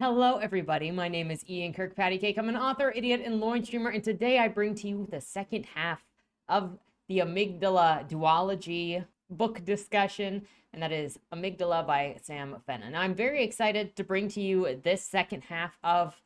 Hello, everybody. My name is Ian Kirkpatrick. I'm an author, idiot, and loin streamer, and today I bring to you the second half of the Amygdala duology book discussion, and that is Amygdala by Sam Fennah. Now, I'm very excited to bring to you this second half of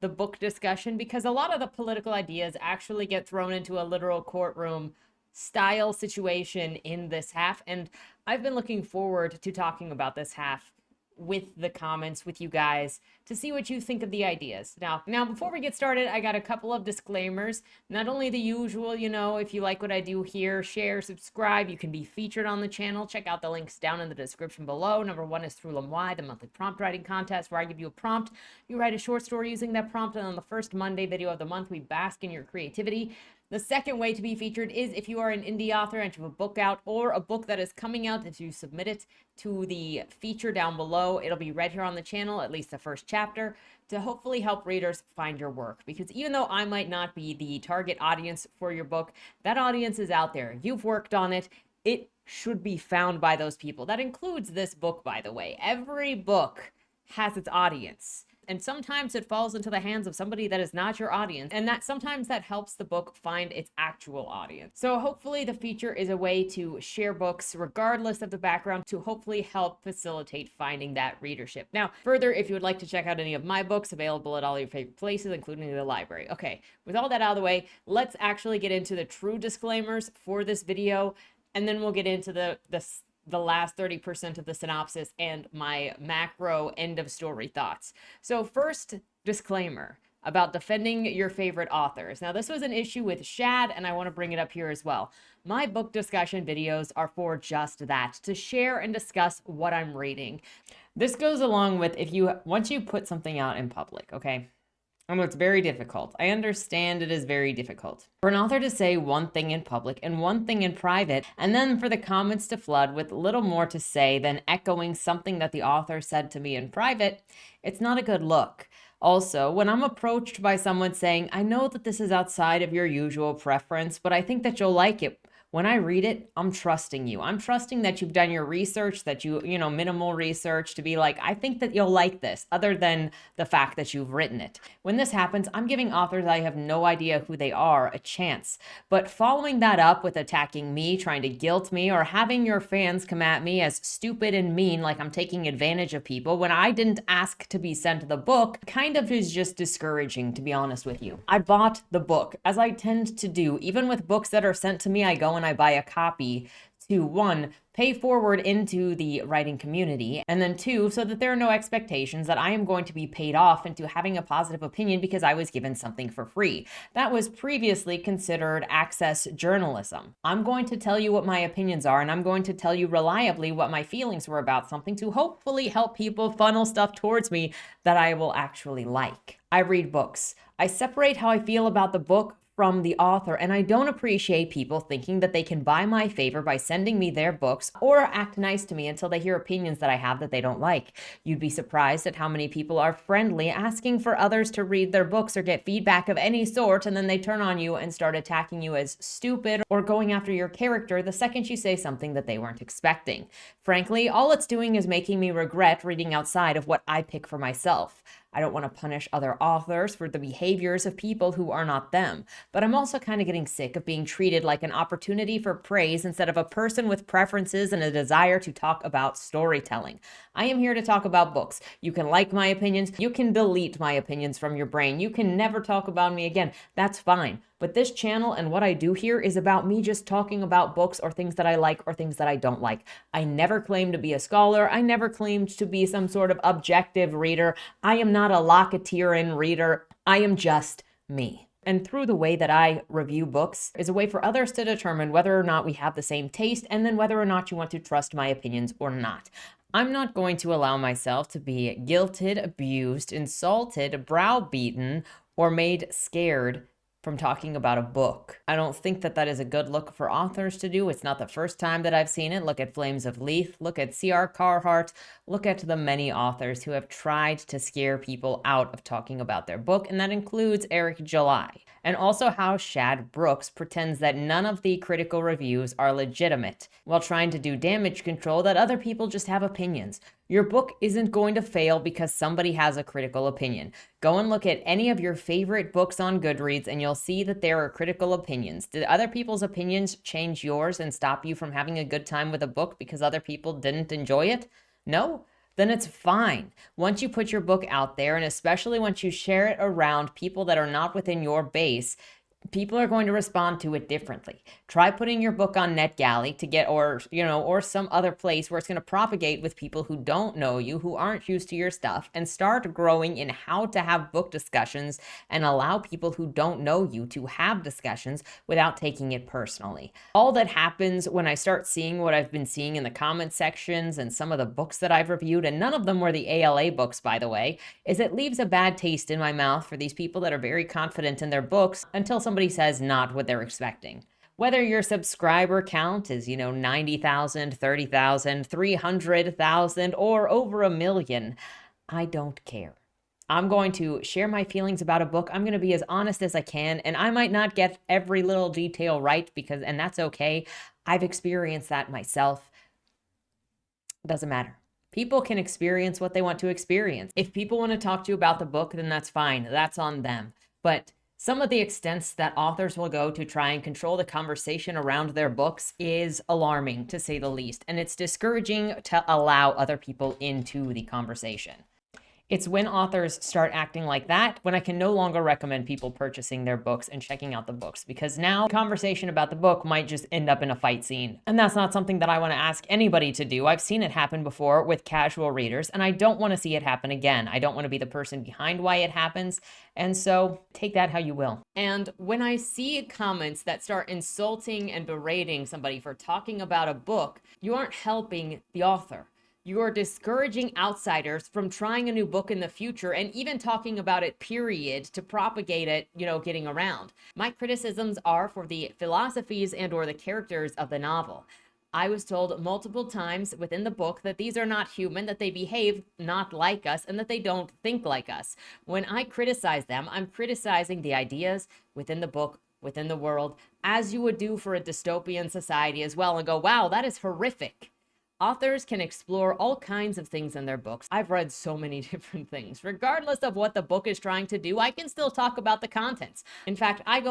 the book discussion because a lot of the political ideas actually get thrown into a literal courtroom style situation in this half, and I've been looking forward to talking about this half with the comments with you guys to see what you think of the ideas. Now before we get started, I got a couple of disclaimers. Not only the usual, if you like what I do here, share, subscribe, you can be featured on the channel. Check out the links down in the description below. Number one is through LMY, the monthly prompt writing contest, where I give you a prompt, you write a short story using that prompt, and on the first Monday video of the month, we bask in your creativity. The second way to be featured is if you are an indie author and you have a book out or a book that is coming out, if you submit it to the feature down below, it'll be read here on the channel, at least the first chapter, to hopefully help readers find your work. Because even though I might not be the target audience for your book, that audience is out there. You've worked on it. It should be found by those people. That includes this book, by the way. Every book has its audience. And sometimes it falls into the hands of somebody that is not your audience. And that sometimes that helps the book find its actual audience. So hopefully the feature is a way to share books regardless of the background to hopefully help facilitate finding that readership. Now, further, if you would like to check out any of my books available at all your favorite places, including the library. Okay, with all that out of the way, let's actually get into the true disclaimers for this video. And then we'll get into the last 30% of the synopsis and my macro end of story thoughts. So first, disclaimer about defending your favorite authors. Now, this was an issue with Shad, and I want to bring it up here as well. My book discussion videos are for just that, to share and discuss what I'm reading. This goes along with once you put something out in public, okay? It's very difficult. I understand it is very difficult for an author to say one thing in public and one thing in private, and then for the comments to flood with little more to say than echoing something that the author said to me in private. It's not a good look. Also, when I'm approached by someone saying, I know that this is outside of your usual preference, but I think that you'll like it. When I read it, I'm trusting you. I'm trusting that you've done your research, that minimal research to be like, I think that you'll like this, other than the fact that you've written it. When this happens, I'm giving authors I have no idea who they are a chance. But following that up with attacking me, trying to guilt me, or having your fans come at me as stupid and mean, like I'm taking advantage of people when I didn't ask to be sent the book, kind of is just discouraging, to be honest with you. I bought the book, as I tend to do. Even with books that are sent to me, I go and I buy a copy to, one, pay forward into the writing community, and then two, so that there are no expectations that I am going to be paid off into having a positive opinion because I was given something for free. That was previously considered access journalism. I'm going to tell you what my opinions are, and I'm going to tell you reliably what my feelings were about something to hopefully help people funnel stuff towards me that I will actually like. I read books. I separate how I feel about the book from the author, and I don't appreciate people thinking that they can buy my favor by sending me their books or act nice to me until they hear opinions that I have that they don't like. You'd be surprised at how many people are friendly, asking for others to read their books or get feedback of any sort, and then they turn on you and start attacking you as stupid or going after your character the second you say something that they weren't expecting. Frankly, all it's doing is making me regret reading outside of what I pick for myself. I don't want to punish other authors for the behaviors of people who are not them, but I'm also kind of getting sick of being treated like an opportunity for praise instead of a person with preferences and a desire to talk about storytelling. I am here to talk about books. You can like my opinions. You can delete my opinions from your brain. You can never talk about me again. That's fine. But this channel and what I do here is about me just talking about books or things that I like or things that I don't like. I never claimed to be a scholar. I never claimed to be some sort of objective reader. I am not a Lockettian reader. I am just me. And through the way that I review books is a way for others to determine whether or not we have the same taste, and then whether or not you want to trust my opinions or not. I'm not going to allow myself to be guilted, abused, insulted, browbeaten, or made scared from talking about a book. I don't think that that is a good look for authors to do. It's not the first time that I've seen it. Look at Flames of Leith, look at C.R. Carhart, look at the many authors who have tried to scare people out of talking about their book, and that includes Eric July. And also how Shad Brooks pretends that none of the critical reviews are legitimate while trying to do damage control, that other people just have opinions. Your book isn't going to fail because somebody has a critical opinion. Go and look at any of your favorite books on Goodreads and you'll see that there are critical opinions. Did other people's opinions change yours and stop you from having a good time with a book because other people didn't enjoy it? No? Then it's fine. Once you put your book out there, and especially once you share it around people that are not within your base, people are going to respond to it differently. Try putting your book on NetGalley to get, or some other place where it's going to propagate with people who don't know you, who aren't used to your stuff, and start growing in how to have book discussions and allow people who don't know you to have discussions without taking it personally. All that happens when I start seeing what I've been seeing in the comment sections and some of the books that I've reviewed, and none of them were the ALA books, by the way, is it leaves a bad taste in my mouth for these people that are very confident in their books until somebody says not what they're expecting. Whether your subscriber count is, 90,000, 30,000, 300,000, or over 1 million, I don't care. I'm going to share my feelings about a book. I'm going to be as honest as I can, and I might not get every little detail right and that's okay. I've experienced that myself. It doesn't matter. People can experience what they want to experience. If people want to talk to you about the book, then that's fine. That's on them. But some of the extents that authors will go to try and control the conversation around their books is alarming, to say the least, and it's discouraging to allow other people into the conversation. It's when authors start acting like that when I can no longer recommend people purchasing their books and checking out the books, because now conversation about the book might just end up in a fight scene. And that's not something that I want to ask anybody to do. I've seen it happen before with casual readers, and I don't want to see it happen again. I don't want to be the person behind why it happens. And so take that how you will. And when I see comments that start insulting and berating somebody for talking about a book, you aren't helping the author. You're discouraging outsiders from trying a new book in the future and even talking about it, period, to propagate it, getting around. My criticisms are for the philosophies and or the characters of the novel. I was told multiple times within the book that these are not human, that they behave not like us, and that they don't think like us. When I criticize them, I'm criticizing the ideas within the book, within the world, as you would do for a dystopian society as well, and go, wow, that is horrific. Authors can explore all kinds of things in their books. I've read so many different things. Regardless of what the book is trying to do, I can still talk about the contents. In fact, I try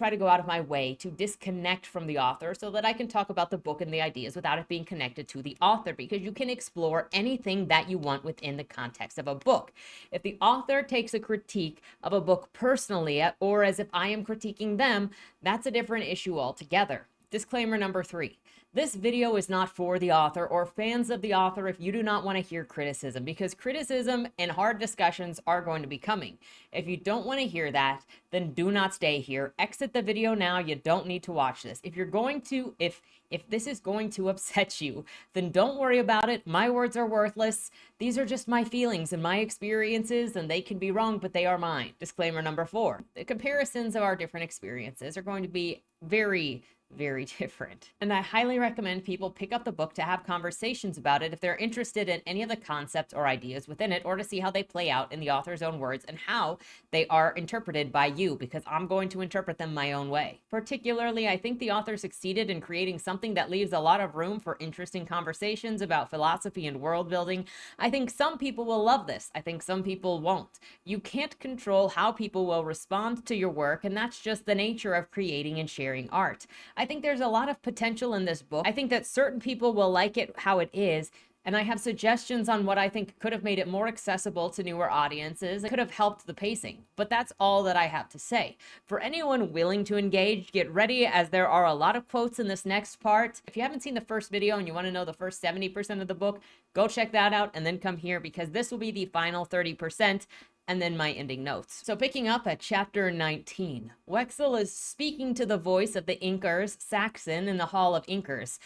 to go out of my way to disconnect from the author so that I can talk about the book and the ideas without it being connected to the author, because you can explore anything that you want within the context of a book. If the author takes a critique of a book personally, or as if I am critiquing them, that's a different issue altogether. Disclaimer number 3. This video is not for the author or fans of the author if you do not want to hear criticism, because criticism and hard discussions are going to be coming. If you don't want to hear that, then do not stay here. Exit the video now. You don't need to watch this. If this is going to upset you, then don't worry about it. My words are worthless. These are just my feelings and my experiences, and they can be wrong, but they are mine. Disclaimer number 4. The comparisons of our different experiences are going to be very, very different. And I highly recommend people pick up the book to have conversations about it if they're interested in any of the concepts or ideas within it, or to see how they play out in the author's own words and how they are interpreted by you, because I'm going to interpret them my own way. Particularly, I think the author succeeded in creating something that leaves a lot of room for interesting conversations about philosophy and world building. I think some people will love this. I think some people won't. You can't control how people will respond to your work, and that's just the nature of creating and sharing art. I think there's a lot of potential in this book. I think that certain people will like it how it is, and I have suggestions on what I think could have made it more accessible to newer audiences. It could have helped the pacing, but that's all that I have to say. For anyone willing to engage, get ready, as there are a lot of quotes in this next part. If you haven't seen the first video and you want to know the first 70% of the book, go check that out and then come here, because this will be the final 30%. And then my ending notes. So picking up at chapter 19, Wexel is speaking to the voice of the Inkers, Saxon, in the Hall of Inkers,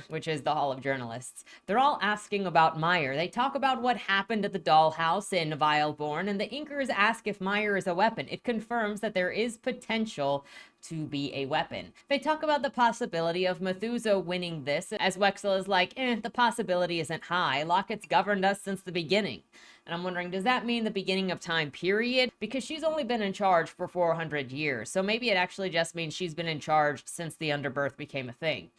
which is the Hall of Journalists. They're all asking about Meyer. They talk about what happened at the dollhouse in Vileborn, and the Inkers ask if Meyer is a weapon. It confirms that there is potential to be a weapon. They talk about the possibility of Methusa winning this, as Wexel is like, the possibility isn't high. Lockett's governed us since the beginning. And I'm wondering, does that mean the beginning of time period? Because she's only been in charge for 400 years. So maybe it actually just means she's been in charge since the underbirth became a thing.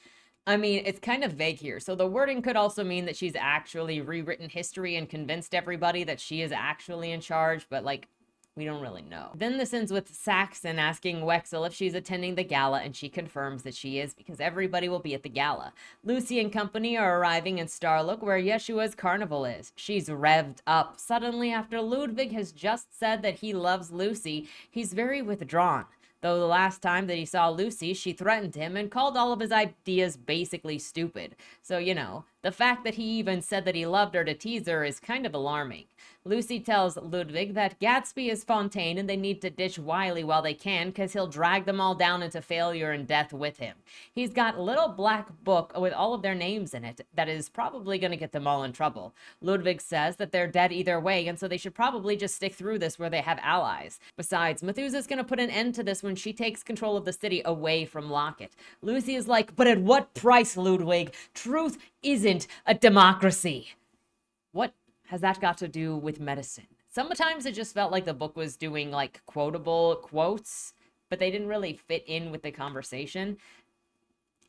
I mean, it's kind of vague here. So the wording could also mean that she's actually rewritten history and convinced everybody that she is actually in charge, but like, we don't really know. Then this ends with Saxon asking Wexel if she's attending the gala, and she confirms that she is because everybody will be at the gala. Lucy and company are arriving in Starlook where Yeshua's carnival is. She's revved up. Suddenly, after Ludwig has just said that he loves Lucy, he's very withdrawn. Though the last time that he saw Lucy, she threatened him and called all of his ideas basically stupid. So, you know, the fact that he even said that he loved her to tease her is kind of alarming. Lucy tells Ludwig that Gatsby is Fontaine and they need to ditch Wiley while they can because he'll drag them all down into failure and death with him. He's got a little black book with all of their names in it that is probably going to get them all in trouble. Ludwig says that they're dead either way, and so they should probably just stick through this where they have allies. Besides, Methusa's going to put an end to this when she takes control of the city away from Lockett. Lucy is like, but at what price, Ludwig? Truth isn't a democracy. What has that got to do with medicine? Sometimes it just felt like the book was doing like quotable quotes, but they didn't really fit in with the conversation.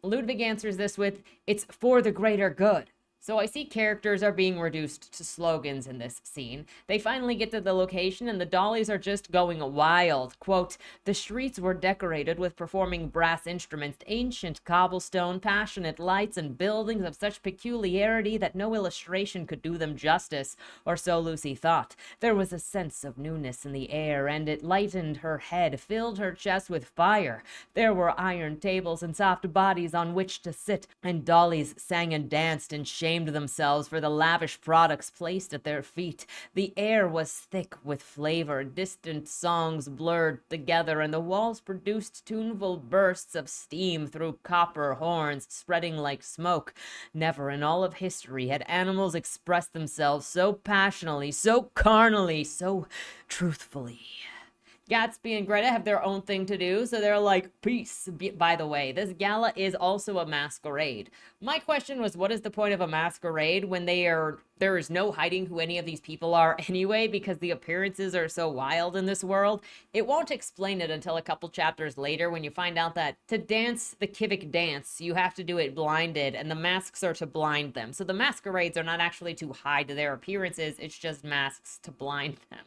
Ludwig answers this with, it's for the greater good. So I see characters are being reduced to slogans in this scene. They finally get to the location and the dollies are just going wild. Quote, the streets were decorated with performing brass instruments, ancient cobblestone, passionate lights, and buildings of such peculiarity that no illustration could do them justice, or so Lucy thought. There was a sense of newness in the air, and it lightened her head, filled her chest with fire. There were iron tables and soft bodies on which to sit, and dollies sang and danced and shamed themselves for the lavish products placed at their feet. The air was thick with flavor, distant songs blurred together, and the walls produced tuneful bursts of steam through copper horns spreading like smoke. Never in all of history had animals expressed themselves so passionately, so carnally, so truthfully. Gatsby and Greta have their own thing to do, so they're like, peace. By the way, this gala is also a masquerade. My question was, what is the point of a masquerade when there is no hiding who any of these people are anyway, because the appearances are so wild in this world? It won't explain it until a couple chapters later when you find out that to dance the Kivik dance, you have to do it blinded, and the masks are to blind them. So the masquerades are not actually to hide their appearances, it's just masks to blind them.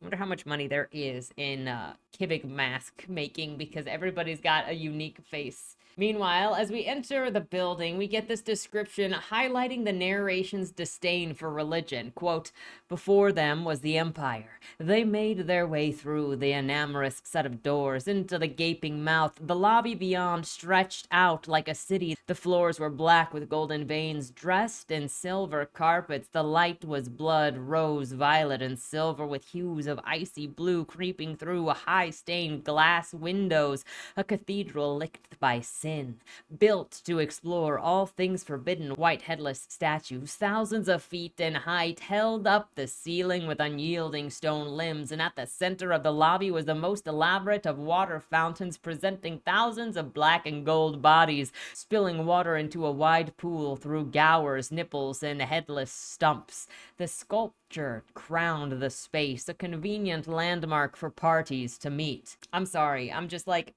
I wonder how much money there is in Kivik mask making, because everybody's got a unique face. Meanwhile, as we enter the building, we get this description highlighting the narration's disdain for religion. Quote, before them was the empire. They made their way through the enamorous set of doors into the gaping mouth. The lobby beyond stretched out like a city. The floors were black with golden veins, dressed in silver carpets. The light was blood, rose, violet, and silver, with hues of icy blue creeping through high-stained glass windows. A cathedral licked by sin, built to explore all things forbidden. White headless statues, thousands of feet in height, held up the ceiling with unyielding stone limbs, and at the center of the lobby was the most elaborate of water fountains, presenting thousands of black and gold bodies, spilling water into a wide pool through gowers, nipples, and headless stumps. The sculpture crowned the space, a convenient landmark for parties to meet. I'm sorry, I'm just like,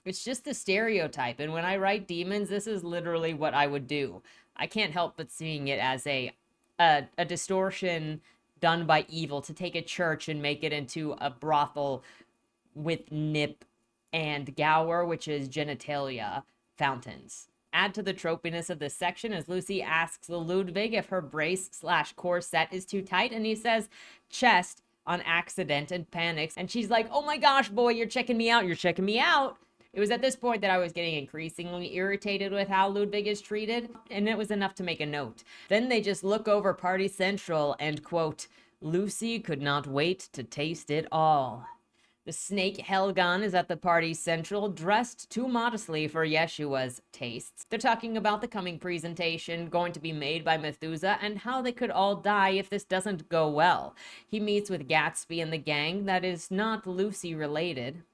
it's just the stereotype, and when I write demons, this is literally what I would do. I can't help but seeing it as a distortion done by evil to take a church and make it into a brothel with nip and gower, which is genitalia, fountains. Add to the tropiness of this section as Lucy asks Ludwig if her brace/corset is too tight, and he says chest on accident and panics, and she's like, oh my gosh, boy, you're checking me out, you're checking me out. It was at this point that I was getting increasingly irritated with how Ludwig is treated, and it was enough to make a note. Then they just look over Party Central and, quote, Lucy could not wait to taste it all. The snake Helgen is at the Party Central, dressed too modestly for Yeshua's tastes. They're talking about the coming presentation going to be made by Methusa and how they could all die if this doesn't go well. He meets with Gatsby and the gang that is not Lucy related.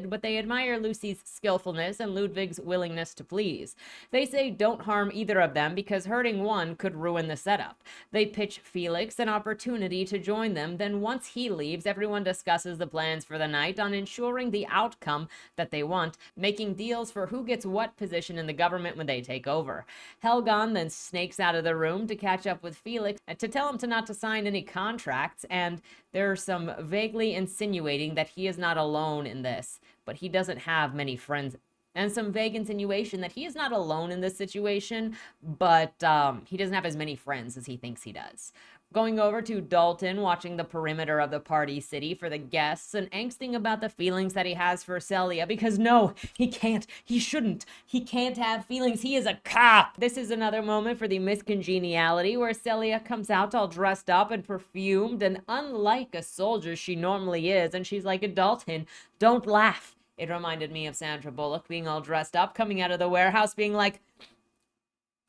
But they admire Lucy's skillfulness and Ludwig's willingness to please. They say don't harm either of them because hurting one could ruin the setup. They pitch Felix an opportunity to join them, then once he he leaves, everyone discusses the plans for the night on ensuring the outcome that they want, making deals for who gets what position in the government when they take over. Helgen then snakes out of the room to catch up with Felix to tell him not to sign any contracts, and there's some vaguely insinuating that he is not alone in this, but he doesn't have many friends, and some vague insinuation that he is not alone in this situation, but he doesn't have as many friends as he thinks he does. Going over to Dalton, watching the perimeter of the party city for the guests and angsting about the feelings that he has for Celia, because no, he can't, he shouldn't, he can't have feelings, he is a cop. This is another moment for the miscongeniality where Celia comes out all dressed up and perfumed and unlike a soldier she normally is, and she's like, Dalton, don't laugh. It reminded me of Sandra Bullock being all dressed up, coming out of the warehouse being like,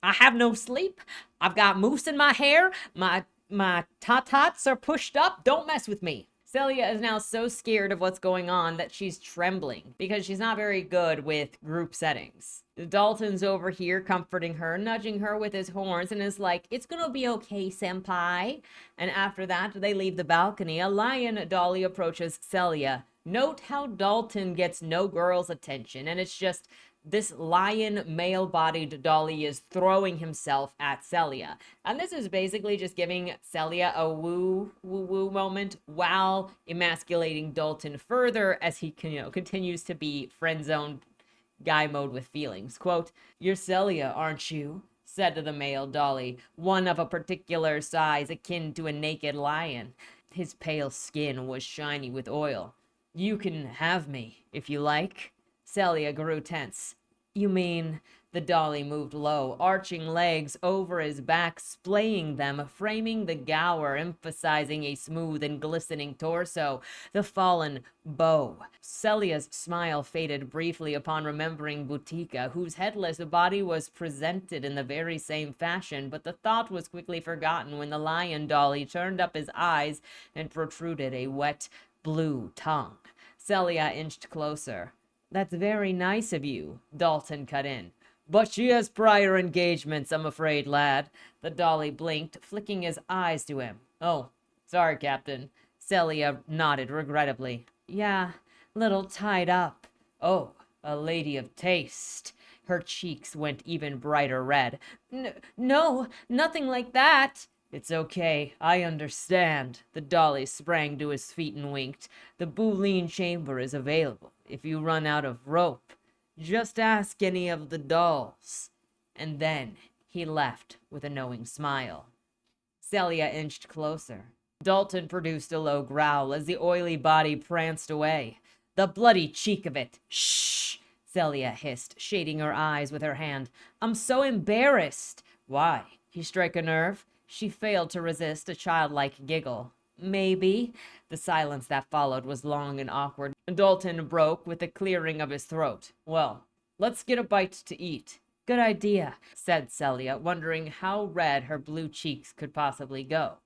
I have no sleep, I've got mousse in my hair, my tots are pushed up, don't mess with me. Celia is now so scared of what's going on that she's trembling because she's not very good with group settings. Dalton's over here comforting her, nudging her with his horns, and is like, it's gonna be okay, senpai. And after that, they leave the balcony. A lion dolly approaches Celia. Note how Dalton gets no girl's attention, and it's just this lion male-bodied dolly is throwing himself at Celia. And this is basically just giving Celia a woo moment while emasculating Dalton further as he continues to be friend-zoned guy mode with feelings. Quote, "You're Celia, aren't you?" said to the male dolly, one of a particular size akin to a naked lion. His pale skin was shiny with oil. "You can have me, if you like." Celia grew tense. "You mean..." The dolly moved low, arching legs over his back, splaying them, framing the gower, emphasizing a smooth and glistening torso, the fallen bow. Celia's smile faded briefly upon remembering Boutica, whose headless body was presented in the very same fashion, but the thought was quickly forgotten when the lion dolly turned up his eyes and protruded a wet blue tongue. Celia inched closer. "That's very nice of you," Dalton cut in. "But she has prior engagements, I'm afraid, lad." The dolly blinked, flicking his eyes to him. "Oh, sorry, Captain." Celia nodded regrettably. "Yeah, little tied up." "Oh, a lady of taste." Her cheeks went even brighter red. No, nothing like that." "It's okay, I understand." The dolly sprang to his feet and winked. "The Boulin chamber is available if you run out of rope. Just ask any of the dolls." And then he left with a knowing smile. Celia inched closer. Dalton produced a low growl as the oily body pranced away. "The bloody cheek of it!" "Shh!" Celia hissed, shading her eyes with her hand. "I'm so embarrassed." "Why? He strike a nerve?" She failed to resist a childlike giggle. "Maybe." The silence that followed was long and awkward. Dalton broke with the clearing of his throat. "Well, let's get a bite to eat." "Good idea," said Celia, wondering how red her blue cheeks could possibly go.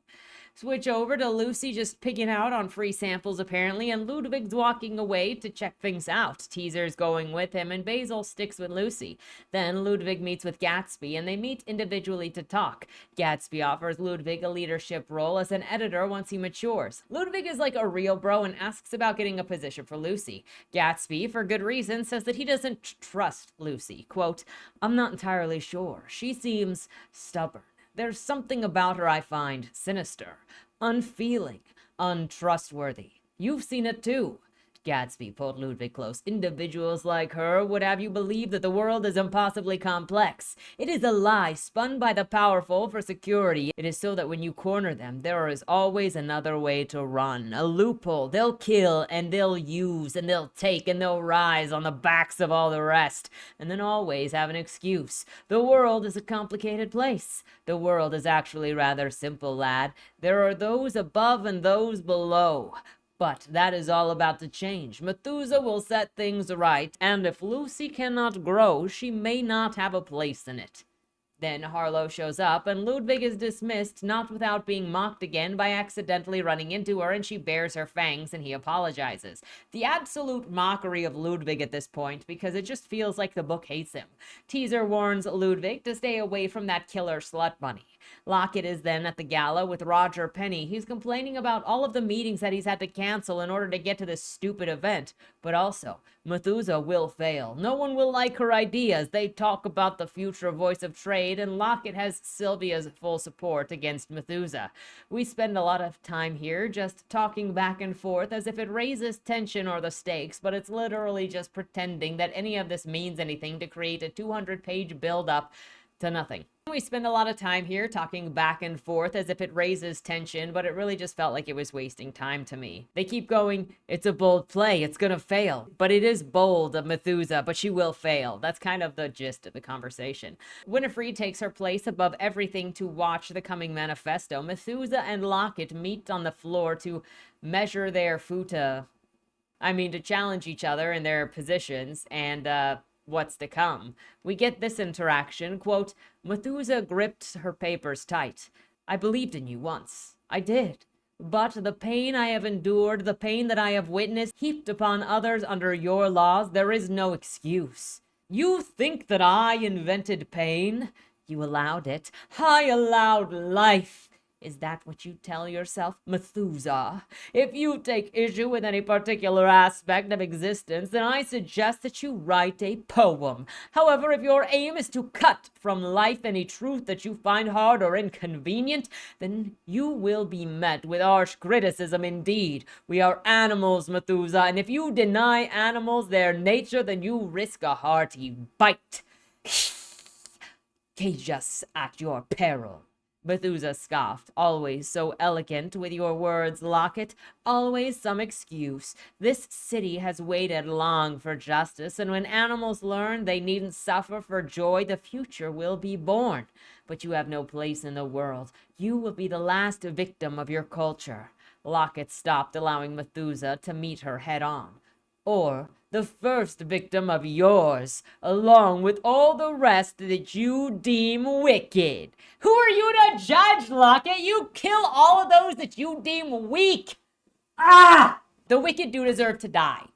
Switch over to Lucy just picking out on free samples apparently, and Ludwig's walking away to check things out. Teaser's going with him, and Basil sticks with Lucy. Then Ludwig meets with Gatsby, and they meet individually to talk. Gatsby offers Ludwig a leadership role as an editor once he matures. Ludwig is like a real bro and asks about getting a position for Lucy. Gatsby, for good reason, says that he doesn't trust Lucy. Quote, "I'm not entirely sure. She seems stubborn. There's something about her I find sinister, unfeeling, untrustworthy. You've seen it too." Gatsby pulled Ludwig close. "Individuals like her would have you believe that the world is impossibly complex. It is a lie spun by the powerful for security. It is so that when you corner them, there is always another way to run, a loophole. They'll kill, and they'll use, and they'll take, and they'll rise on the backs of all the rest, and then always have an excuse. The world is a complicated place. The world is actually rather simple, lad. There are those above and those below. But that is all about to change. Methusa will set things right, and if Lucy cannot grow, she may not have a place in it." Then Harlow shows up, and Ludwig is dismissed, not without being mocked again by accidentally running into her, and she bares her fangs, and he apologizes. The absolute mockery of Ludwig at this point, because it just feels like the book hates him. Teaser warns Ludwig to stay away from that killer slut bunny. Lockett is then at the gala with Roger Penny. He's complaining about all of the meetings that he's had to cancel in order to get to this stupid event. But also, Methusa will fail. No one will like her ideas. They talk about the future voice of trade, and Lockett has Sylvia's full support against Methusa. We spend a lot of time here just talking back and forth as if it raises tension or the stakes, but it's literally just pretending that any of this means anything to create a 200-page build-up to nothing. We spend a lot of time here talking back and forth as if it raises tension, but it really just felt like it was wasting time to me. They keep going, it's a bold play, it's gonna fail. But it is bold of Methusa, but she will fail. That's kind of the gist of the conversation. Winifred takes her place above everything to watch the coming manifesto. Methusa and Lockett meet on the floor to measure their to challenge each other in their positions and, what's to come. We get this interaction, quote, Methusa gripped her papers tight. I believed in you once. I did. But the pain I have endured, the pain that I have witnessed, heaped upon others under your laws, there is no excuse. You think that I invented pain? You allowed it. I allowed life. Is that what you tell yourself, Methusa? If you take issue with any particular aspect of existence, then I suggest that you write a poem. However, if your aim is to cut from life any truth that you find hard or inconvenient, then you will be met with harsh criticism indeed. We are animals, Methusa, and if you deny animals their nature, then you risk a hearty bite. Cage us at your peril. Methusa scoffed. Always so elegant with your words, Lockett. Always some excuse. This city has waited long for justice, and when animals learn they needn't suffer for joy, the future will be born. But you have no place in the world. You will be the last victim of your culture. Lockett stopped, allowing Methusa to meet her head on. Or the first victim of yours, along with all the rest that you deem wicked. Who are you to judge, Lockett? You kill all of those that you deem weak. The wicked do deserve to die.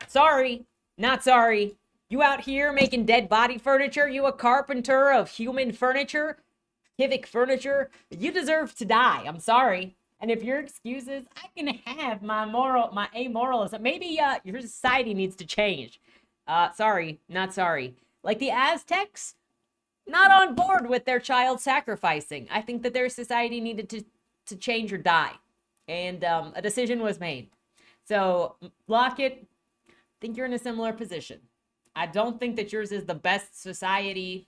Sorry, not sorry. You out here making dead body furniture? You a carpenter of human furniture? Civic furniture? You deserve to die. I'm sorry. And if your excuse is, I can have my amoralism, maybe your society needs to change. Sorry, not sorry. Like the Aztecs, not on board with their child sacrificing. I think that their society needed to change or die. And a decision was made. So, Lockett, I think you're in a similar position. I don't think that yours is the best society,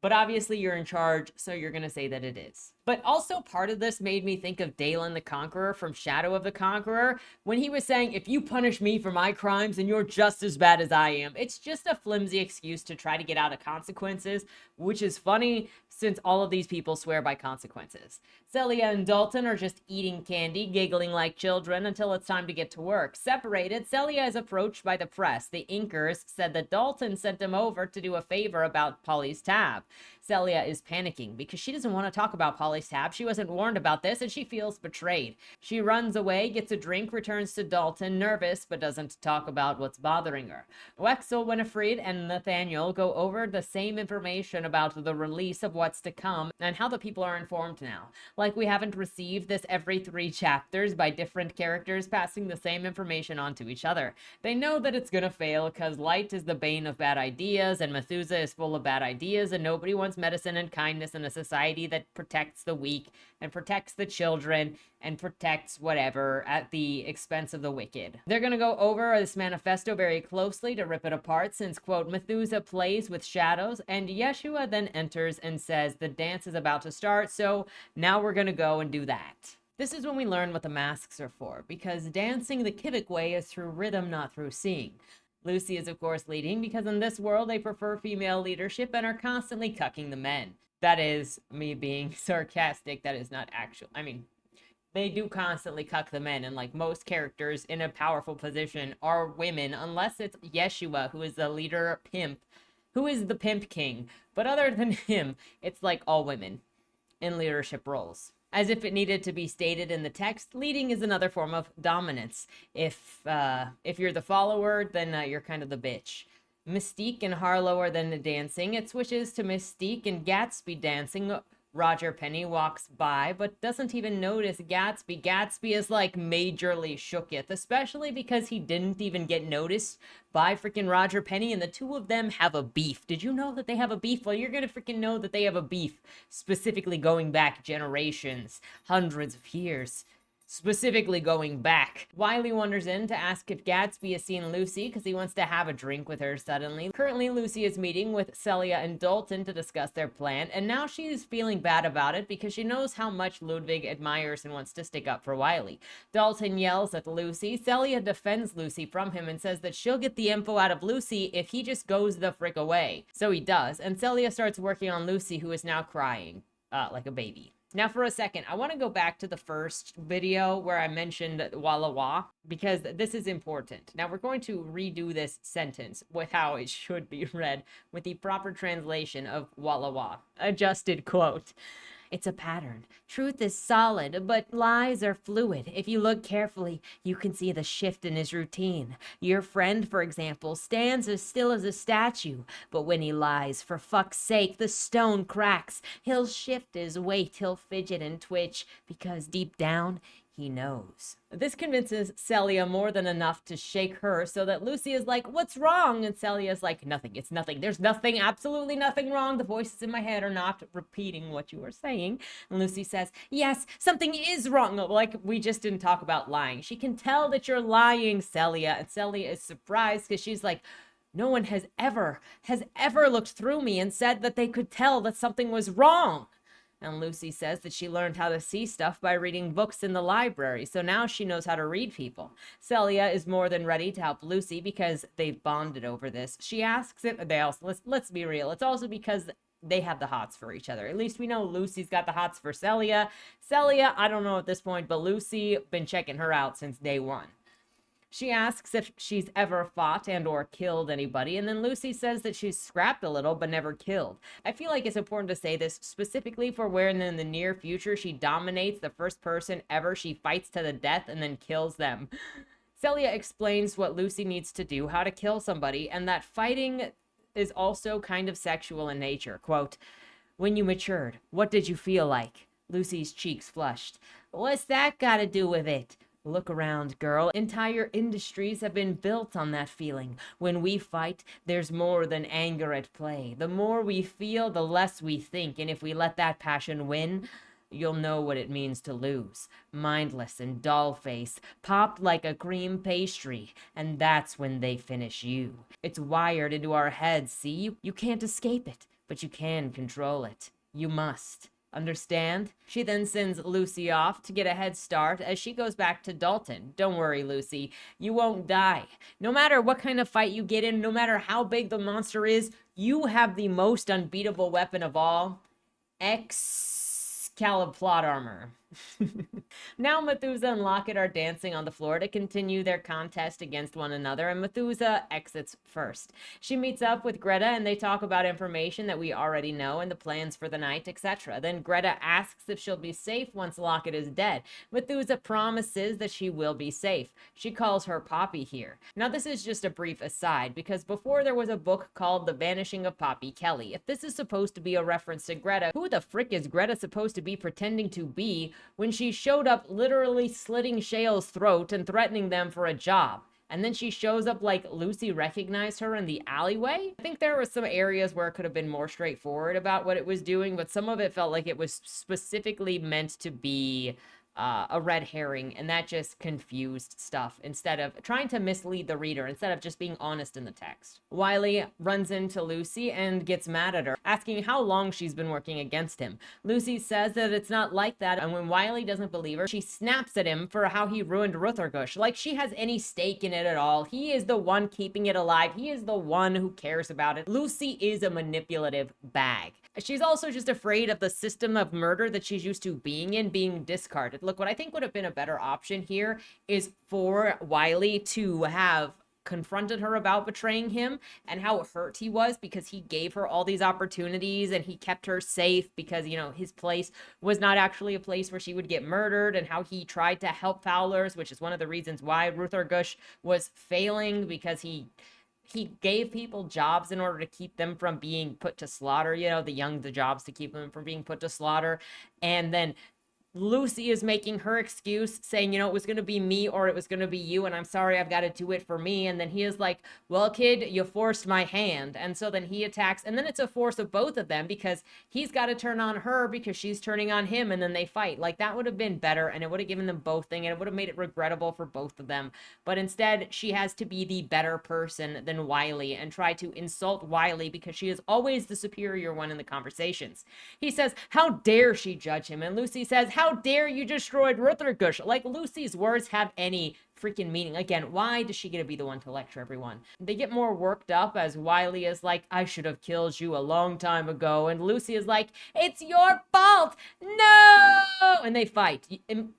but obviously you're in charge, so you're going to say that it is. But also part of this made me think of Dalton the Conqueror from Shadow of the Conqueror, when he was saying, if you punish me for my crimes, then you're just as bad as I am. It's just a flimsy excuse to try to get out of consequences, which is funny since all of these people swear by consequences. Celia and Dalton are just eating candy, giggling like children until it's time to get to work. Separated, Celia is approached by the press. The inkers said that Dalton sent him over to do a favor about Polly's tab. Celia is panicking because she doesn't want to talk about Polly's tab. She wasn't warned about this and she feels betrayed. She runs away, gets a drink, returns to Dalton, nervous, but doesn't talk about what's bothering her. Wexel, Winifred, and Nathaniel go over the same information about the release of what's to come and how the people are informed now. Like we haven't received this every 3 chapters by different characters passing the same information on to each other. They know that it's gonna fail because light is the bane of bad ideas and Methusa is full of bad ideas and nobody wants medicine and kindness in a society that protects the weak and protects the children and protects whatever at the expense of the wicked. They're going to go over this manifesto very closely to rip it apart since, quote, Methusa plays with shadows and Yeshua then enters and says the dance is about to start, so now we're going to go and do that. This is when we learn what the masks are for, because dancing the civic way is through rhythm, not through seeing. Lucy is, of course, leading because in this world they prefer female leadership and are constantly cucking the men. That is me being sarcastic. That is not actual. I mean, they do constantly cuck the men, and like most characters in a powerful position are women, unless it's Yeshua, who is the leader pimp, who is the pimp king. But other than him, it's like all women in leadership roles. As if it needed to be stated in the text, leading is another form of dominance. If you're the follower, then you're kind of the bitch. Mystique and Harlow are then the dancing. It switches to Mystique and Gatsby dancing Roger Penny walks by, but doesn't even notice Gatsby. Gatsby is like majorly shooketh, especially because he didn't even get noticed by freaking Roger Penny, and the two of them have a beef. Did you know that they have a beef? Well, you're gonna freaking know that they have a beef, specifically going back generations, hundreds of years. Specifically going back. Wiley wanders in to ask if Gatsby has seen Lucy because he wants to have a drink with her suddenly. Currently, Lucy is meeting with Celia and Dalton to discuss their plan, and now she's feeling bad about it because she knows how much Ludwig admires and wants to stick up for Wiley. Dalton yells at Lucy. Celia defends Lucy from him and says that she'll get the info out of Lucy if he just goes the frick away. So he does, and Celia starts working on Lucy, who is now crying like a baby. Now, for a second, I want to go back to the first video where I mentioned Walla Wah, because this is important. Now, we're going to redo this sentence with how it should be read with the proper translation of Walla Wah. Adjusted quote. It's a pattern. Truth is solid, but lies are fluid. If you look carefully, you can see the shift in his routine. Your friend, for example, stands as still as a statue, but when he lies, for fuck's sake, the stone cracks. He'll shift his weight, he'll fidget and twitch, because deep down, he knows. This convinces Celia more than enough to shake her so that Lucy is like, what's wrong? And Celia's like, nothing, it's nothing. There's nothing, absolutely nothing wrong. The voices in my head are not repeating what you are saying. And Lucy says, yes, something is wrong. Like, we just didn't talk about lying. She can tell that you're lying, Celia. And Celia is surprised because she's like, no one has ever looked through me and said that they could tell that something was wrong. And Lucy says that she learned how to see stuff by reading books in the library, so now she knows how to read people. Celia is more than ready to help Lucy because they've bonded over this. She asks if they also, let's be real, it's also because they have the hots for each other. At least we know Lucy's got the hots for Celia. Celia, I don't know at this point, but Lucy been checking her out since day one. She asks if she's ever fought and or killed anybody, and then Lucy says that she's scrapped a little but never killed. I feel like it's important to say this specifically for where in the near future she dominates the first person ever she fights to the death and then kills them. Celia explains what Lucy needs to do, how to kill somebody, and that fighting is also kind of sexual in nature. Quote, when you matured, what did you feel like? Lucy's cheeks flushed. What's that got to do with it? Look around, girl. Entire industries have been built on that feeling. When we fight, there's more than anger at play. The more we feel, the less we think. And if we let that passion win, you'll know what it means to lose. Mindless and doll-faced, popped like a cream pastry. And that's when they finish you. It's wired into our heads, see? You can't escape it, but you can control it. You must. Understand? She then sends Lucy off to get a head start as she goes back to Dalton. Don't worry, Lucy. You won't die. No matter what kind of fight you get in, no matter how big the monster is, you have the most unbeatable weapon of all. Excalibur plot armor. Now Methusa and Lockett are dancing on the floor to continue their contest against one another, and Methusa exits first. She meets up with Greta and they talk about information that we already know and the plans for the night, etc. Then Greta asks if she'll be safe once Lockett is dead. Methusa promises that she will be safe. She calls her Poppy here. Now this is just a brief aside, because before there was a book called The Vanishing of Poppy Kelly. If this is supposed to be a reference to Greta, who the frick is Greta supposed to be pretending to be when she showed up literally slitting Shale's throat and threatening them for a job? And then she shows up like Lucy recognized her in the alleyway. I think there were some areas where it could have been more straightforward about what it was doing, but some of it felt like it was specifically meant to be a red herring, and that just confused stuff instead of trying to mislead the reader, instead of just being honest in the text. Wiley runs into Lucy and gets mad at her, asking how long she's been working against him. Lucy says that it's not like that, and when Wiley doesn't believe her, she snaps at him for how he ruined Ruthergush, like she has any stake in it at all. He is the one keeping it alive. He is the one who cares about it. Lucy is a manipulative bag. She's also just afraid of the system of murder that she's used to being in being discarded. Look, what I think would have been a better option here is for Wiley to have confronted her about betraying him and how hurt he was because he gave her all these opportunities and he kept her safe because, you know, his place was not actually a place where she would get murdered, and how he tried to help Fowlers, which is one of the reasons why Ruthergush was failing, because he he gave people jobs in order to keep them from being put to slaughter, the jobs to keep them from being put to slaughter. And then Lucy is making her excuse, saying, it was going to be me or it was going to be you, and I'm sorry, I've got to do it for me. And then he is like, well, kid, you forced my hand. And so then he attacks, and then it's a force of both of them because he's got to turn on her because she's turning on him, and then they fight. Like, that would have been better, and it would have given them both things, and it would have made it regrettable for both of them. But instead, she has to be the better person than Wiley and try to insult Wiley because she is always the superior one in the conversations. He says, how dare she judge him? And Lucy says, how dare you destroyed Ruthergush? Like, Lucy's words have any freaking meaning. Again, why does she get to be the one to lecture everyone? They get more worked up as Wiley is like, I should have killed you a long time ago. And Lucy is like, it's your fault. No! And they fight.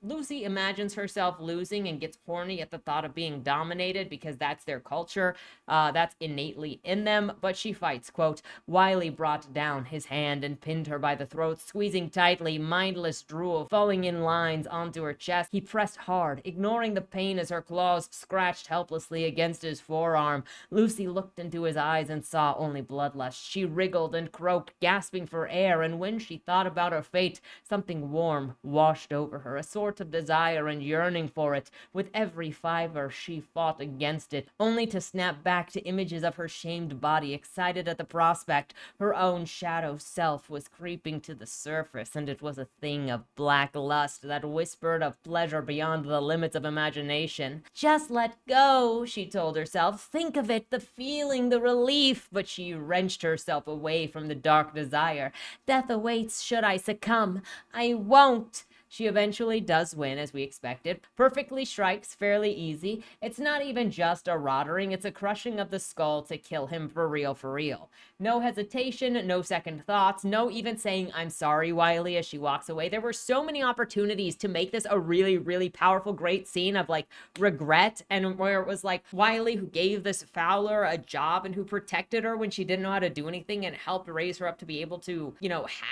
Lucy imagines herself losing and gets horny at the thought of being dominated because that's their culture. That's innately in them. But she fights. Quote, Wiley brought down his hand and pinned her by the throat, squeezing tightly, mindless drool falling in lines onto her chest. He pressed hard, ignoring the pain as her claws scratched helplessly against his forearm. Lucy looked into his eyes and saw only bloodlust. She wriggled and croaked, gasping for air, and when she thought about her fate, something warm washed over her, a sort of desire and yearning for it. With every fiber, she fought against it, only to snap back to images of her shamed body, excited at the prospect. Her own shadow self was creeping to the surface, and it was a thing of black lust that whispered of pleasure beyond the limits of imagination. Just let go, she told herself. Think of it, the feeling, the relief. But she wrenched herself away from the dark desire. Death awaits should I succumb. I won't. She eventually does win, as we expected. Perfectly strikes, fairly easy. It's not even just a rottering, it's a crushing of the skull to kill him for real, for real. No hesitation, no second thoughts, no even saying, I'm sorry, Wiley, as she walks away. There were so many opportunities to make this a really, really powerful, great scene of, like, regret, and where it was, like, Wiley who gave this Fowler a job and who protected her when she didn't know how to do anything and helped raise her up to be able to,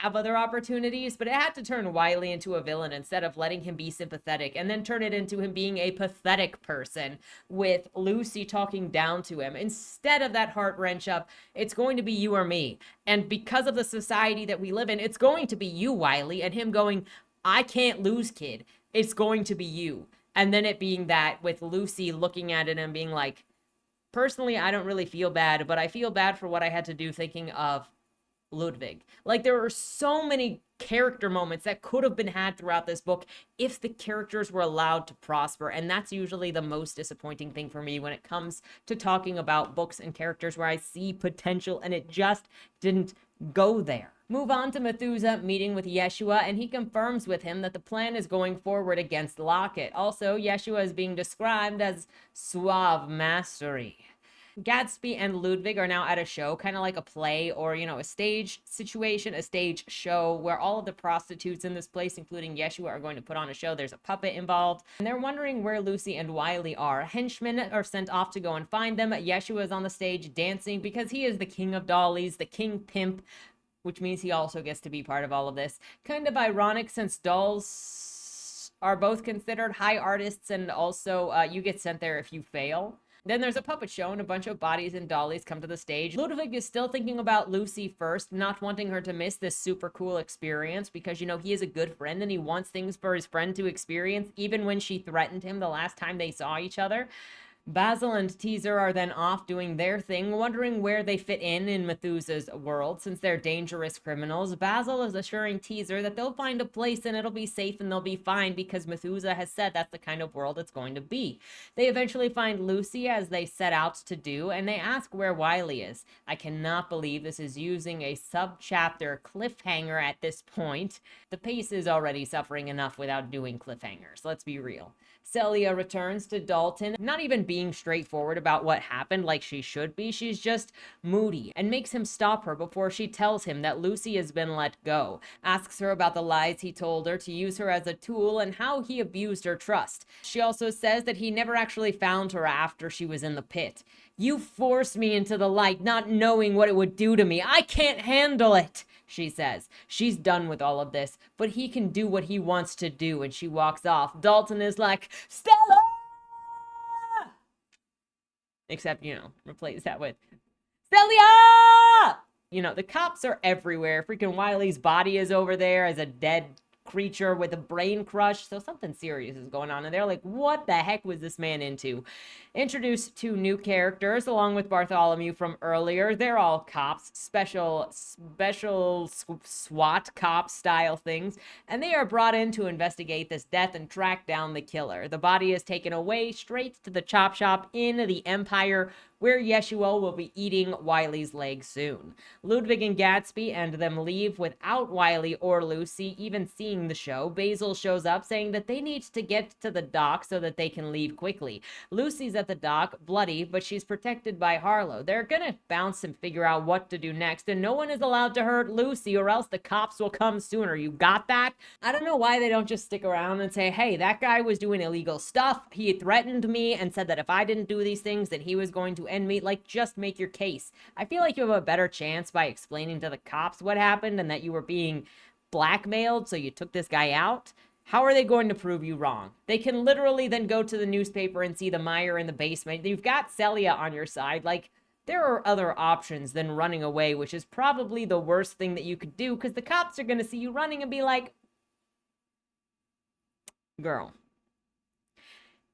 have other opportunities. But it had to turn Wiley into a villain instead of letting him be sympathetic, and then turn it into him being a pathetic person with Lucy talking down to him. Instead of that heart wrench up, it's going to be you or me. And because of the society that we live in, it's going to be you, Wiley, and him going, I can't lose, kid. It's going to be you. And then it being that with Lucy looking at it and being like, personally, I don't really feel bad, but I feel bad for what I had to do thinking of Ludwig. Like, there are so many character moments that could have been had throughout this book if the characters were allowed to prosper, and that's usually the most disappointing thing for me when it comes to talking about books and characters where I see potential and it just didn't go there. Move on to Methusa meeting with Yeshua, and he confirms with him that the plan is going forward against Lockett. Also, Yeshua is being described as suave mastery. Gatsby and Ludwig are now at a show, kind of like a play or, a stage situation, a stage show where all of the prostitutes in this place, including Yeshua, are going to put on a show. There's a puppet involved, and they're wondering where Lucy and Wiley are. Henchmen are sent off to go and find them. Yeshua is on the stage dancing because he is the king of dollies, the king pimp, which means he also gets to be part of all of this. Kind of ironic since dolls are both considered high artists, and also you get sent there if you fail. Then there's a puppet show and a bunch of bodies and dollies come to the stage. Ludwig is still thinking about Lucy first, not wanting her to miss this super cool experience because, he is a good friend and he wants things for his friend to experience, even when she threatened him the last time they saw each other. Basil and Teaser are then off doing their thing, wondering where they fit in Methusa's world, since they're dangerous criminals. Basil is assuring Teaser that they'll find a place and it'll be safe and they'll be fine because Methusa has said that's the kind of world it's going to be. They eventually find Lucy as they set out to do, and they ask where Wiley is. I cannot believe this is using a sub-chapter cliffhanger at this point. The pace is already suffering enough without doing cliffhangers, let's be real. Celia returns to Dalton, not even being straightforward about what happened like she should be. She's just moody and makes him stop her before she tells him that Lucy has been let go. Asks her about the lies he told her to use her as a tool and how he abused her trust. She also says that he never actually found her after she was in the pit. You forced me into the light, not knowing what it would do to me. I can't handle it, she says. She's done with all of this, but he can do what he wants to do, and she walks off. Dalton is like, Stella! Except, replace that with Celia! The cops are everywhere. Freaking Wiley's body is over there as a dead creature with a brain crush. So something serious is going on. And they're like, what the heck was this man into? Introduced two new characters along with Bartholomew from earlier. They're all cops, special SWAT cop style things. And they are brought in to investigate this death and track down the killer. The body is taken away straight to the chop shop in the Empire, where Yeshua will be eating Wiley's leg soon. Ludwig and Gatsby and them leave without Wiley or Lucy even seeing the show. Basil shows up saying that they need to get to the dock so that they can leave quickly. Lucy's at the dock, bloody, but she's protected by Harlow. They're gonna bounce and figure out what to do next, and no one is allowed to hurt Lucy or else the cops will come sooner. You got that? I don't know why they don't just stick around and say, hey, that guy was doing illegal stuff. He threatened me and said that if I didn't do these things, then he was going to end me. Like, just make your case. I feel like you have a better chance by explaining to the cops what happened and that you were being blackmailed, so you took this guy out. How are they going to prove you wrong? They can literally then go to the newspaper and see the Meyer in the basement. You've got Celia on your side. Like, there are other options than running away, which is probably the worst thing that you could do, because the cops are going to see you running and be like, girl.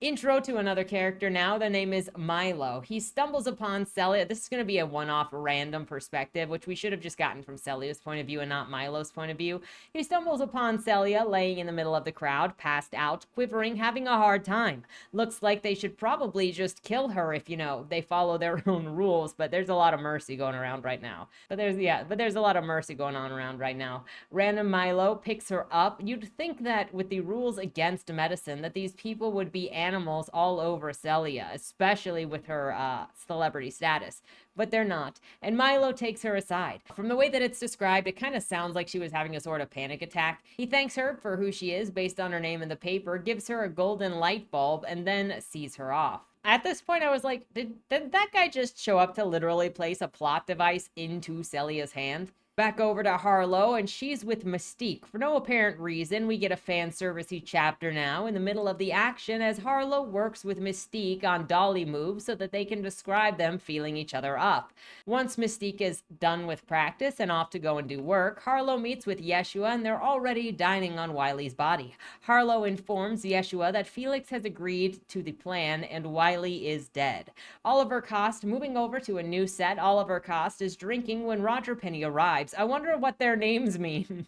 Intro to another character now. The name is Milo. He stumbles upon Celia. This is going to be a one-off random perspective, which we should have just gotten from Celia's point of view and not Milo's point of view. He stumbles upon Celia laying in the middle of the crowd, passed out, quivering, having a hard time. Looks like they should probably just kill her if, they follow their own rules, but there's a lot of mercy going around right now. But there's a lot of mercy going on around right now. Random Milo picks her up. You'd think that with the rules against medicine, that these people would be animals all over Celia, especially with her celebrity status, but they're not. And Milo takes her aside. From the way that it's described, it kind of sounds like she was having a sort of panic attack. He thanks her for who she is based on her name in the paper, gives her a golden light bulb, and then sees her off. At this point, I was like, did that guy just show up to literally place a plot device into Celia's hand? Back over to Harlow, and she's with Mystique. For no apparent reason, we get a fan servicey chapter now in the middle of the action as Harlow works with Mystique on dolly moves so that they can describe them feeling each other up. Once Mystique is done with practice and off to go and do work, Harlow meets with Yeshua and they're already dining on Wiley's body. Harlow informs Yeshua that Felix has agreed to the plan and Wiley is dead. Oliver Cost, moving over to a new set, Oliver Cost is drinking when Roger Penny arrives. I wonder what their names mean.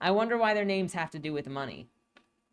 I wonder why their names have to do with money.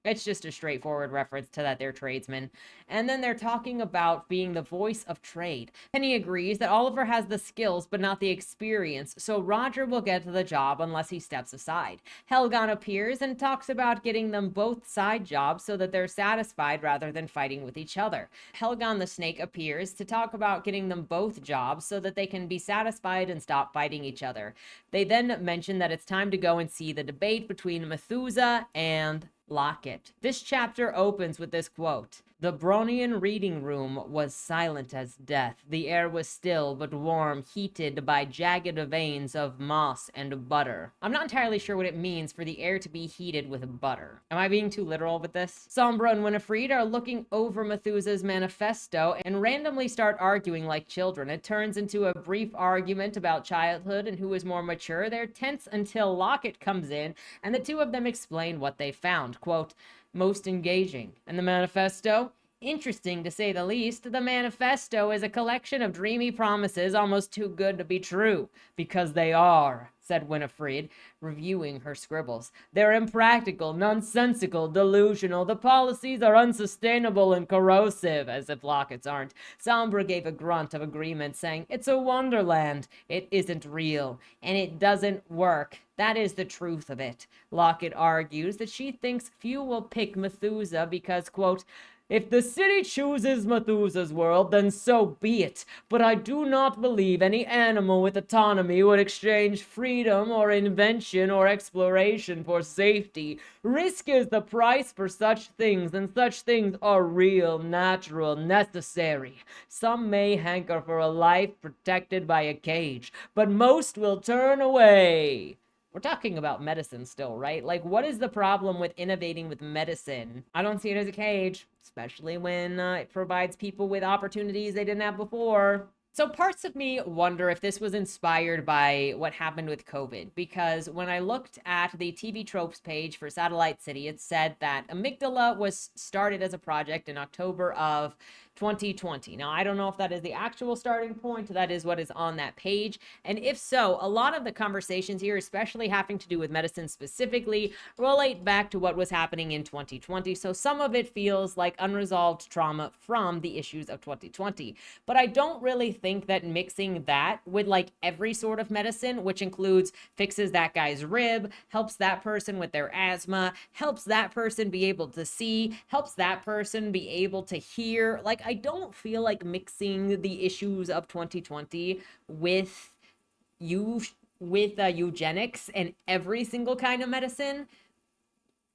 It's just a straightforward reference to that they're tradesmen. And then they're talking about being the voice of trade. Penny agrees that Oliver has the skills but not the experience, so Roger will get the job unless he steps aside. Helgen appears and talks about getting them both side jobs so that they're satisfied rather than fighting with each other. Helgen the Snake appears to talk about getting them both jobs so that they can be satisfied and stop fighting each other. They then mention that it's time to go and see the debate between Methusa and Lockett. This chapter opens with this quote. The Bronian reading room was silent as death. The air was still but warm, heated by jagged veins of moss and butter. I'm not entirely sure what it means for the air to be heated with butter. Am I being too literal with this? Sombra and Winfred are looking over Methusa's manifesto and randomly start arguing like children. It turns into a brief argument about childhood and who is more mature. They're tense until Lockett comes in and the two of them explain what they found. Quote, most engaging. And the manifesto? Interesting to say the least. The manifesto is a collection of dreamy promises almost too good to be true. Because they are, said Winfred, reviewing her scribbles. They're impractical, nonsensical, delusional. The policies are unsustainable and corrosive, as if Lockett's aren't. Sombra gave a grunt of agreement, saying, it's a wonderland. It isn't real, and it doesn't work. That is the truth of it. Lockett argues that she thinks few will pick Methusa because, quote, if the city chooses Methusa's world, then so be it. But I do not believe any animal with autonomy would exchange freedom or invention or exploration for safety. Risk is the price for such things, and such things are real, natural, necessary. Some may hanker for a life protected by a cage, but most will turn away. we're talking about medicine still, right? Like, what is the problem with innovating with medicine? I don't see it as a cage, especially when it provides people with opportunities they didn't have before. So parts of me wonder if this was inspired by what happened with COVID, because when I looked at the TV tropes page for Satellite City, it said that Amygdala was started as a project in October of 2020. Now, I don't know if that is the actual starting point. That is what is on that page. And if so, a lot of the conversations here, especially having to do with medicine specifically, relate back to what was happening in 2020. So some of it feels like unresolved trauma from the issues of 2020. But I don't really think that mixing that with like every sort of medicine, which includes fixes that guy's rib, helps that person with their asthma, helps that person be able to see, helps that person be able to hear. Like, I don't feel like mixing the issues of 2020 with eugenics and every single kind of medicine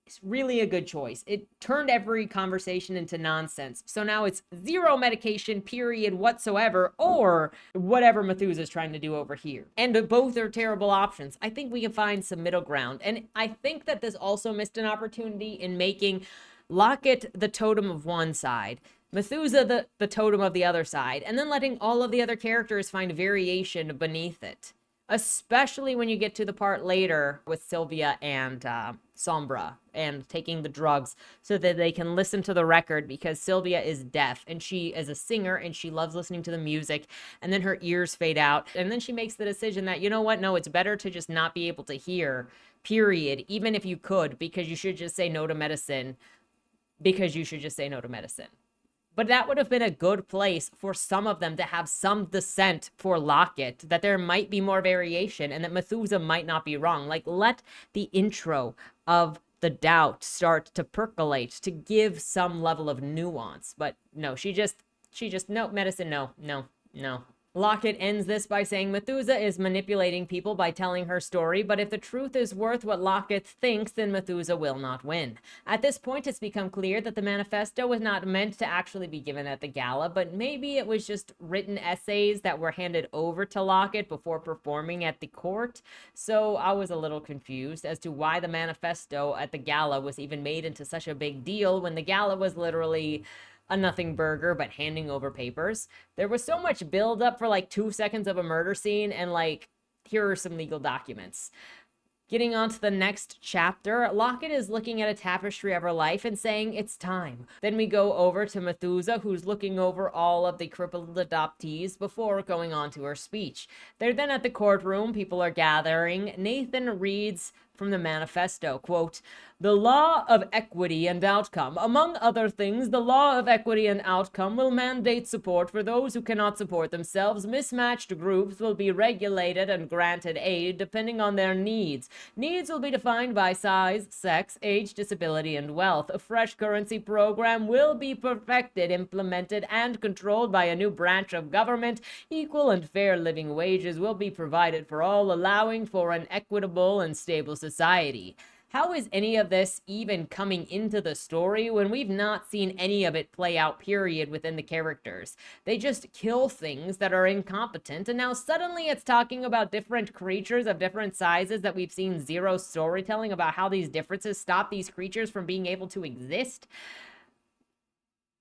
is really a good choice. It turned every conversation into nonsense. So now it's zero medication, period, whatsoever, or whatever Methusa is trying to do over here. And both are terrible options. I think we can find some middle ground. And I think that this also missed an opportunity in making Lockett the totem of one side, Methusa the totem of the other side, and then letting all of the other characters find variation beneath it. Especially when you get to the part later with Celia and Sombra and taking the drugs so that they can listen to the record, because Celia is deaf and she is a singer and she loves listening to the music, and then her ears fade out, and then she makes the decision that, you know what, no, it's better to just not be able to hear, period, even if you could, because you should just say no to medicine, But that would have been a good place for some of them to have some dissent for Lockett, that there might be more variation and that Methusa might not be wrong. Like, let the intro of the doubt start to percolate to give some level of nuance. But no, she just, no, medicine, no. Lockett ends this by saying Methusa is manipulating people by telling her story, but if the truth is worth what Lockett thinks, then Methusa will not win. At this point, it's become clear that the manifesto was not meant to actually be given at the gala, but maybe it was just written essays that were handed over to Lockett before performing at the court. So I was a little confused as to why the manifesto at the gala was even made into such a big deal when the gala was literally a nothing burger but handing over papers. There was so much build up for like 2 seconds of a murder scene, and like, here are some legal documents. Getting on to the next chapter, Lockett is looking at a tapestry of her life and saying, it's time. Then we go over to Methusa, who's looking over all of the crippled adoptees before going on to her speech. They're then at the courtroom, people are gathering. Nathan reads from the manifesto, quote, "The law of equity and outcome. Among other things, the law of equity and outcome will mandate support for those who cannot support themselves. Mismatched groups will be regulated and granted aid depending on their needs. Needs will be defined by size, sex, age, disability, and wealth. A fresh currency program will be perfected, implemented, and controlled by a new branch of government. Equal and fair living wages will be provided for all, allowing for an equitable and stable society." How is any of this even coming into the story when we've not seen any of it play out, period, within the characters? They just kill things that are incompetent, and now suddenly it's talking about different creatures of different sizes that we've seen zero storytelling about how these differences stop these creatures from being able to exist.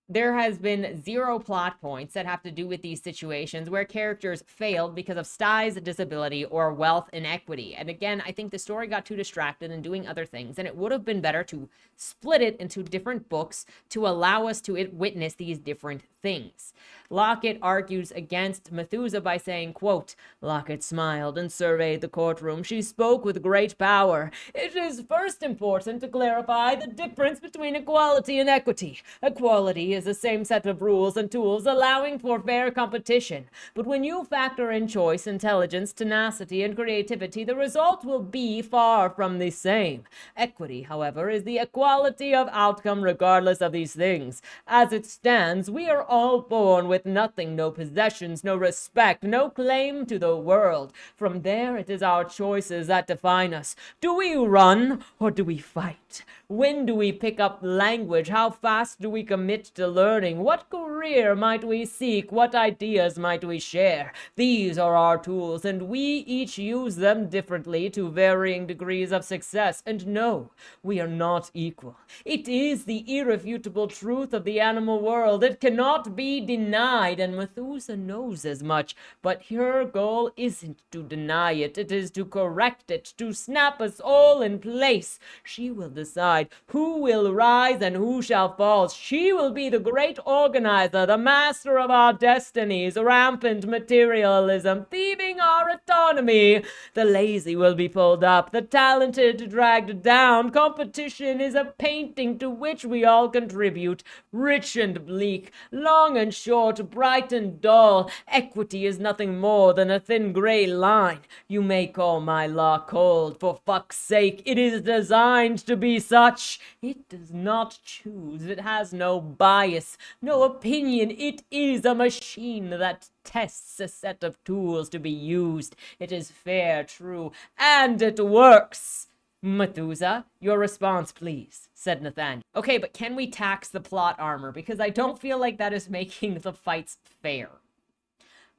There has been zero plot points that have to do with these situations where characters failed because of size, disability, or wealth inequity. And again, I think the story got too distracted in doing other things, and it would have been better to split it into different books to allow us to witness these different things. Lockett argues against Methusa by saying, quote, "Lockett smiled and surveyed the courtroom. She spoke with great power. It is first important to clarify the difference between equality and equity. Equality is the same set of rules and tools allowing for fair competition. But when you factor in choice, intelligence, tenacity, and creativity, the result will be far from the same. Equity, however, is the equality of outcome regardless of these things. As it stands, we are all born with nothing, no possessions, no respect, no claim to the world. From there, it is our choices that define us. Do we run or do we fight? When do we pick up language? How fast do we commit to learning? What career might we seek? What ideas might we share? These are our tools, and we each use them differently to varying degrees of success. And no, we are not equal. It is the irrefutable truth of the animal world. It cannot be denied, and Methusa knows as much. But her goal isn't to deny it. It is to correct it, to snap us all in place. She will decide who will rise and who shall fall. She will be the great organizer, the master of our destinies. Rampant materialism, thieving our autonomy. The lazy will be pulled up, the talented dragged down. Competition is a painting to which we all contribute. Rich and bleak, long and short, bright and dull. Equity is nothing more than a thin gray line. You may call my law cold, for fuck's sake. It is designed to be such. It does not choose. It has no bias, no opinion. It is a machine that tests a set of tools to be used. It is fair, true, and it works. Methusa, your response, please, said Nathaniel. Okay, but can we tax the plot armor? Because I don't feel like that is making the fights fair.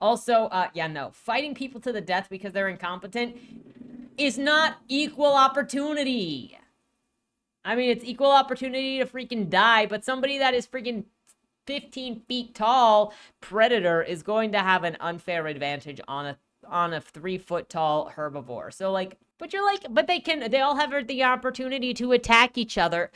Also, no. Fighting people to the death because they're incompetent is not equal opportunity. I mean, it's equal opportunity to freaking die, but somebody that is freaking 15 feet tall predator is going to have an unfair advantage on a 3-foot tall herbivore. So, like, but they all have the opportunity to attack each other.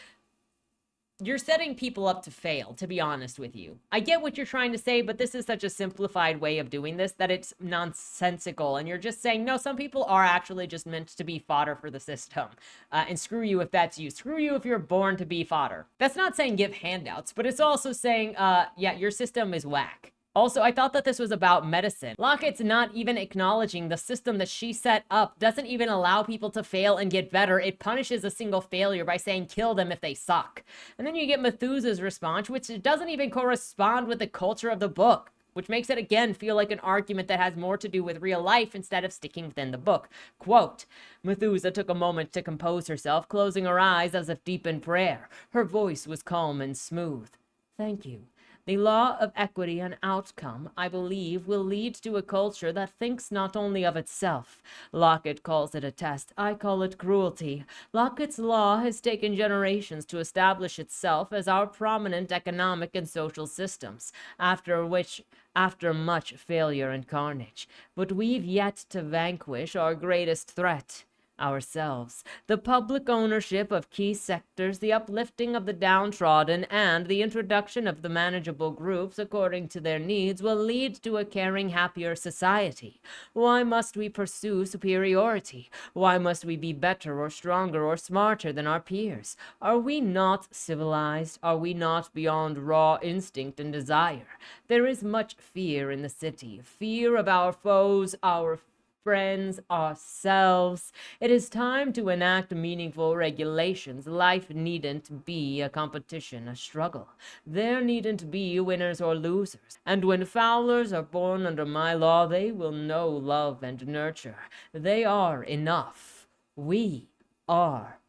You're setting people up to fail, to be honest with you. I get what you're trying to say, but this is such a simplified way of doing this that it's nonsensical. And you're just saying, no, some people are actually just meant to be fodder for the system. And screw you if that's you. Screw you if you're born to be fodder. That's not saying give handouts, but it's also saying, your system is whack. Also, I thought that this was about medicine. Lockett's not even acknowledging the system that she set up doesn't even allow people to fail and get better. It punishes a single failure by saying kill them if they suck. And then you get Methusa's response, which doesn't even correspond with the culture of the book, which makes it again feel like an argument that has more to do with real life instead of sticking within the book. Quote, Methusa took a moment to compose herself, closing her eyes as if deep in prayer. Her voice was calm and smooth. Thank you. The law of equity and outcome, I believe, will lead to a culture that thinks not only of itself. Lockett calls it a test. I call it cruelty. Lockett's law has taken generations to establish itself as our prominent economic and social systems, after much failure and carnage. But we've yet to vanquish our greatest threat. Ourselves. The public ownership of key sectors, the uplifting of the downtrodden, and the introduction of the manageable groups according to their needs will lead to a caring, happier society. Why must we pursue superiority? Why must we be better or stronger or smarter than our peers? Are we not civilized? Are we not beyond raw instinct and desire? There is much fear in the city. Fear of our foes, our friends, ourselves. It is time to enact meaningful regulations. Life needn't be a competition, a struggle. There needn't be winners or losers. And when fowlers are born under my law, they will know love and nurture. They are enough. We are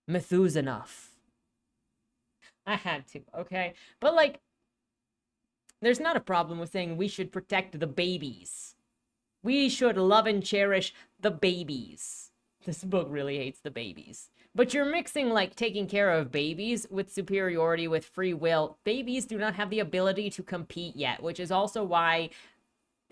Methusa enough. I had to, okay? But, like, there's not a problem with saying we should protect the babies. We should love and cherish the babies. This book really hates the babies. But you're mixing, like, taking care of babies with superiority, with free will. Babies do not have the ability to compete yet, which is also why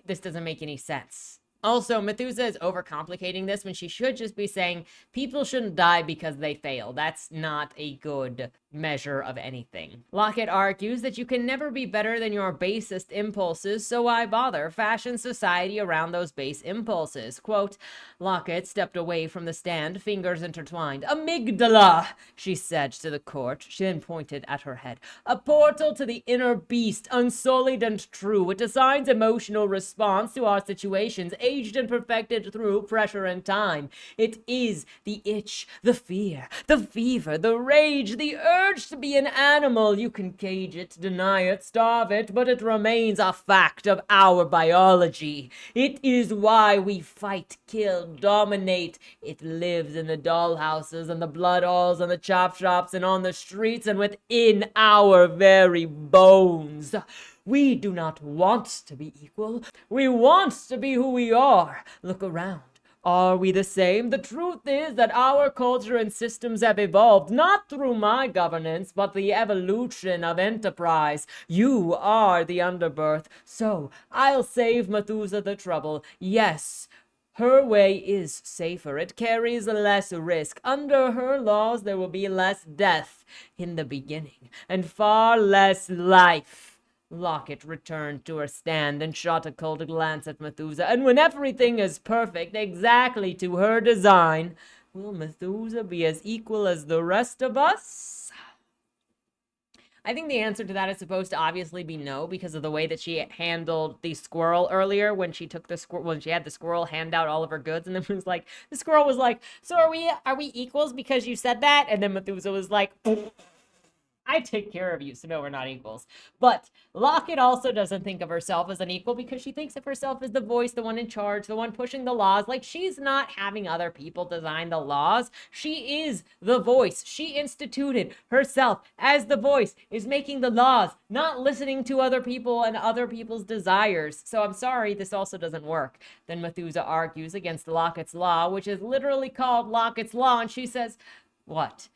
this doesn't make any sense. Also, Methusa is overcomplicating this when she should just be saying people shouldn't die because they fail. That's not a good measure of anything. Lockett argues that you can never be better than your basest impulses, so why bother? Fashion society around those base impulses. Quote, Lockett stepped away from the stand, fingers intertwined. Amygdala, she said to the court. She then pointed at her head. A portal to the inner beast, unsullied and true. It assigns emotional response to our situations, aged and perfected through pressure and time. It is the itch, the fear, the fever, the rage, the urge urge to be an animal. You can cage it, deny it, starve it, but it remains a fact of our biology. It is why we fight, kill, dominate. It lives in the dollhouses and the blood halls and the chop shops and on the streets and within our very bones. We do not want to be equal. We want to be who we are. Look around. Are we the same? The truth is that our culture and systems have evolved, not through my governance, but the evolution of enterprise. You are the underbirth, so I'll save Methusa the trouble. Yes, her way is safer. It carries less risk. Under her laws, there will be less death in the beginning, and far less life. Lockett returned to her stand and shot a cold glance at Methusa. And when everything is perfect, exactly to her design, will Methusa be as equal as the rest of us? I think the answer to that is supposed to obviously be no, because of the way that she handled the squirrel earlier when she took the squirrel, when she had the squirrel hand out all of her goods, and then was like, the squirrel was like, so are we equals because you said that? And then Methusa was like, I take care of you, so no, we're not equals. But Lockett also doesn't think of herself as an equal because she thinks of herself as the voice, the one in charge, the one pushing the laws. Like, she's not having other people design the laws. She is the voice. She instituted herself as the voice, is making the laws, not listening to other people and other people's desires. So I'm sorry, this also doesn't work. Then Methusa argues against Lockett's law, which is literally called Lockett's law, and she says, what?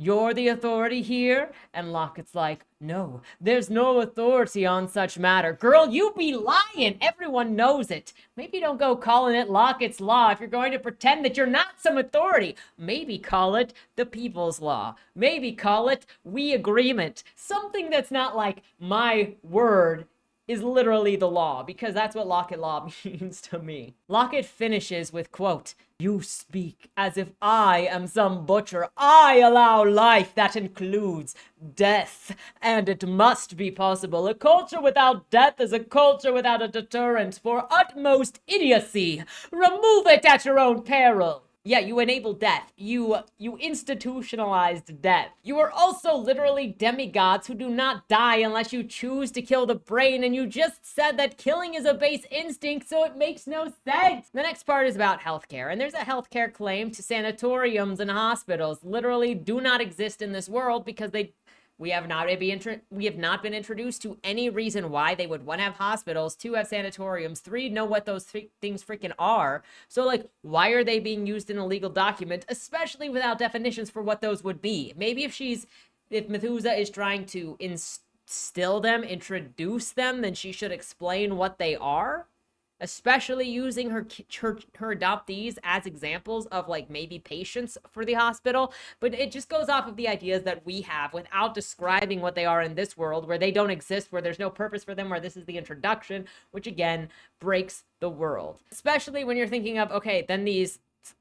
You're the authority here? And Lockett's like, no, there's no authority on such matter. Girl, you be lying. Everyone knows it. Maybe don't go calling it Lockett's law if you're going to pretend that you're not some authority. Maybe call it the people's law. Maybe call it we agreement. Something that's not like my word is literally the law, because that's what Lockett law means to me. Lockett finishes with, quote, you speak as if I am some butcher. I allow life that includes death, and it must be possible. A culture without death is a culture without a deterrent for utmost idiocy. Remove it at your own peril. Yeah, you enable death. You institutionalized death. You are also literally demigods who do not die unless you choose to kill the brain, and you just said that killing is a base instinct, so it makes no sense. The next part is about healthcare, and there's a healthcare claim to sanatoriums and hospitals literally do not exist in this world because we have not been introduced to any reason why they would, one, have hospitals, two, have sanatoriums, three, know what those things freaking are. So, like, why are they being used in a legal document, especially without definitions for what those would be? Maybe if Methusa is trying to instill them, introduce them, then she should explain what they are. Especially using her adoptees as examples of, like, maybe patients for the hospital. But it just goes off of the ideas that we have without describing what they are in this world, where they don't exist, where there's no purpose for them, where this is the introduction, which again breaks the world. Especially when you're thinking of, okay, then these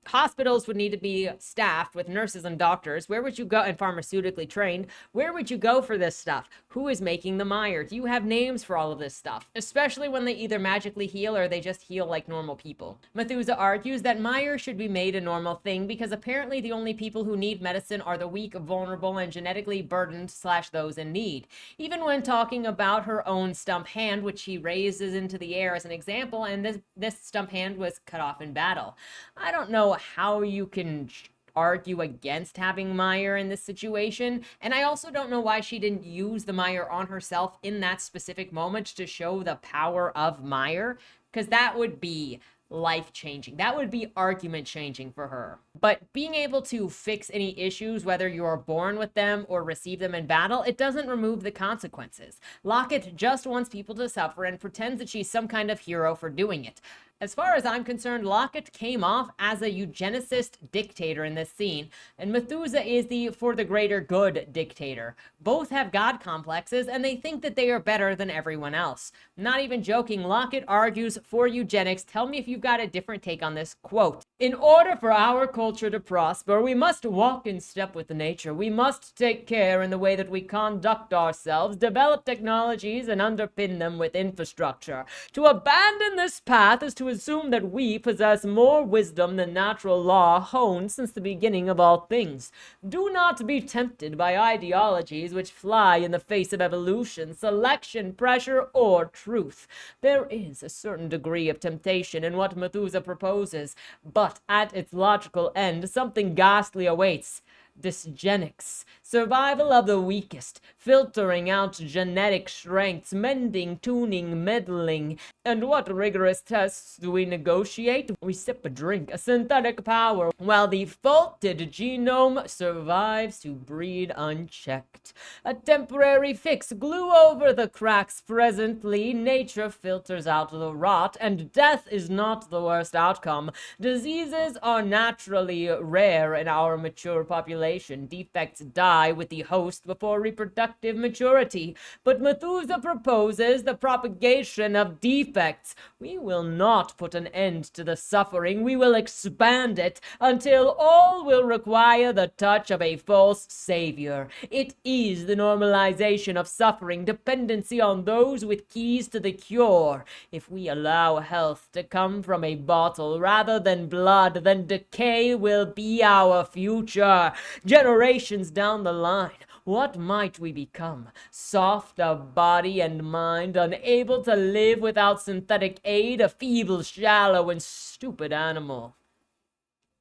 hospitals would need to be staffed with nurses and doctors. Where would you go? And pharmaceutically trained. Where would you go for this stuff? Who is making the mire? Do you have names for all of this stuff? Especially when they either magically heal or they just heal like normal people. Methusa argues that mire should be made a normal thing because apparently the only people who need medicine are the weak, vulnerable, and genetically burdened / those in need. Even when talking about her own stump hand, which she raises into the air as an example, and this stump hand was cut off in battle. I don't know how you can argue against having mire in this situation, and I also don't know why she didn't use the mire on herself in that specific moment to show the power of mire, because that would be life-changing. That would be argument-changing for her. But being able to fix any issues, whether you're born with them or receive them in battle, it doesn't remove the consequences. Lockett just wants people to suffer and pretends that she's some kind of hero for doing it. As far as I'm concerned, Lockett came off as a eugenicist dictator in this scene, and Methusa is the for the greater good dictator. Both have god complexes, and they think that they are better than everyone else. Not even joking, Lockett argues for eugenics. Tell me if you've got a different take on this. Quote, in order for our culture to prosper, we must walk in step with nature. We must take care in the way that we conduct ourselves, develop technologies, and underpin them with infrastructure. To abandon this path is to to assume that we possess more wisdom than natural law honed since the beginning of all things. Do not be tempted by ideologies which fly in the face of evolution, selection, pressure, or truth. There is a certain degree of temptation in what Methusa proposes, but at its logical end, something ghastly awaits. Dysgenics, survival of the weakest, filtering out genetic strengths, mending, tuning, meddling. And what rigorous tests do we negotiate? We sip a drink, a synthetic power, while the faulted genome survives to breed unchecked. A temporary fix, glue over the cracks presently, nature filters out the rot, and death is not the worst outcome. Diseases are naturally rare in our mature population. Defects die with the host before reproductive maturity. But Methusa proposes the propagation of defects. We will not put an end to the suffering. We will expand it until all will require the touch of a false savior. It is the normalization of suffering, dependency on those with keys to the cure. If we allow health to come from a bottle rather than blood, then decay will be our future. Generations down the line, what might we become? Soft of body and mind, unable to live without synthetic aid, a feeble, shallow, and stupid animal.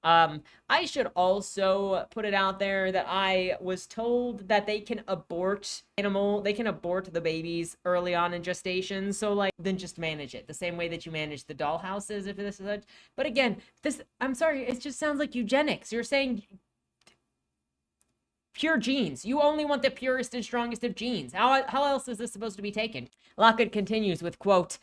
I should also put it out there that I was told that they can abort the babies early on in gestation, so like, then just manage it the same way that you manage the dollhouses, if this is such. But again, I'm sorry, it just sounds like eugenics. You're saying pure genes. You only want the purest and strongest of genes. How else is this supposed to be taken? Lockett continues with, quote,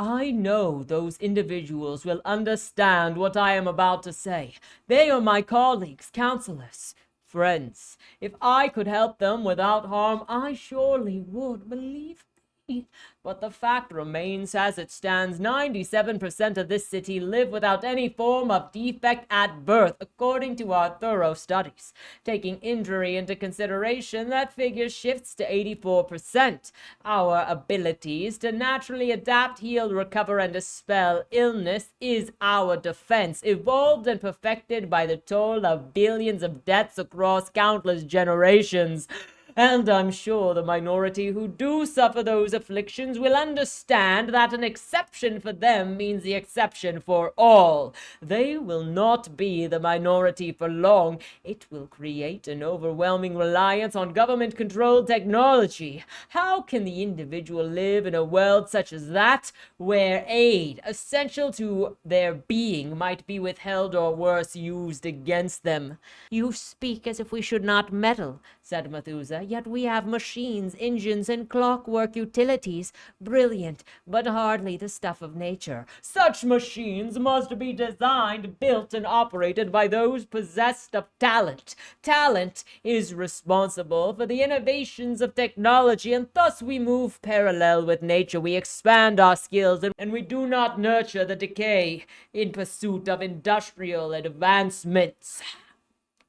I know those individuals will understand what I am about to say. They are my colleagues, counselors, friends. If I could help them without harm, I surely would, believe me. But the fact remains as it stands. 97% of this city live without any form of defect at birth, according to our thorough studies. Taking injury into consideration, that figure shifts to 84%. Our abilities to naturally adapt, heal, recover, and dispel illness is our defense, evolved and perfected by the toll of billions of deaths across countless generations. And I'm sure the minority who do suffer those afflictions will understand that an exception for them means the exception for all. They will not be the minority for long. It will create an overwhelming reliance on government-controlled technology. How can the individual live in a world such as that, where aid, essential to their being, might be withheld or worse, used against them? You speak as if we should not meddle, said Methusa. Yet we have machines, engines, and clockwork utilities, brilliant, but hardly the stuff of nature. Such machines must be designed, built, and operated by those possessed of talent. Talent is responsible for the innovations of technology, and thus we move parallel with nature. We expand our skills, and we do not nurture the decay in pursuit of industrial advancements.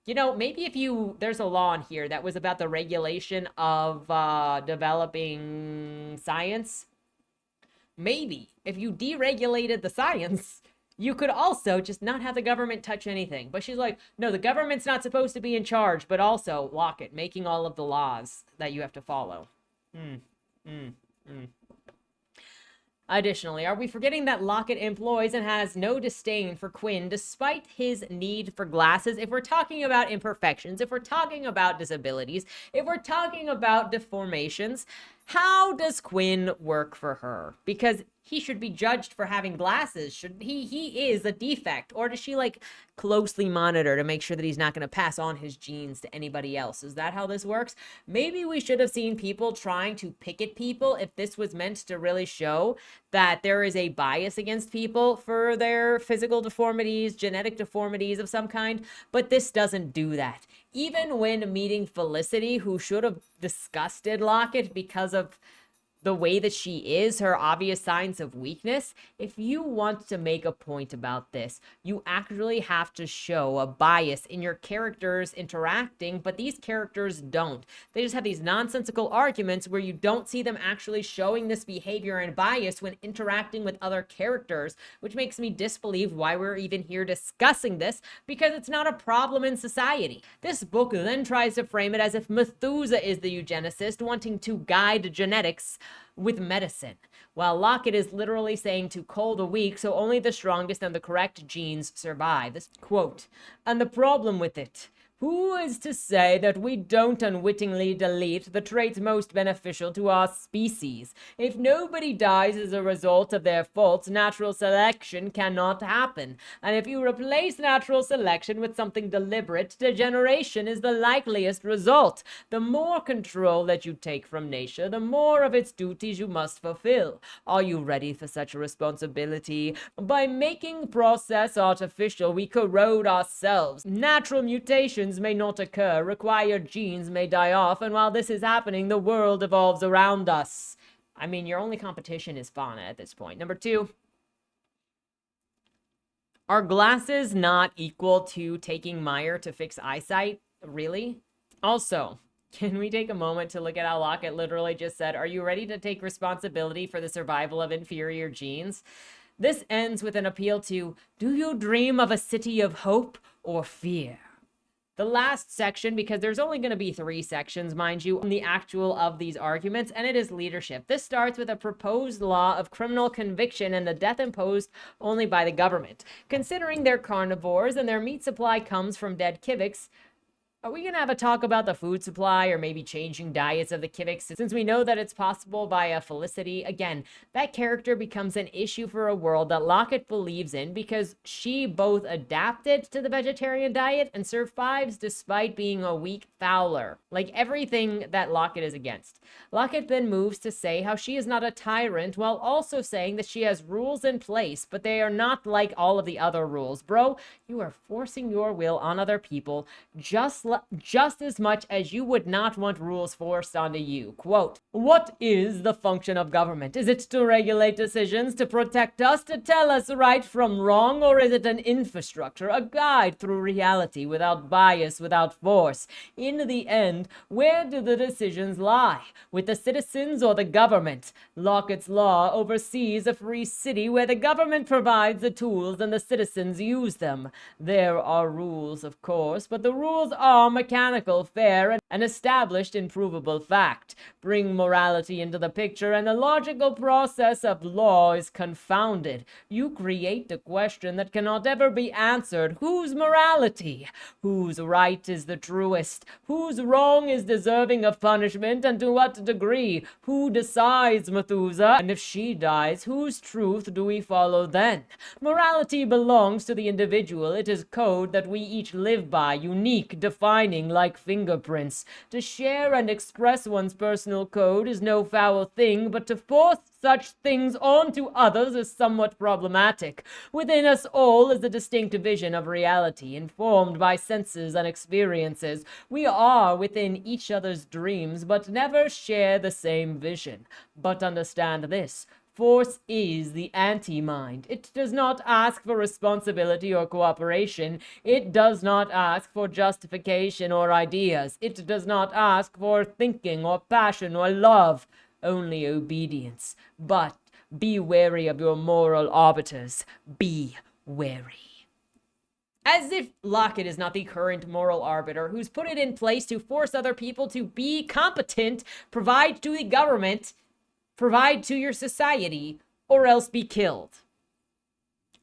You know, maybe there's a law in here that was about the regulation of developing science. Maybe if you deregulated the science, you could also just not have the government touch anything. But she's like, no, the government's not supposed to be in charge, but also Lockett making all of the laws that you have to follow. Additionally, are we forgetting that Lockett employs and has no disdain for Quinn despite his need for glasses? If we're talking about imperfections, if we're talking about disabilities, if we're talking about deformations, how does Quinn work for her? Because he should be judged for having glasses. He is a defect, or does she like closely monitor to make sure that he's not going to pass on his genes to anybody else? Is that how this works? Maybe we should have seen people trying to picket people if this was meant to really show that there is a bias against people for their physical deformities, genetic deformities of some kind, but this doesn't do that. Even when meeting Felicity, who should have disgusted Lockett because of the way that she is, her obvious signs of weakness, if you want to make a point about this, you actually have to show a bias in your characters interacting, but these characters don't. They just have these nonsensical arguments where you don't see them actually showing this behavior and bias when interacting with other characters, which makes me disbelieve why we're even here discussing this, because it's not a problem in society. This book then tries to frame it as if Methusa is the eugenicist wanting to guide genetics with medicine, while Lockett is literally saying to cull the weak so only the strongest and the correct genes survive. This quote, "And the problem with it, who is to say that we don't unwittingly delete the traits most beneficial to our species? If nobody dies as a result of their faults, natural selection cannot happen. And if you replace natural selection with something deliberate, degeneration is the likeliest result. The more control that you take from nature, the more of its duties you must fulfill. Are you ready for such a responsibility? By making process artificial, we corrode ourselves. Natural mutations may not occur, required genes may die off, and while this is happening, the world evolves around us." I mean, your only competition is Fennah at this point. Number 2, are glasses not equal to taking Meyer to fix eyesight? Really? Also, can we take a moment to look at how Lockett literally just said, "Are you ready to take responsibility for the survival of inferior genes?" This ends with an appeal to, do you dream of a city of hope or fear? The last section, because there's only going to be 3 sections, mind you, on the actual of these arguments, and it is leadership. This starts with a proposed law of criminal conviction and the death imposed only by the government. Considering they're carnivores and their meat supply comes from dead kiviks, are we going to have a talk about the food supply or maybe changing diets of the kiviks? Since we know that it's possible via Felicity, again, that character becomes an issue for a world that Lockett believes in because she both adapted to the vegetarian diet and survives despite being a weak fowler. Like everything that Lockett is against. Lockett then moves to say how she is not a tyrant while also saying that she has rules in place, but they are not like all of the other rules. Bro, you are forcing your will on other people just as much as you would not want rules forced onto you. Quote, "What is the function of government? Is it to regulate decisions, to protect us, to tell us right from wrong, or is it an infrastructure, a guide through reality without bias, without force? In the end, where do the decisions lie? With the citizens or the government? Lockett's law oversees a free city where the government provides the tools and the citizens use them. There are rules, of course, but the rules are mechanical, fair, and established in provable fact. Bring morality into the picture and the logical process of law is confounded. You create a question that cannot ever be answered. Whose morality? Whose right is the truest? Whose wrong is deserving of punishment, and to what degree? Who decides, Methusa? And if she dies, whose truth do we follow then? Morality belongs to the individual. It is code that we each live by, unique, defining like fingerprints. To share and express one's personal code is no foul thing, but to force such things onto others is somewhat problematic. Within us all is a distinct vision of reality, informed by senses and experiences. We are within each other's dreams, but never share the same vision. But understand this. Force is the anti-mind. It does not ask for responsibility or cooperation. It does not ask for justification or ideas. It does not ask for thinking or passion or love. Only obedience. But be wary of your moral arbiters. Be wary." As if Lockett is not the current moral arbiter who's put it in place to force other people to be competent, provide to the government, provide to your society, or else be killed.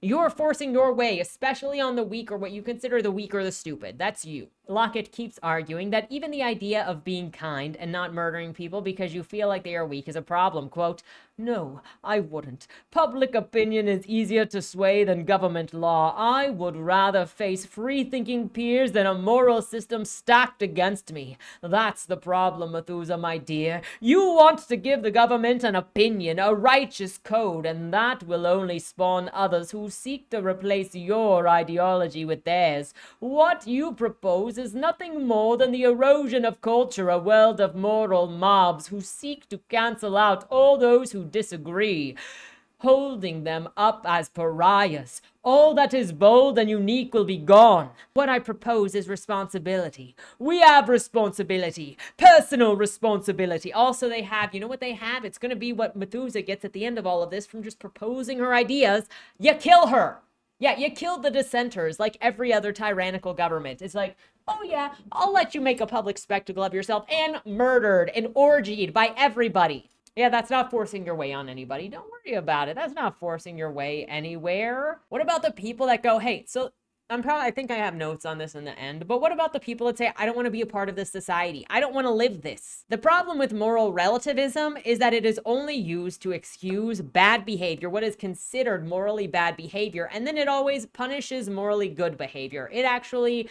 You're forcing your way, especially on the weak or what you consider the weak or the stupid. That's you. Lockett keeps arguing that even the idea of being kind and not murdering people because you feel like they are weak is a problem. Quote, "No, I wouldn't. Public opinion is easier to sway than government law. I would rather face free-thinking peers than a moral system stacked against me. That's the problem, Methusa, my dear. You want to give the government an opinion, a righteous code, and that will only spawn others who seek to replace your ideology with theirs. What you propose is nothing more than the erosion of culture, a world of moral mobs who seek to cancel out all those who disagree, holding them up as pariahs. All that is bold and unique will be gone. What I propose is responsibility. We have responsibility, personal responsibility. Also, they have, you know what they have? It's going to be what Methusa gets at the end of all of this from just proposing her ideas. You kill her. Yeah, you killed the dissenters like every other tyrannical government. It's like, oh yeah, I'll let you make a public spectacle of yourself, and murdered and orgied by everybody. Yeah, that's not forcing your way on anybody. Don't worry about it. That's not forcing your way anywhere. What about the people that go, hey, so I think I have notes on this in the end, but what about the people that say, I don't want to be a part of this society. I don't want to live this. The problem with moral relativism is that it is only used to excuse bad behavior, what is considered morally bad behavior, and then it always punishes morally good behavior. It actually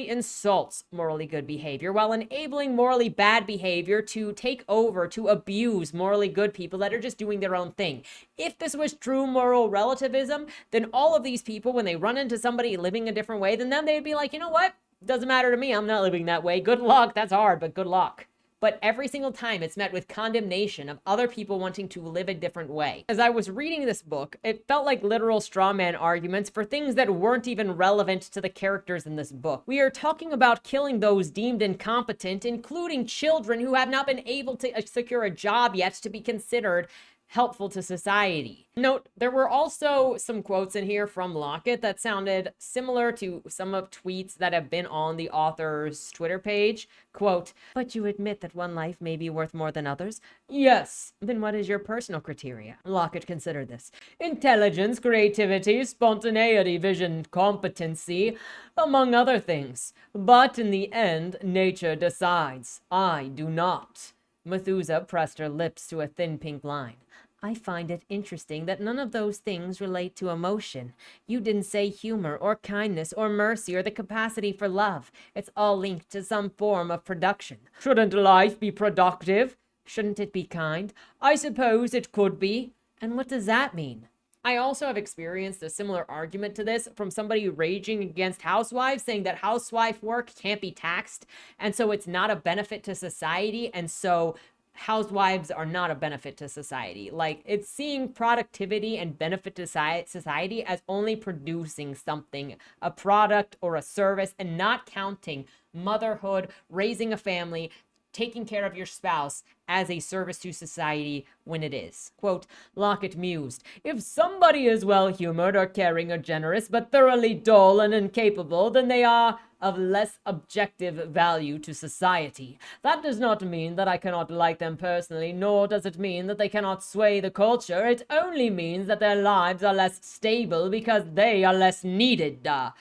insults morally good behavior while enabling morally bad behavior to take over, to abuse morally good people that are just doing their own thing. If this was true moral relativism, then all of these people, when they run into somebody living a different way than them, they'd be like, you know what? Doesn't matter to me. I'm not living that way. Good luck. That's hard, but good luck. But every single time it's met with condemnation of other people wanting to live a different way. As I was reading this book, it felt like literal straw man arguments for things that weren't even relevant to the characters in this book. We are talking about killing those deemed incompetent, including children who have not been able to secure a job yet to be considered helpful to society. Note, there were also some quotes in here from Lockett that sounded similar to some of tweets that have been on the author's Twitter page. Quote, but you admit that one life may be worth more than others? Yes. Then what is your personal criteria? Lockett considered this. Intelligence, creativity, spontaneity, vision, competency, among other things. But in the end, nature decides. I do not. Methusa pressed her lips to a thin pink line. I find it interesting that none of those things relate to emotion. You didn't say humor or kindness or mercy or the capacity for love. It's all linked to some form of production. Shouldn't life be productive? Shouldn't it be kind? I suppose it could be. And what does that mean? I also have experienced a similar argument to this from somebody raging against housewives, saying that housewife work can't be taxed, and so it's not a benefit to society, and so housewives are not a benefit to society. Like, it's seeing productivity and benefit to society as only producing something, a product or a service, and not counting motherhood, raising a family, taking care of your spouse as a service to society when it is. Quote, Lockett mused, if somebody is well-humored or caring or generous, but thoroughly dull and incapable, then they are of less objective value to society. That does not mean that I cannot like them personally, nor does it mean that they cannot sway the culture. It only means that their lives are less stable because they are less needed. I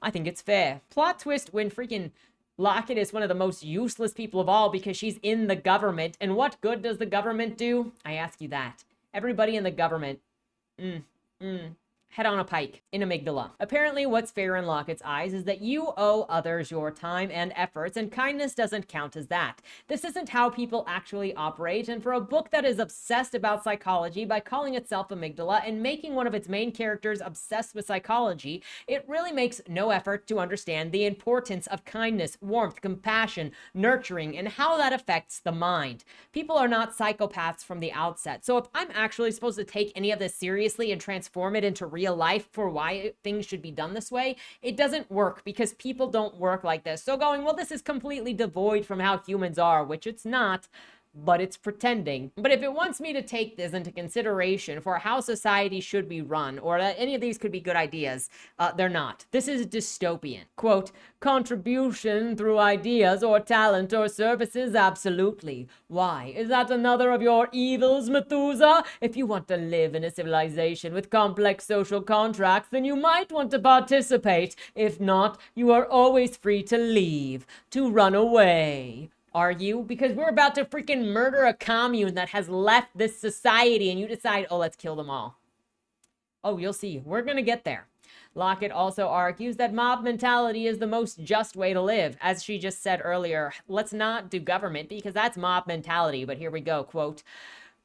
think it's fair. Plot twist when freaking Lockett is one of the most useless people of all because she's in the government. And what good does the government do? I ask you that. Everybody in the government, head on a pike in Amygdala. Apparently, what's fair in Lockett's eyes is that you owe others your time and efforts, and kindness doesn't count as that. This isn't how people actually operate, and for a book that is obsessed about psychology by calling itself Amygdala and making one of its main characters obsessed with psychology, it really makes no effort to understand the importance of kindness, warmth, compassion, nurturing, and how that affects the mind. People are not psychopaths from the outset, so if I'm actually supposed to take any of this seriously and transform it into real life for why things should be done this way, it doesn't work because people don't work like this. So going, well, this is completely devoid from how humans are, which it's not, but it's pretending. But if it wants me to take this into consideration for how society should be run, or that any of these could be good ideas, they're not. This is dystopian. Quote, contribution through ideas or talent or services, absolutely. Why? Is that another of your evils, Methusa? If you want to live in a civilization with complex social contracts, then you might want to participate. If not, you are always free to leave, to run away. Are you? Because we're about to freaking murder a commune that has left this society and you decide, oh, let's kill them all. Oh, you'll see. We're going to get there. Lockett also argues that mob mentality is the most just way to live. As she just said earlier, let's not do government because that's mob mentality. But here we go, quote,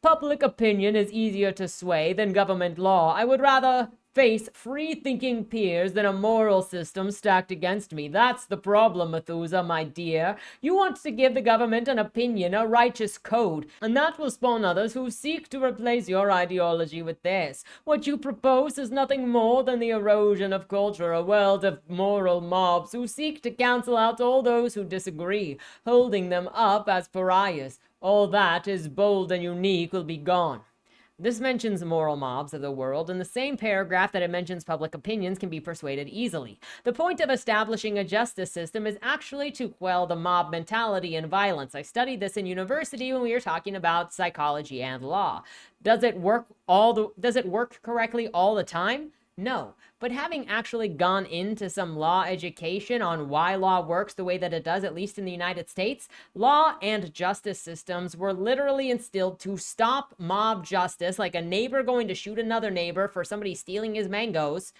public opinion is easier to sway than government law. I would rather face free-thinking peers than a moral system stacked against me. That's the problem, Methusa, my dear. You want to give the government an opinion, a righteous code, and that will spawn others who seek to replace your ideology with theirs. What you propose is nothing more than the erosion of culture, a world of moral mobs who seek to cancel out all those who disagree, holding them up as pariahs. All that is bold and unique will be gone. This mentions moral mobs of the world in the same paragraph that it mentions public opinions can be persuaded easily. The point of establishing a justice system is actually to quell the mob mentality and violence. I studied this in university when we were talking about psychology and law. Does it work correctly all the time? No, but having actually gone into some law education on why law works the way that it does, at least in the United States, law and justice systems were literally instilled to stop mob justice, like a neighbor going to shoot another neighbor for somebody stealing his mangoes,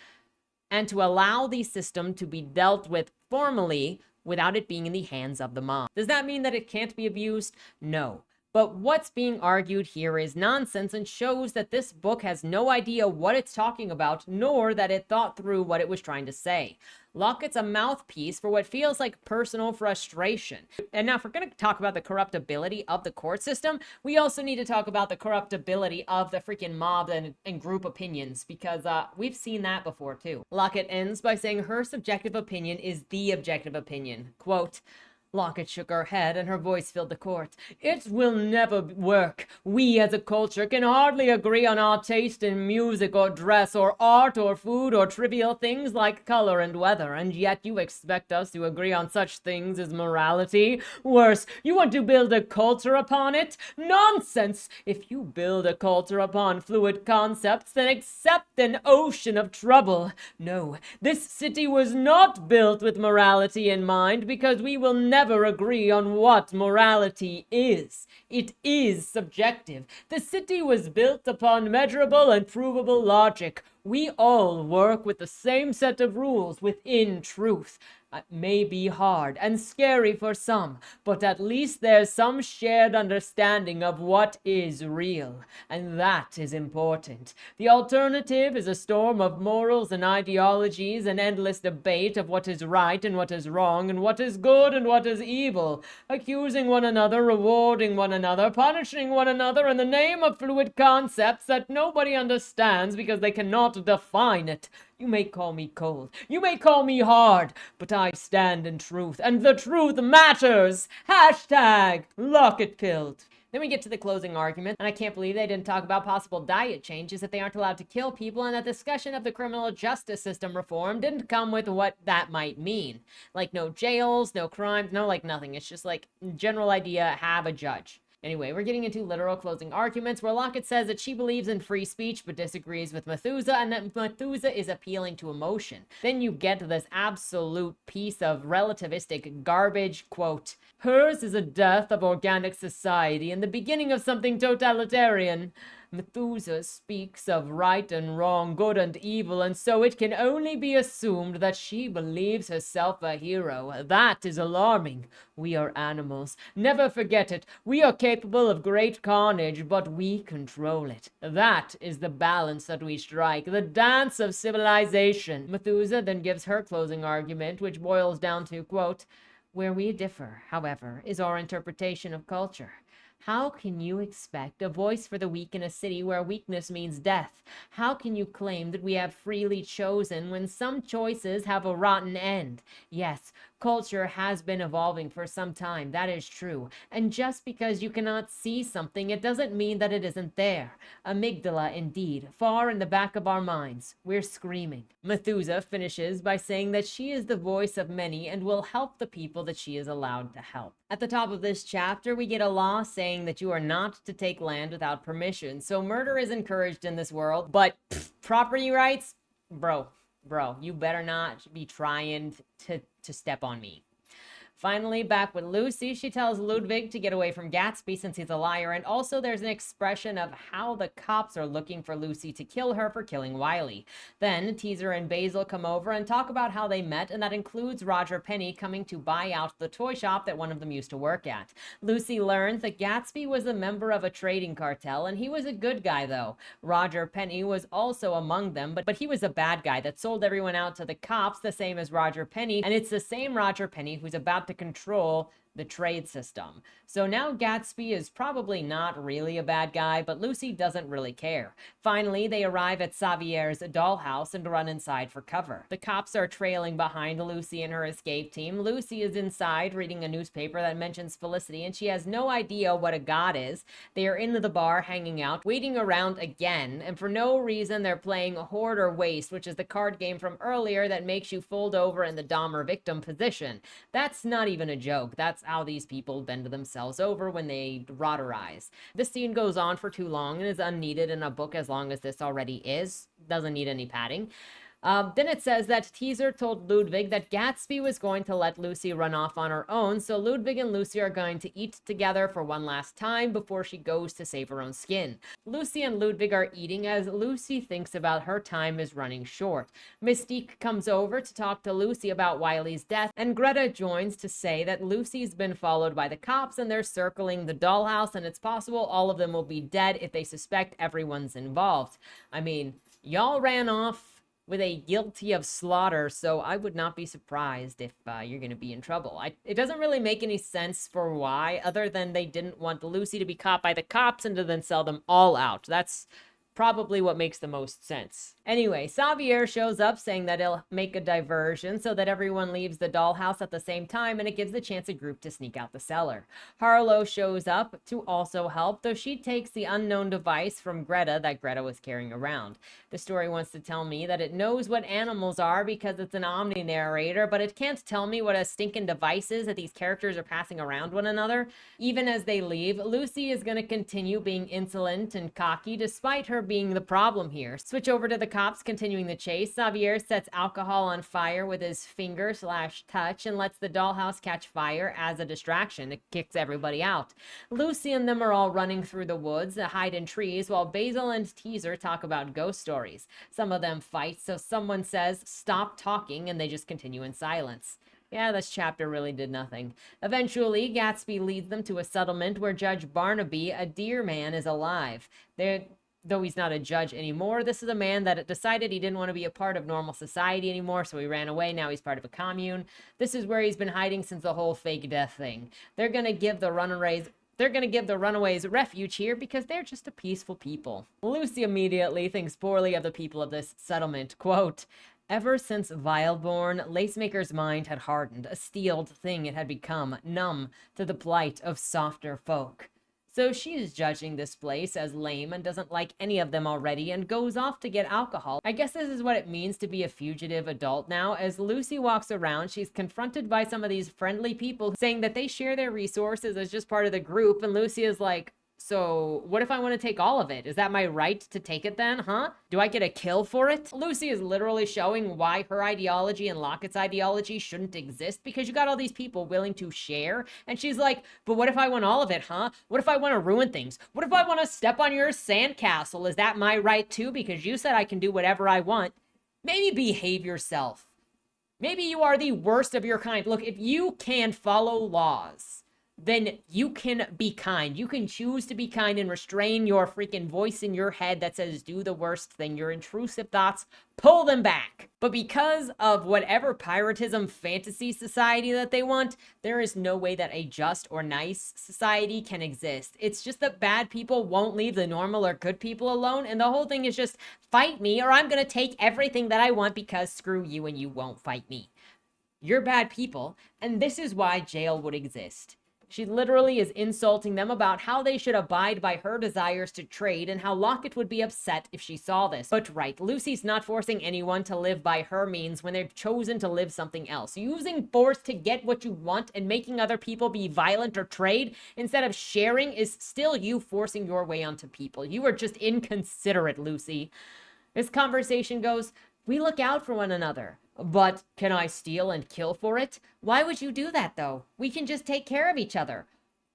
and to allow the system to be dealt with formally without it being in the hands of the mob. Does that mean that it can't be abused? No. But what's being argued here is nonsense and shows that this book has no idea what it's talking about, nor that it thought through what it was trying to say. Lockett's a mouthpiece for what feels like personal frustration. And now if we're going to talk about the corruptibility of the court system, we also need to talk about the corruptibility of the freaking mob and group opinions, because we've seen that before too. Lockett ends by saying her subjective opinion is the objective opinion. Quote, Lockett shook her head and her voice filled the court. It will never work. We as a culture can hardly agree on our taste in music or dress or art or food or trivial things like color and weather, and yet you expect us to agree on such things as morality? Worse, you want to build a culture upon it? Nonsense! If you build a culture upon fluid concepts, then accept an ocean of trouble. No, this city was not built with morality in mind, because we will never agree on what morality is. It is subjective. The city was built upon measurable and provable logic. We all work with the same set of rules within truth. It may be hard and scary for some, but at least there's some shared understanding of what is real, and that is important. The alternative is a storm of morals and ideologies, an endless debate of what is right and what is wrong, and what is good and what is evil, accusing one another, rewarding one another, punishing one another in the name of fluid concepts that nobody understands because they cannot define it. You may call me cold, you may call me hard, but I stand in truth, and the truth matters! Hashtag Lockett pilled. Then we get to the closing argument, and I can't believe they didn't talk about possible diet changes, that they aren't allowed to kill people, and that discussion of the criminal justice system reform didn't come with what that might mean. Like no jails, no crimes, no like nothing. It's just like general idea, have a judge. Anyway, we're getting into literal closing arguments where Lockett says that she believes in free speech but disagrees with Methusa, and that Methusa is appealing to emotion. Then you get this absolute piece of relativistic garbage. Quote, hers is a death of organic society and the beginning of something totalitarian. Methusa speaks of right and wrong, good and evil, and so it can only be assumed that she believes herself a hero. That is alarming. We are animals. Never forget it. We are capable of great carnage, but we control it. That is the balance that we strike, the dance of civilization. Methusa then gives her closing argument, which boils down to, quote, where we differ, however, is our interpretation of culture. How can you expect a voice for the weak in a city where weakness means death? How can you claim that we have freely chosen when some choices have a rotten end? Yes, culture has been evolving for some time, that is true. And just because you cannot see something, it doesn't mean that it isn't there. Amygdala, indeed, far in the back of our minds. We're screaming. Methusa finishes by saying that she is the voice of many and will help the people that she is allowed to help. At the top of this chapter, we get a law saying that you are not to take land without permission. So murder is encouraged in this world, but property rights? Bro, you better not be trying to step on me. Finally, back with Lucy, she tells Ludwig to get away from Gatsby since he's a liar, and also there's an expression of how the cops are looking for Lucy to kill her for killing Wiley. Then Teaser and Basil come over and talk about how they met, and that includes Roger Penny coming to buy out the toy shop that one of them used to work at. Lucy learns that Gatsby was a member of a trading cartel, and he was a good guy though. Roger Penny was also among them, but he was a bad guy that sold everyone out to the cops, the same as Roger Penny, and it's the same Roger Penny who's about to control the trade system. So now Gatsby is probably not really a bad guy, but Lucy doesn't really care. Finally, they arrive at Xavier's dollhouse and run inside for cover. The cops are trailing behind Lucy and her escape team. Lucy is inside reading a newspaper that mentions Felicity, and she has no idea what a god is. They are in the bar hanging out, waiting around again, and for no reason they're playing Hoard or Waste, which is the card game from earlier that makes you fold over in the Dahmer victim position. That's not even a joke. That's how these people bend themselves over when they roterize. This scene goes on for too long and is unneeded in a book as long as this already is. Doesn't need any padding. Then it says that Teaser told Ludwig that Gatsby was going to let Lucy run off on her own, so Ludwig and Lucy are going to eat together for one last time before she goes to save her own skin. Lucy and Ludwig are eating as Lucy thinks about her time is running short. Mystique comes over to talk to Lucy about Wiley's death, and Greta joins to say that Lucy's been followed by the cops and they're circling the dollhouse, and it's possible all of them will be dead if they suspect everyone's involved. I mean, y'all ran off with a guilty of slaughter, so I would not be surprised if you're going to be in trouble. It doesn't really make any sense for why, other than they didn't want Lucy to be caught by the cops and to then sell them all out. That's probably what makes the most sense. Anyway, Xavier shows up saying that he'll make a diversion so that everyone leaves the dollhouse at the same time, and it gives the chance a group to sneak out the cellar. Harlow shows up to also help, though she takes the unknown device from Greta that Greta was carrying around. The story wants to tell me that it knows what animals are because it's an omni-narrator, but it can't tell me what a stinking device is that these characters are passing around one another. Even as they leave, Lucy is going to continue being insolent and cocky despite her being the problem here. Switch over to the cops continuing the chase. Xavier sets alcohol on fire with his finger/touch and lets the dollhouse catch fire as a distraction. It kicks everybody out. Lucy and them are all running through the woods, hide in trees, while Basil and Teaser talk about ghost stories. Some of them fight, so someone says, "Stop talking," and they just continue in silence. Yeah, this chapter really did nothing. Eventually, Gatsby leads them to a settlement where Judge Barnaby, a deer man, is alive. Though he's not a judge anymore, this is a man that decided he didn't want to be a part of normal society anymore, so he ran away. Now he's part of a commune. This is where he's been hiding since the whole fake death thing. They're going to give the runaways refuge here because they're just a peaceful people. Lucy immediately thinks poorly of the people of this settlement. Quote, "Ever since Vileborn, Lacemaker's mind had hardened, a steeled thing it had become, numb to the plight of softer folk." So she's judging this place as lame and doesn't like any of them already and goes off to get alcohol. I guess this is what it means to be a fugitive adult now. As Lucy walks around, she's confronted by some of these friendly people saying that they share their resources as just part of the group, and Lucy is like, "So what if I want to take all of it? Is that my right to take it then, huh? Do I get a kill for it?" Lucy is literally showing why her ideology and Lockett's ideology shouldn't exist, because you got all these people willing to share, and she's like, "But what if I want all of it, huh? What if I want to ruin things? What if I want to step on your sandcastle? Is that my right too? Because you said I can do whatever I want." Maybe behave yourself. Maybe you are the worst of your kind. Look, if you can follow laws, then you can be kind. You can choose to be kind and restrain your freaking voice in your head that says do the worst thing. Your intrusive thoughts, pull them back. But because of whatever piratism fantasy society that they want, there is no way that a just or nice society can exist. It's just that bad people won't leave the normal or good people alone, and the whole thing is just fight me or I'm gonna take everything that I want because screw you and you won't fight me. You're bad people, and this is why jail would exist. She literally is insulting them about how they should abide by her desires to trade and how Lockett would be upset if she saw this. But right, Lucy's not forcing anyone to live by her means when they've chosen to live something else. Using force to get what you want and making other people be violent or trade instead of sharing is still you forcing your way onto people. You are just inconsiderate, Lucy. This conversation goes, "We look out for one another. But can I steal and kill for it? Why would you do that, though? We can just take care of each other.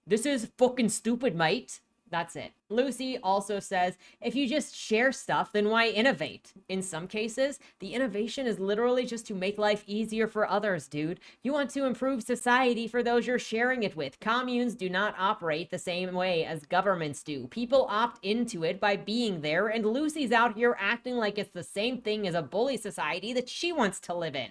This is fucking stupid, mate. That's it. Lucy also says, if you just share stuff, then why innovate? In some cases, the innovation is literally just to make life easier for others, dude. You want to improve society for those you're sharing it with. Communes do not operate the same way as governments do. People opt into it by being there, and Lucy's out here acting like it's the same thing as a bully society that she wants to live in.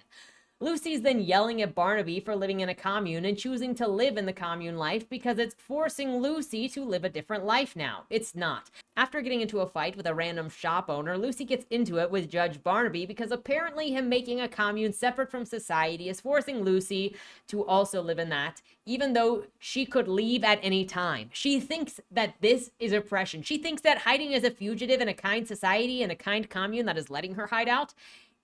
Lucy's then yelling at Barnaby for living in a commune and choosing to live in the commune life because it's forcing Lucy to live a different life now. It's not. After getting into a fight with a random shop owner, Lucy gets into it with Judge Barnaby because apparently him making a commune separate from society is forcing Lucy to also live in that, even though she could leave at any time. She thinks that this is oppression. She thinks that hiding as a fugitive in a kind society and a kind commune that is letting her hide out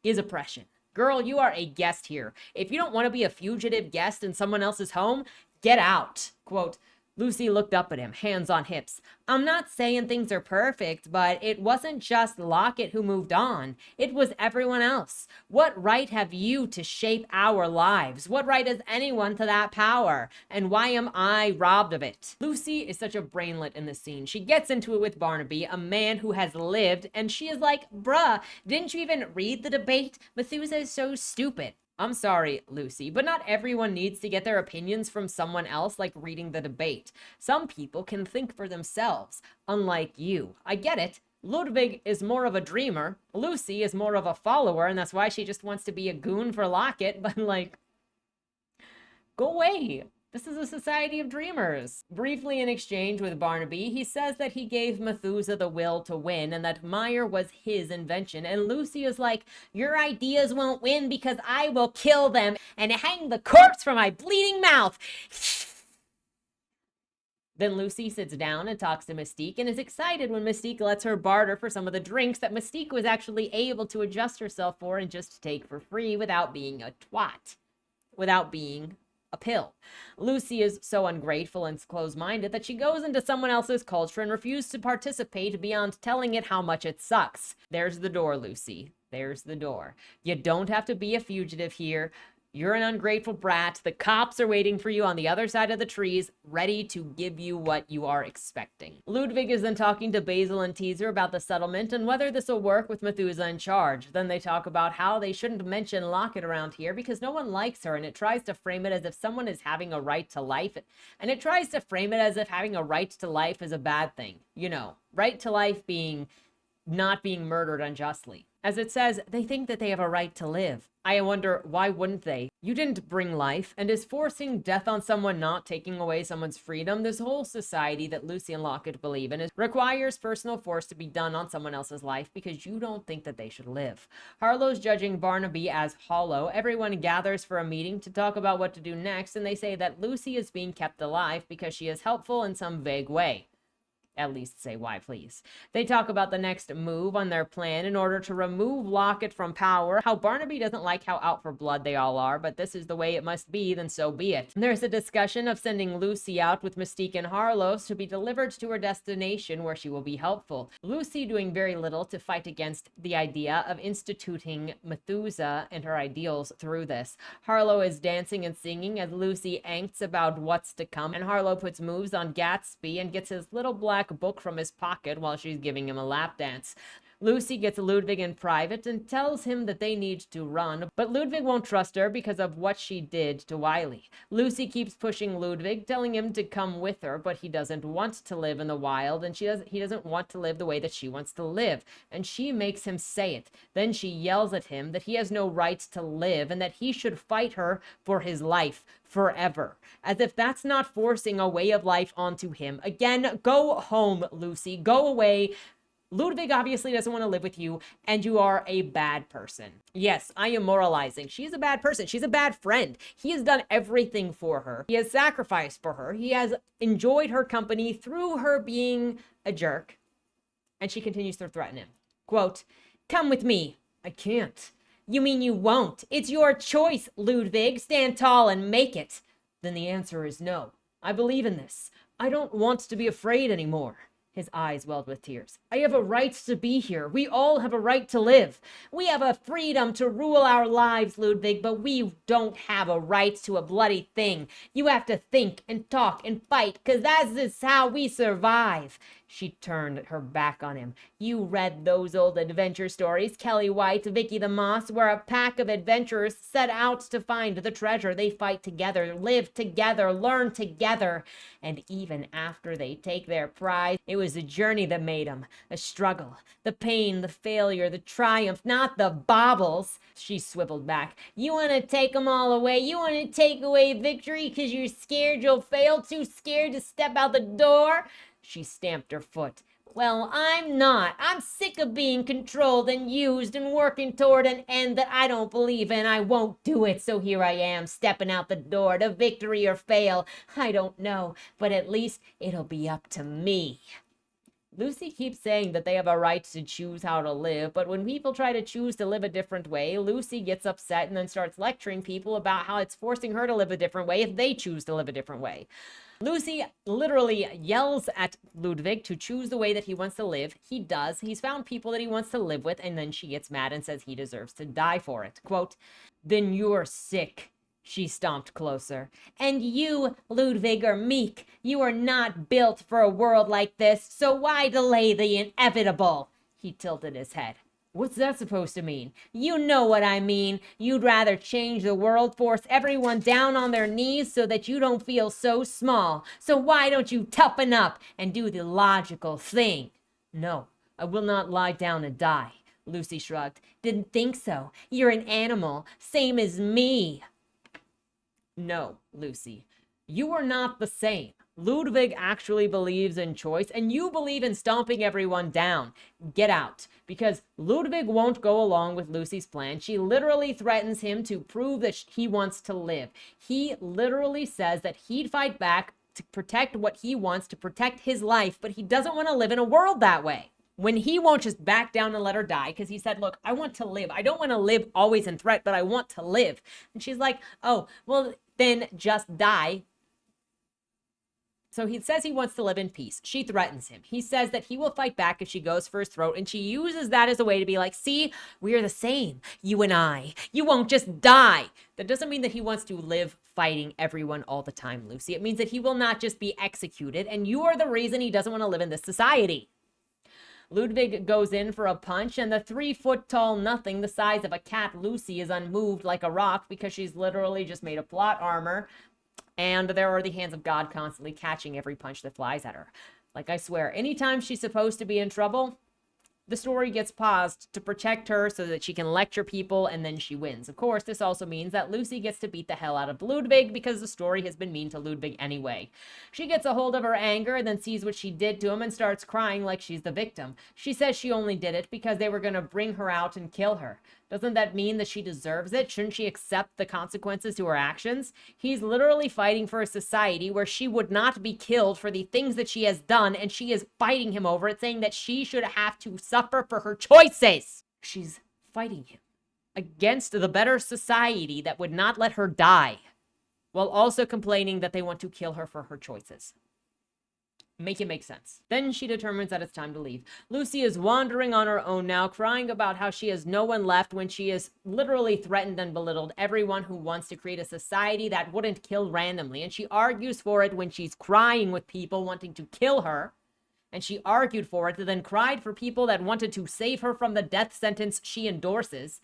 is oppression. Girl, you are a guest here. If you don't want to be a fugitive guest in someone else's home, get out. Quote, Lucy looked up at him, hands on hips. I'm not saying things are perfect, but it wasn't just Lockett who moved on. It was everyone else. What right have you to shape our lives? What right has anyone to that power? And why am I robbed of it? Lucy is such a brainlet in this scene. She gets into it with Barnaby, a man who has lived, and she is like, bruh, didn't you even read the debate? Methusa is so stupid. I'm sorry, Lucy, but not everyone needs to get their opinions from someone else like reading the debate. Some people can think for themselves, unlike you. I get it. Ludwig is more of a dreamer. Lucy is more of a follower, and that's why she just wants to be a goon for Lockett, but like, go away. This is a society of dreamers. Briefly in exchange with Barnaby, he says that he gave Methusa the will to win and that Meyer was his invention. And Lucy is like, your ideas won't win because I will kill them and hang the corpse from my bleeding mouth. Then Lucy sits down and talks to Mystique and is excited when Mystique lets her barter for some of the drinks that Mystique was actually able to adjust herself for and just take for free without being a twat. Without being a pill. Lucy is so ungrateful and close-minded that she goes into someone else's culture and refuses to participate beyond telling it how much it sucks. There's the door, Lucy. There's the door. You don't have to be a fugitive here. You're an ungrateful brat. The cops are waiting for you on the other side of the trees, ready to give you what you are expecting. Ludwig is then talking to Basil and Teaser about the settlement and whether this will work with Methusa in charge. Then they talk about how they shouldn't mention Lockett around here because no one likes her, and it tries to frame it as if someone is having a right to life. And it tries to frame it as if having a right to life is a bad thing. You know, right to life being not being murdered unjustly. As it says, they think that they have a right to live. I wonder, why wouldn't they? You didn't bring life, and is forcing death on someone not taking away someone's freedom? This whole society that Lucy and Lockett believe in requires personal force to be done on someone else's life because you don't think that they should live. Harlow's judging Barnaby as hollow. Everyone gathers for a meeting to talk about what to do next, and they say that Lucy is being kept alive because she is helpful in some vague way. At least say why, please. They talk about the next move on their plan in order to remove Lockett from power, how Barnaby doesn't like how out for blood they all are, but this is the way it must be, then so be it. There's a discussion of sending Lucy out with Mystique and Harlow to be delivered to her destination where she will be helpful. Lucy doing very little to fight against the idea of instituting Methusa and her ideals through this. Harlow is dancing and singing as Lucy angsts about what's to come, and Harlow puts moves on Gatsby and gets his little black book from his pocket while she's giving him a lap dance. Lucy gets Ludwig in private and tells him that they need to run, but Ludwig won't trust her because of what she did to Wiley. Lucy keeps pushing Ludwig, telling him to come with her, but he doesn't want to live in the wild, and he doesn't want to live the way that she wants to live, and she makes him say it. Then she yells at him that he has no right to live and that he should fight her for his life forever, as if that's not forcing a way of life onto him. Again, go home, Lucy. Go away. Ludwig obviously doesn't want to live with you, and you are a bad person. Yes, I am moralizing. She's a bad person. She's a bad friend. He has done everything for her. He has sacrificed for her. He has enjoyed her company through her being a jerk. And she continues to threaten him. Quote, come with me. I can't. You mean you won't? It's your choice, Ludwig. Stand tall and make it. Then the answer is no. I believe in this. I don't want to be afraid anymore. His eyes welled with tears. I have a right to be here. We all have a right to live. We have a freedom to rule our lives, Ludwig, but we don't have a right to a bloody thing. You have to think and talk and fight, 'cause that is how we survive. She turned her back on him. You read those old adventure stories, Kelly White, Vicky the Moss, where a pack of adventurers set out to find the treasure. They fight together, live together, learn together. And even after they take their prize, it was the journey that made them. A struggle, the pain, the failure, the triumph, not the baubles. She swiveled back. You want to take them all away? You want to take away victory because you're scared you'll fail? Too scared to step out the door? She stamped her foot. Well, I'm not. I'm sick of being controlled and used and working toward an end that I don't believe in. I won't do it. So here I am, stepping out the door to victory or fail. I don't know, but at least it'll be up to me. Lucy keeps saying that they have a right to choose how to live, but when people try to choose to live a different way, Lucy gets upset and then starts lecturing people about how it's forcing her to live a different way if they choose to live a different way. Lucy literally yells at Ludwig to choose the way that he wants to live. He does. He's found people that he wants to live with, and then she gets mad and says he deserves to die for it. Quote, then you're sick. She stomped closer. And you, Ludwig, are meek. You are not built for a world like this, so why delay the inevitable? He tilted his head. What's that supposed to mean? You know what I mean. You'd rather change the world, force everyone down on their knees so that you don't feel so small. So why don't you toughen up and do the logical thing? No, I will not lie down and die. Lucy shrugged. Didn't think so. You're an animal, same as me. No, Lucy, you are not the same. Ludwig actually believes in choice, and you believe in stomping everyone down. Get out, because Ludwig won't go along with Lucy's plan. She literally threatens him to prove that he wants to live. He literally says that he'd fight back to protect what he wants, to protect his life, but he doesn't want to live in a world that way. When he won't just back down and let her die, because he said, look, I want to live. I don't want to live always in threat, but I want to live. And she's like, oh, well, then just die. So he says he wants to live in peace. She threatens him. He says that he will fight back if she goes for his throat, and she uses that as a way to be like, see, we're the same, you and I. You won't just die. That doesn't mean that he wants to live fighting everyone all the time, Lucy. It means that he will not just be executed, and you are the reason he doesn't want to live in this society. Ludwig goes in for a punch, and the 3-foot-tall nothing the size of a cat, Lucy, is unmoved like a rock because she's literally just made of plot armor. And there are the hands of God constantly catching every punch that flies at her. Like, I swear, anytime she's supposed to be in trouble, the story gets paused to protect her so that she can lecture people, and then she wins. Of course, this also means that Lucy gets to beat the hell out of Ludwig because the story has been mean to Ludwig anyway. She gets a hold of her anger and then sees what she did to him and starts crying like she's the victim. She says she only did it because they were going to bring her out and kill her. Doesn't that mean that she deserves it? Shouldn't she accept the consequences to her actions? He's literally fighting for a society where she would not be killed for the things that she has done, and she is fighting him over it, saying that she should have to suffer for her choices. She's fighting him against the better society that would not let her die, while also complaining that they want to kill her for her choices. Make it make sense. Then she determines that it's time to leave. Lucy is wandering on her own now, crying about how she has no one left when she has literally threatened and belittled everyone who wants to create a society that wouldn't kill randomly. And she argues for it when she's crying with people wanting to kill her. And she argued for it and then cried for people that wanted to save her from the death sentence she endorses.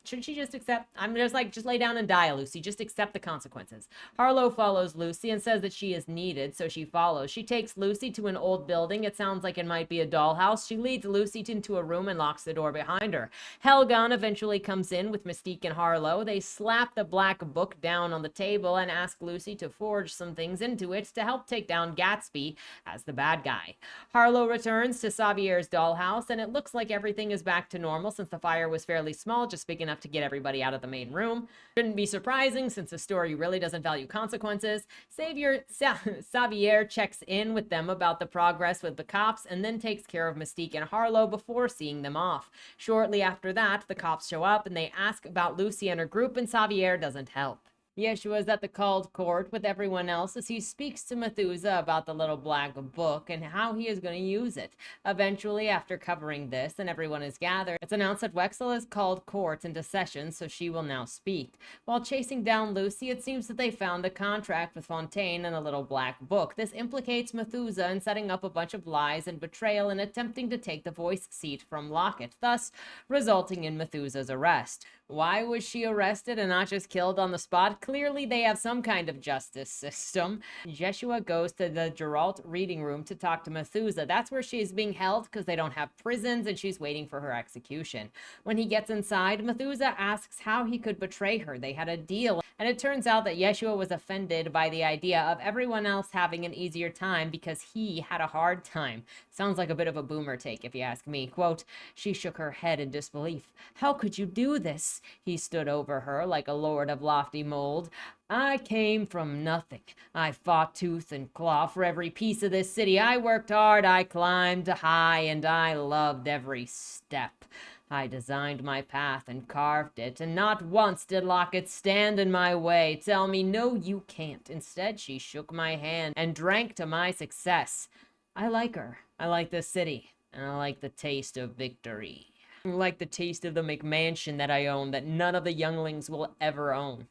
Shouldn't she just accept? I'm just like, just lay down and die, Lucy. Just accept the consequences. Harlow follows Lucy and says that she is needed, so she follows. She takes Lucy to an old building. It sounds like it might be a dollhouse. She leads Lucy into a room and locks the door behind her. Helgen eventually comes in with Mystique and Harlow. They slap the black book down on the table and ask Lucy to forge some things into it to help take down Gatsby as the bad guy. Harlow returns to Xavier's dollhouse, and it looks like everything is back to normal since the fire was fairly small, just big enough to get everybody out of the main room. Shouldn't be surprising since the story really doesn't value consequences. Xavier checks in with them about the progress with the cops and then takes care of Mystique and Harlow before seeing them off. Shortly after that, the cops show up and they ask about Lucy and her group, and Xavier doesn't help. Yeshua is at the called court with everyone else as he speaks to Methusa about the little black book and how he is going to use it. Eventually, after covering this and everyone is gathered, it's announced that Wexel has called court into session, so she will now speak. While chasing down Lucy, it seems that they found a contract with Fontaine and a little black book. This implicates Methusa in setting up a bunch of lies and betrayal and attempting to take the voice seat from Lockett, thus resulting in Methusa's arrest. Why was she arrested and not just killed on the spot? Clearly, they have some kind of justice system. Yeshua goes to the Geralt reading room to talk to Methusa. That's where she is being held because they don't have prisons and she's waiting for her execution. When he gets inside, Methusa asks how he could betray her. They had a deal, and it turns out that Yeshua was offended by the idea of everyone else having an easier time because he had a hard time. Sounds like a bit of a boomer take, if you ask me. Quote, she shook her head in disbelief. How could you do this? He stood over her like a lord of lofty mold. I came from nothing. I fought tooth and claw for every piece of this city. I worked hard, I climbed high, and I loved every step. I designed my path and carved it, and not once did Lockett stand in my way, tell me, no, you can't. Instead, she shook my hand and drank to my success. I like her. I like this city, and I like the taste of victory. I like the taste of the McMansion that I own that none of the younglings will ever own.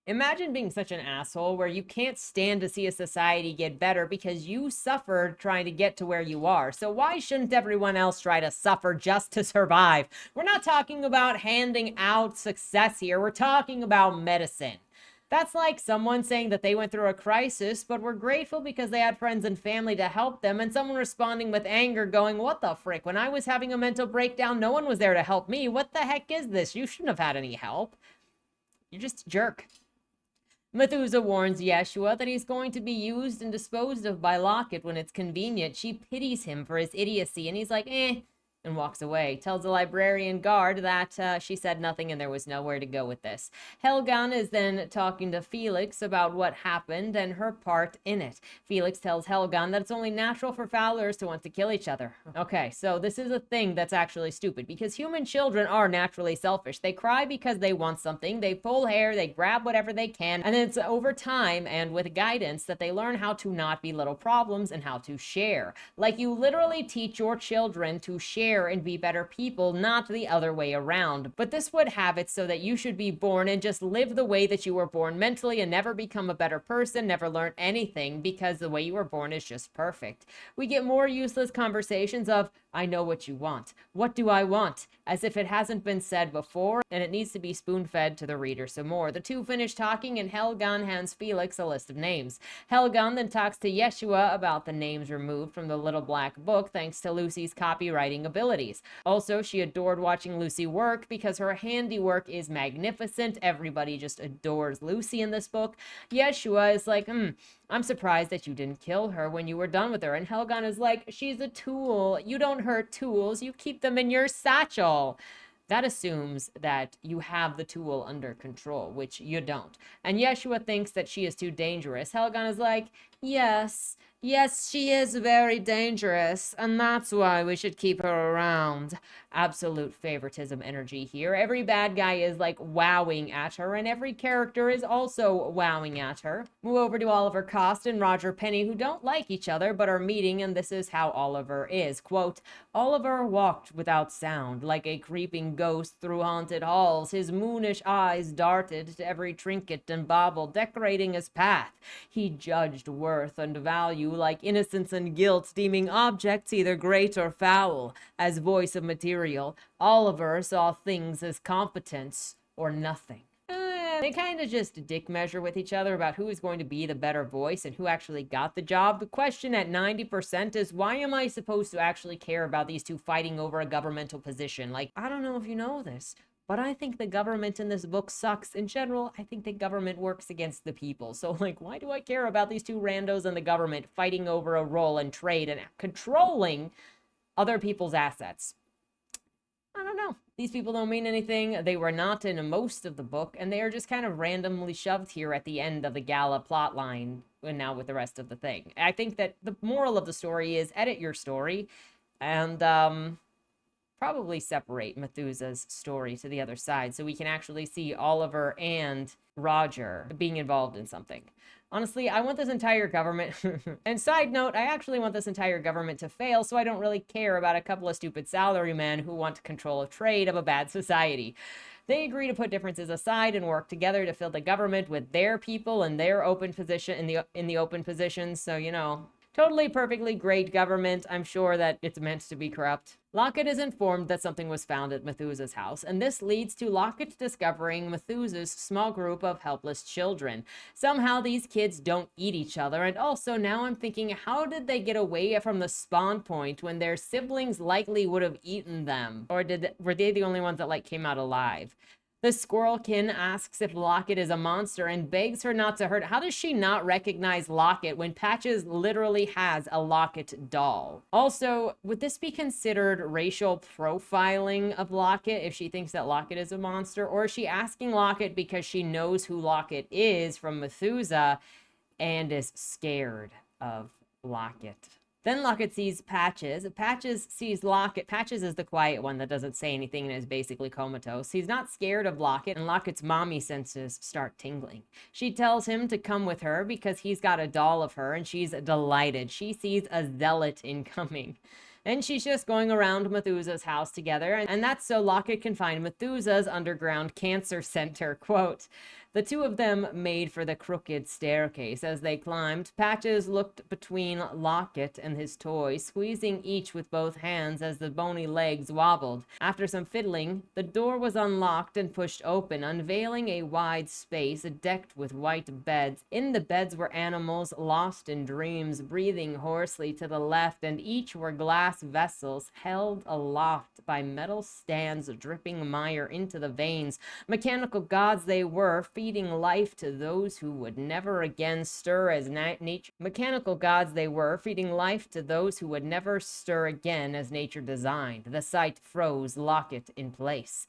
Imagine being such an asshole where you can't stand to see a society get better because you suffered trying to get to where you are. So why shouldn't everyone else try to suffer just to survive? We're not talking about handing out success here. We're talking about medicine. That's like someone saying that they went through a crisis, but were grateful because they had friends and family to help them, and someone responding with anger going, what the frick? When I was having a mental breakdown, no one was there to help me. What the heck is this? You shouldn't have had any help. You're just a jerk. Methusa warns Yeshua that he's going to be used and disposed of by Lockett when it's convenient. She pities him for his idiocy, and he's like, and walks away. Tells the librarian guard that she said nothing and there was nowhere to go with this. Helgen is then talking to Felix about what happened and her part in it. Felix tells Helgen that it's only natural for Fowlers to want to kill each other. Okay, so this is a thing that's actually stupid because human children are naturally selfish. They cry because they want something, they pull hair, they grab whatever they can, and it's over time and with guidance that they learn how to not be little problems and how to share. Like you literally teach your children to share and be better people, not the other way around. But this would have it so that you should be born and just live the way that you were born mentally and never become a better person, never learn anything because the way you were born is just perfect. We get more useless conversations of, I know what you want. What do I want? As if it hasn't been said before, and it needs to be spoon-fed to the reader some more. The two finish talking, and Helgen hands Felix a list of names. Helgen then talks to Yeshua about the names removed from the little black book thanks to Lucy's copywriting abilities. Also, she adored watching Lucy work because her handiwork is magnificent. Everybody just adores Lucy in this book. Yeshua is like, I'm surprised that you didn't kill her when you were done with her. And Helgen is like, she's a tool. You don't hurt tools. You keep them in your satchel. That assumes that you have the tool under control, which you don't. And Yeshua thinks that she is too dangerous. Helgen is like, yes, she is very dangerous, and that's why we should keep her around. Absolute favoritism energy here. Every bad guy is like wowing at her, and every character is also wowing at her. Move over to Oliver Cost and Roger Penny, who don't like each other but are meeting, and this is how Oliver is. Quote, Oliver walked without sound, like a creeping ghost through haunted halls. His moonish eyes darted to every trinket and bauble, decorating his path. He judged worth and value like innocence and guilt, deeming objects either great or foul. As voice of material, Oliver saw things as competence or nothing. They kind of just dick measure with each other about who is going to be the better voice and who actually got the job. The question at 90% is, why am I supposed to actually care about these two fighting over a governmental position? Like, I don't know if you know this, but I think the government in this book sucks. In general, I think the government works against the people. So, like, why do I care about these two randos in the government fighting over a role and trade and controlling other people's assets? I don't know. These people don't mean anything. They were not in most of the book, and they are just kind of randomly shoved here at the end of the Gala plotline, and now with the rest of the thing. I think that the moral of the story is edit your story, and probably separate Methusa's story to the other side so we can actually see Oliver and Roger being involved in something. Honestly, I want this entire government, and side note, I actually want this entire government to fail, so I don't really care about a couple of stupid salarymen who want control of trade of a bad society. They agree to put differences aside and work together to fill the government with their people and their open position in the open positions, so totally perfectly great government. I'm sure that it's meant to be corrupt. Lockett is informed that something was found at Methusa's house, and this leads to Lockett discovering Methusa's small group of helpless children. Somehow these kids don't eat each other, and also now I'm thinking, how did they get away from the spawn point when their siblings likely would have eaten them? Or were they the only ones that came out alive? The squirrelkin asks if Lockett is a monster and begs her not to hurt. How does she not recognize Lockett when Patches literally has a Lockett doll? Also, would this be considered racial profiling of Lockett if she thinks that Lockett is a monster? Or is she asking Lockett because she knows who Lockett is from Methusa and is scared of Lockett? Then Lockett sees Patches. Patches sees Lockett. Patches is the quiet one that doesn't say anything and is basically comatose. He's not scared of Lockett, and Lockett's mommy senses start tingling. She tells him to come with her because he's got a doll of her, and she's delighted. She sees a zealot incoming. And she's just going around Methusa's house together, and that's so Lockett can find Methusa's underground cancer center. Quote, the two of them made for the crooked staircase. As they climbed, Patches looked between Lockett and his toy, squeezing each with both hands as the bony legs wobbled. After some fiddling, the door was unlocked and pushed open, unveiling a wide space decked with white beds. In the beds were animals lost in dreams, breathing hoarsely to the left, and each were glass vessels held aloft by metal stands dripping mire into the veins. Mechanical gods they were, feeding life to those who would never again stir as nature. Mechanical gods they were, feeding life to those who would never stir again as nature designed. The sight froze Lockett in place.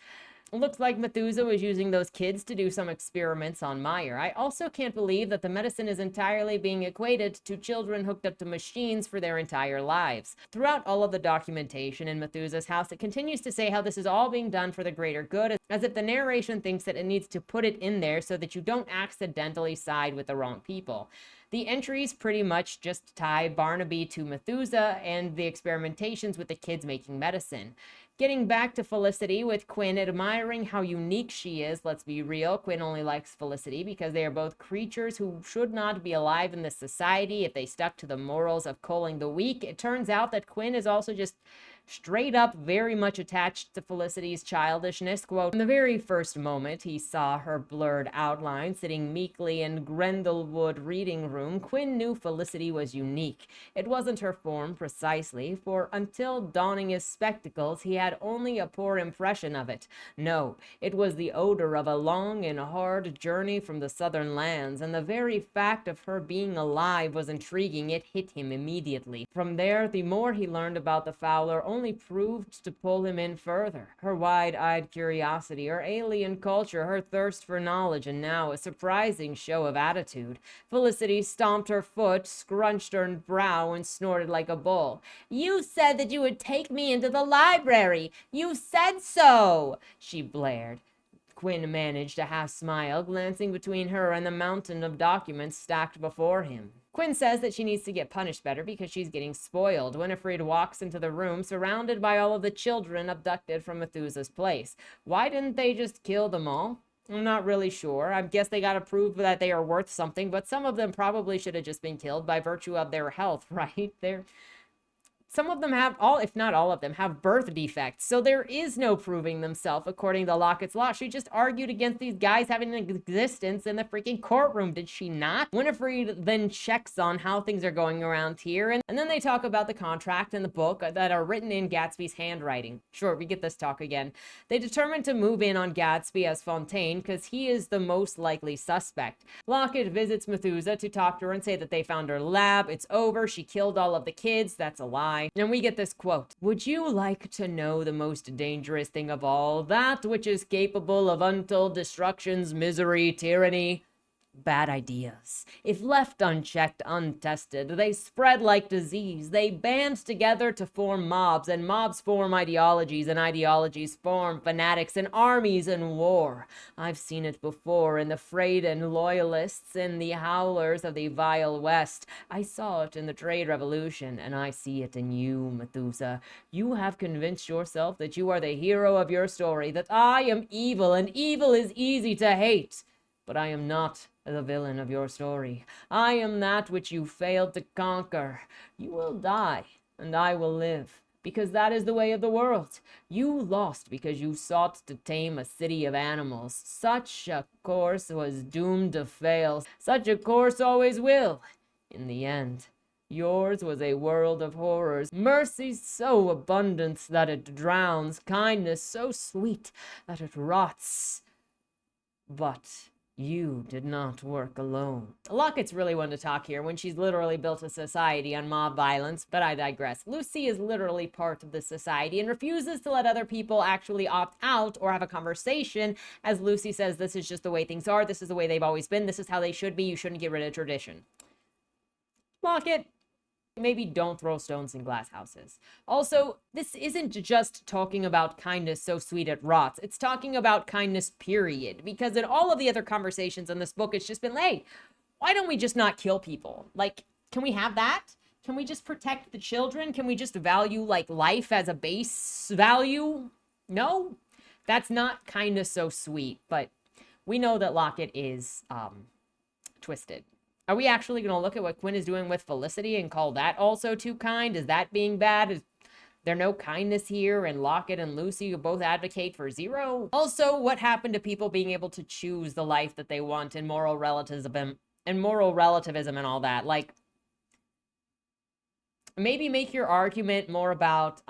Looks like Methusa was using those kids to do some experiments on Meyer. I also can't believe that the medicine is entirely being equated to children hooked up to machines for their entire lives. Throughout all of the documentation in Methusa's house, it continues to say how this is all being done for the greater good, as if the narration thinks that it needs to put it in there so that you don't accidentally side with the wrong people. The entries pretty much just tie Barnaby to Methusa and the experimentations with the kids making medicine. Getting back to Felicity, with Quinn admiring how unique she is. Let's be real, Quinn only likes Felicity because they are both creatures who should not be alive in this society if they stuck to the morals of culling the weak. It turns out that Quinn is also just straight up very much attached to Felicity's childishness. Quote, in the very first moment he saw her blurred outline sitting meekly in Grendelwood reading room, Quinn knew Felicity was unique. It wasn't her form precisely, for until donning his spectacles he had only a poor impression of it. No, it was the odor of a long and hard journey from the southern lands, and the very fact of her being alive was intriguing. It hit him immediately. From there, the more he learned about the Fowler only proved to pull him in further. Her wide-eyed curiosity, her alien culture, her thirst for knowledge, and now a surprising show of attitude. Felicity stomped her foot, scrunched her brow, and snorted like a bull. You said that you would take me into the library. You said so, she blared. Quinn managed a half smile, glancing between her and the mountain of documents stacked before him. Quinn says that she needs to get punished better because she's getting spoiled. Winifred walks into the room, surrounded by all of the children abducted from Methusa's place. Why didn't they just kill them all? I'm not really sure. I guess they gotta prove that they are worth something, but some of them probably should have just been killed by virtue of their health, right? Some of them have, if not all of them, have birth defects, so there is no proving themselves according to Lockett's law. She just argued against these guys having an existence in the freaking courtroom, did she not? Winifred then checks on how things are going around here, and then they talk about the contract and the book that are written in Gatsby's handwriting. Sure, we get this talk again. They determine to move in on Gatsby as Fontaine because he is the most likely suspect. Lockett visits Methusa to talk to her and say that they found her lab. It's over. She killed all of the kids. That's a lie. And we get this quote. Would you like to know the most dangerous thing of all? That which is capable of untold destructions, misery, tyranny? bad ideas. If left unchecked, untested, they spread like disease. They band together to form mobs, and mobs form ideologies, and ideologies form fanatics and armies in war. I've seen it before in the frayed and loyalists, in the howlers of the vile West. I saw it in the trade revolution, and I see it in you, Methusa. You have convinced yourself that you are the hero of your story, that I am evil, and evil is easy to hate. But I am not the villain of your story. I am that which you failed to conquer. You will die, and I will live, because that is the way of the world. You lost because you sought to tame a city of animals. Such a course was doomed to fail. Such a course always will, in the end. Yours was a world of horrors. Mercy so abundant that it drowns. Kindness so sweet that it rots. But you did not work alone. Lockett's really one to talk here when she's literally built a society on mob violence, but I digress. Lucy is literally part of the society and refuses to let other people actually opt out or have a conversation, as Lucy says, this is just the way things are, this is the way they've always been, this is how they should be, you shouldn't get rid of tradition. Lockett, maybe don't throw stones in glass houses. Also, this isn't just talking about kindness so sweet it rots. It's talking about kindness, period. Because in all of the other conversations in this book, it's just been, hey, why don't we just not kill people? Like, can we have that? Can we just protect the children? Can we just value, like, life as a base value? No, that's not kindness so sweet. But we know that Lockett is twisted. Are we actually going to look at what Quinn is doing with Felicity and call that also too kind? Is that being bad? Is there no kindness here? And Lockett and Lucy who both advocate for zero? Also, what happened to people being able to choose the life that they want and moral relativism and all that? Like, maybe make your argument more about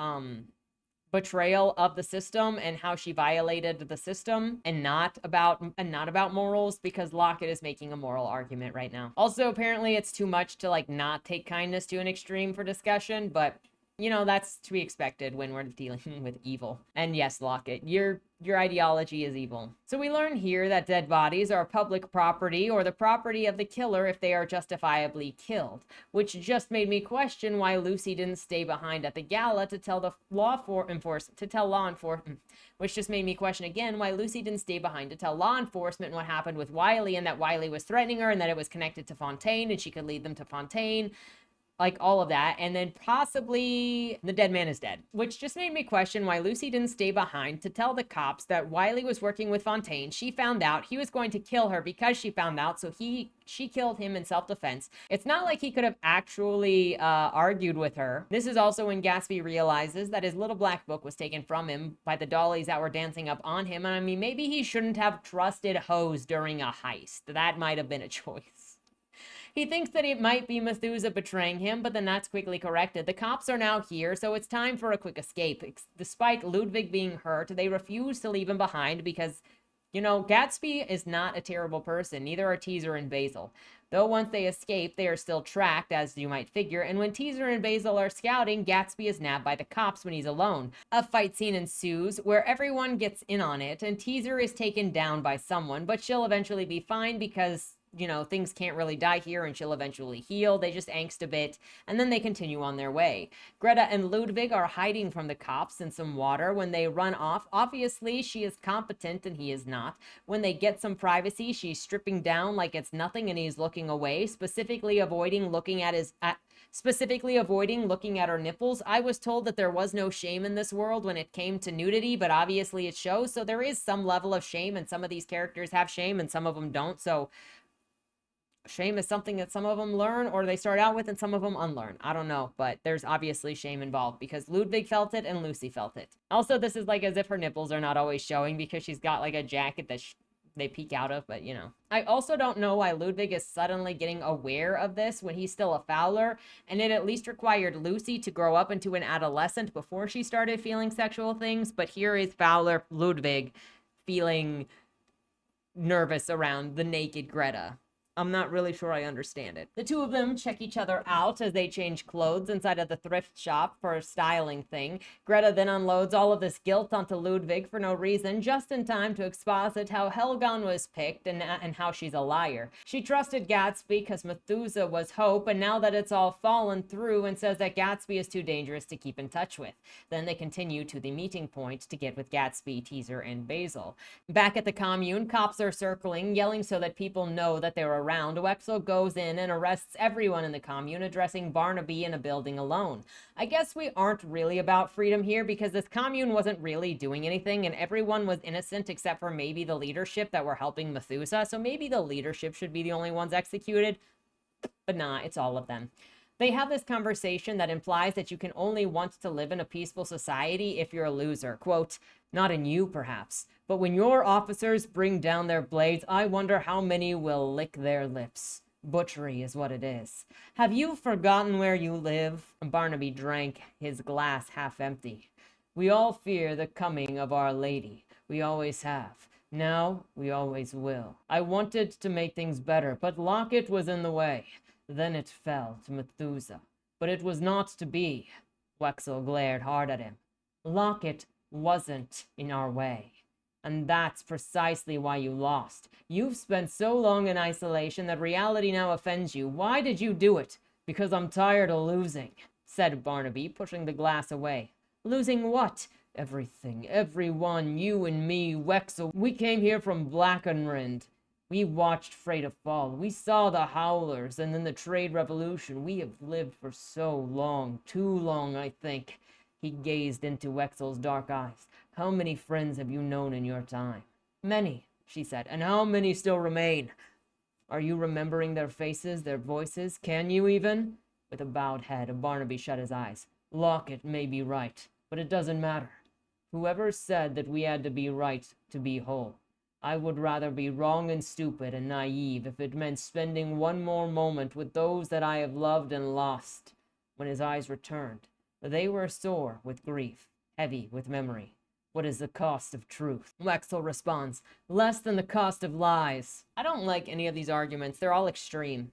betrayal of the system and how she violated the system, and not about morals, because Lockett is making a moral argument right now. Also, apparently it's too much to like not take kindness to an extreme for discussion, but you know, that's to be expected when we're dealing with evil. And yes, Lockett, your ideology is evil. So we learn here that dead bodies are public property, or the property of the killer if they are justifiably killed, which just made me question why Lucy didn't stay behind at the gala to tell the law enforcement, which just made me question again why Lucy didn't stay behind to tell law enforcement what happened with Wiley, and that Wiley was threatening her, and that it was connected to Fontaine, and she could lead them to Fontaine. Like all of that, and then possibly the dead man is dead, which just made me question why Lucy didn't stay behind to tell the cops that Wiley was working with Fontaine. She found out he was going to kill her because she found out, so she killed him in self-defense. It's not like he could have actually argued with her. This is also when Gatsby realizes that his little black book was taken from him by the dollies that were dancing up on him, and I mean, maybe he shouldn't have trusted hoes during a heist. That might have been a choice. He thinks that it might be Methusa betraying him, but then that's quickly corrected. The cops are now here, so it's time for a quick escape. Despite Ludwig being hurt, they refuse to leave him behind because, you know, Gatsby is not a terrible person. Neither are Teaser and Basil. Though once they escape, they are still tracked, as you might figure, and when Teaser and Basil are scouting, Gatsby is nabbed by the cops when he's alone. A fight scene ensues, where everyone gets in on it, and Teaser is taken down by someone, but she'll eventually be fine because, you know, things can't really die here, and she'll eventually heal. They just angst a bit, and then they continue on their way. Greta and Ludwig are hiding from the cops in some water. When they run off, obviously she is competent and he is not. When they get some privacy, she's stripping down like it's nothing and he's looking away, specifically avoiding looking at her nipples. I was told that there was no shame in this world when it came to nudity, but obviously it shows, so there is some level of shame, and some of these characters have shame and some of them don't, so shame is something that some of them learn or they start out with and some of them unlearn. I don't know, but there's obviously shame involved because Ludwig felt it and Lucy felt it. Also, this is like as if her nipples are not always showing because she's got like a jacket that they peek out of, but you know. I also don't know why Ludwig is suddenly getting aware of this when he's still a Fowler, and it at least required Lucy to grow up into an adolescent before she started feeling sexual things, but here is Fowler Ludwig feeling nervous around the naked Greta. I'm not really sure I understand it. The two of them check each other out as they change clothes inside of the thrift shop for a styling thing. Greta then unloads all of this guilt onto Ludwig for no reason, just in time to exposit how Helgen was picked and how she's a liar. She trusted Gatsby because Methusa was hope, and now that it's all fallen through, and says that Gatsby is too dangerous to keep in touch with. Then they continue to the meeting point to get with Gatsby, Teaser, and Basil. Back at the commune, cops are circling, yelling so that people know that they're around. Wexel goes in and arrests everyone in the commune, addressing Barnaby in a building alone. I guess we aren't really about freedom here because this commune wasn't really doing anything and everyone was innocent except for maybe the leadership that were helping Methusa, so maybe the leadership should be the only ones executed. But nah, it's all of them. They have this conversation that implies that you can only want to live in a peaceful society if you're a loser. Quote, not in you, perhaps, but when your officers bring down their blades, I wonder how many will lick their lips. Butchery is what it is. Have you forgotten where you live? Barnaby drank his glass half empty. We all fear the coming of Our Lady. We always have. Now we always will. I wanted to make things better, but Lockett was in the way. Then it fell to Methusa. But it was not to be. Wexel glared hard at him. Lockett wasn't in our way. And that's precisely why you lost. You've spent so long in isolation that reality now offends you. Why did you do it? Because I'm tired of losing, said Barnaby, pushing the glass away. Losing what? Everything, everyone, you and me, Wexel. We came here from Blackenrind. We watched Freda fall. We saw the Howlers and then the Trade Revolution. We have lived for so long, too long, I think. He gazed into Wexel's dark eyes. How many friends have you known in your time? Many, she said. And how many still remain? Are you remembering their faces, their voices? Can you even? With a bowed head, Barnaby shut his eyes. Lockett may be right, but it doesn't matter. Whoever said that we had to be right to be whole? I would rather be wrong and stupid and naive if it meant spending one more moment with those that I have loved and lost. When his eyes returned, they were sore with grief, heavy with memory. What is the cost of truth? Wexel responds, less than the cost of lies. I don't like any of these arguments. They're all extreme.